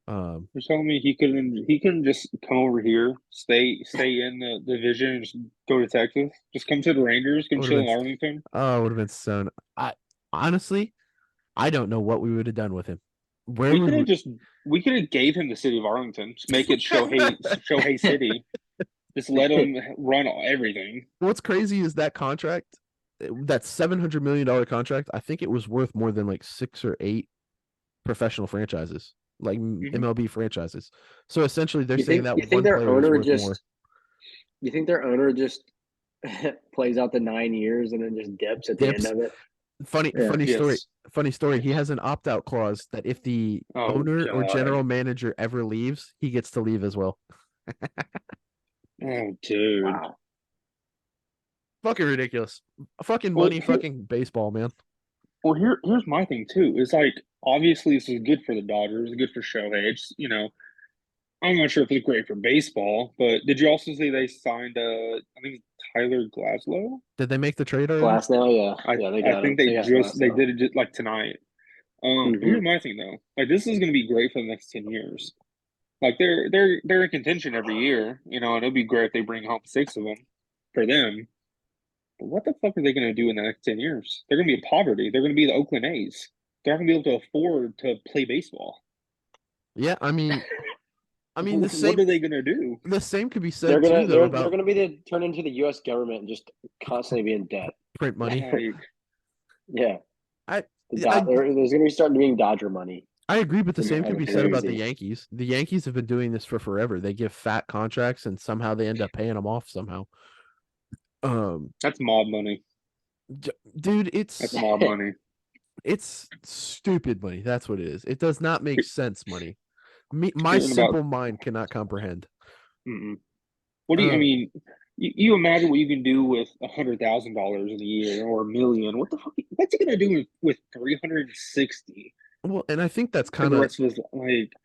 You're telling me he couldn't just come over here, stay in the division, and just go to Texas, just come to the Rangers, come chill in Arlington. Oh, it would have been so. Honestly, I don't know what we would have done with him. We could have gave him the city of Arlington, just make it Shohei City, just let him run everything. What's crazy is that contract, that $700 million contract. I think it was worth more than like 6 or 8 professional franchises. Like MLB franchises. So essentially they're saying that one player is worth more. You think their owner just plays out the 9 years and then just dips at the end of it? Funny story. He has an opt-out clause that if the owner or general manager ever leaves, he gets to leave as well. Oh, dude. Wow. Fucking ridiculous. Fucking money, fucking baseball, man. Well, here's my thing too. It's like obviously this is good for the Dodgers, good for Shohei. It's, I'm not sure if it's great for baseball, but did you also see they signed I think Tyler Glasnow? Did they make the trade already? Glasnow, yeah. I think they did it just like tonight. Here's my thing though. Like this is gonna be great for the next 10 years. Like they're in contention every year, and it'd be great if they bring home 6 of them for them. But what the fuck are they going to do in the next 10 years? They're going to be in poverty. They're going to be the Oakland A's. They're not going to be able to afford to play baseball. Yeah, I mean, the same. What are they going to do? The same could be said they're going to be turn into the U.S. government and just constantly be in debt, print money. Yeah, there's going to be starting being Dodger money. I agree, but the same could be said about the Yankees. The Yankees have been doing this for forever. They give fat contracts and somehow they end up paying them off somehow. That's mob money, dude. That's mob money. It's stupid money. That's what it is. It does not make sense money. My simple mind cannot comprehend. What do you? I mean, you imagine what you can do with $100,000 in a year or $1 million. What the fuck? What's he gonna do with 360? Well, and I think that's kind of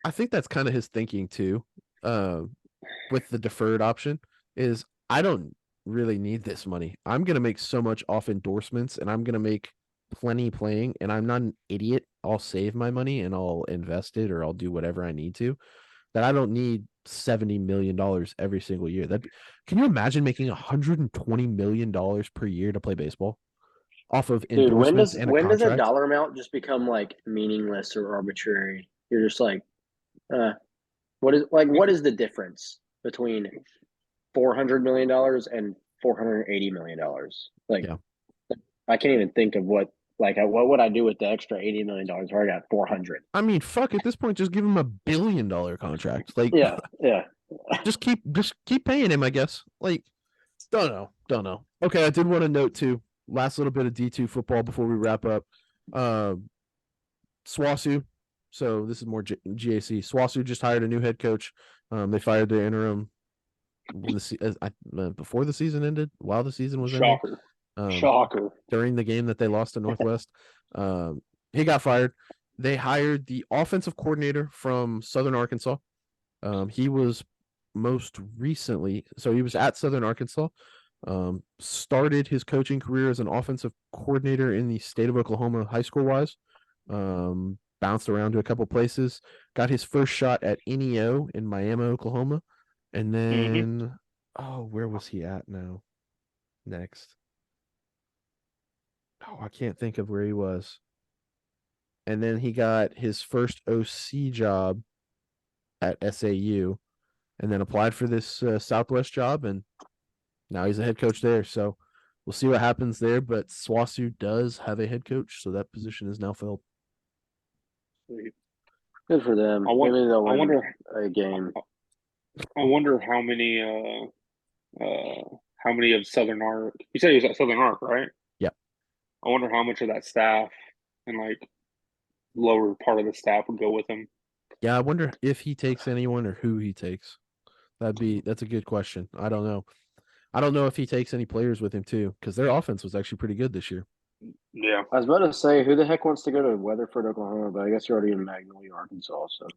I think that's kind of his thinking too. With the deferred option is I don't really need this money. I'm going to make so much off endorsements and I'm going to make plenty playing and I'm not an idiot. I'll save my money and I'll invest it or I'll do whatever I need to, that I don't need $70 million every single year. Can you imagine making $120 million per year to play baseball off of endorsements? Dude, when does a dollar amount just become like meaningless or arbitrary? You're just like, What is the difference between $400 million and $480 million? Like, Yeah. I can't even think of what would I do with the extra $80 million where I got 400? I mean, fuck, at this point, just give him $1 billion contract. Like, Yeah, yeah. just keep paying him, I guess. Like, don't know. Okay, I did want to note too, last little bit of D2 football before we wrap up. SWASU. So this is more GAC. SWASU just hired a new head coach. They fired their interim before the season ended, while the season was ending. Shocker. Um, Shocker. During the game that they lost to Northwest. He got fired. They hired the offensive coordinator from Southern Arkansas. He was most recently, so he was at Southern Arkansas. Started his coaching career as an offensive coordinator in the state of Oklahoma, high school wise. Bounced around to a couple places. Got his first shot at NEO in Miami, Oklahoma, and then where was he at now? Next. Oh, I can't think of where he was. And then he got his first OC job at SAU, and then applied for this Southwest job, and now he's a head coach there. So we'll see what happens there. But SWASU does have a head coach, so that position is now filled. Good for them. Maybe they'll win a game. I wonder how many of Southern Arc. You said he was at Southern Arc, right? Yeah. I wonder how much of that staff and like lower part of the staff would go with him. Yeah, I wonder if he takes anyone or who he takes. That's a good question. I don't know. I don't know if he takes any players with him too, because their offense was actually pretty good this year. Yeah. I was about to say, who the heck wants to go to Weatherford, Oklahoma? But I guess you're already in Magnolia, Arkansas. So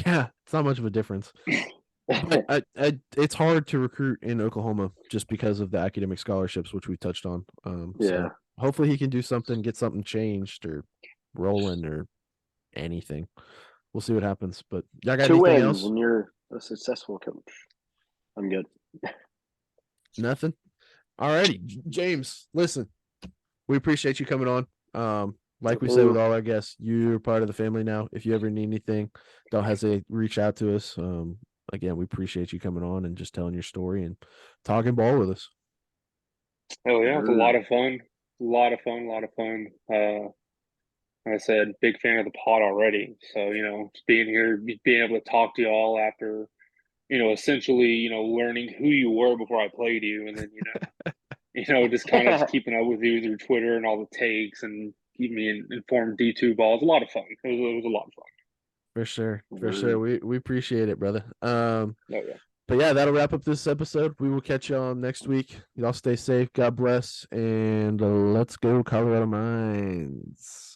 Yeah, it's not much of a difference. But it's hard to recruit in Oklahoma just because of the academic scholarships, which we touched on. Yeah. So hopefully he can do something, get something changed or rolling or anything. We'll see what happens. But y'all got 2 anything wins else? when you're a successful coach. I'm good. Nothing. All righty, James. Listen, we appreciate you coming on. Like we said with all our guests, you're part of the family now. If you ever need anything, don't hesitate to reach out to us. Again, we appreciate you coming on and just telling your story and talking ball with us. Oh yeah, it's a lot of fun. A lot of fun. Like I said, big fan of the pod already. So, just being here, being able to talk to you all after, essentially, learning who you were before I played you, and then, just kind of keeping up with you through Twitter and all the takes and keeping me informed D2 ball. It's a lot of fun. It was a lot of fun. For sure. We appreciate it, brother. Oh yeah. But yeah, that'll wrap up this episode. We will catch y'all next week. Y'all stay safe. God bless. And let's go Colorado Mines.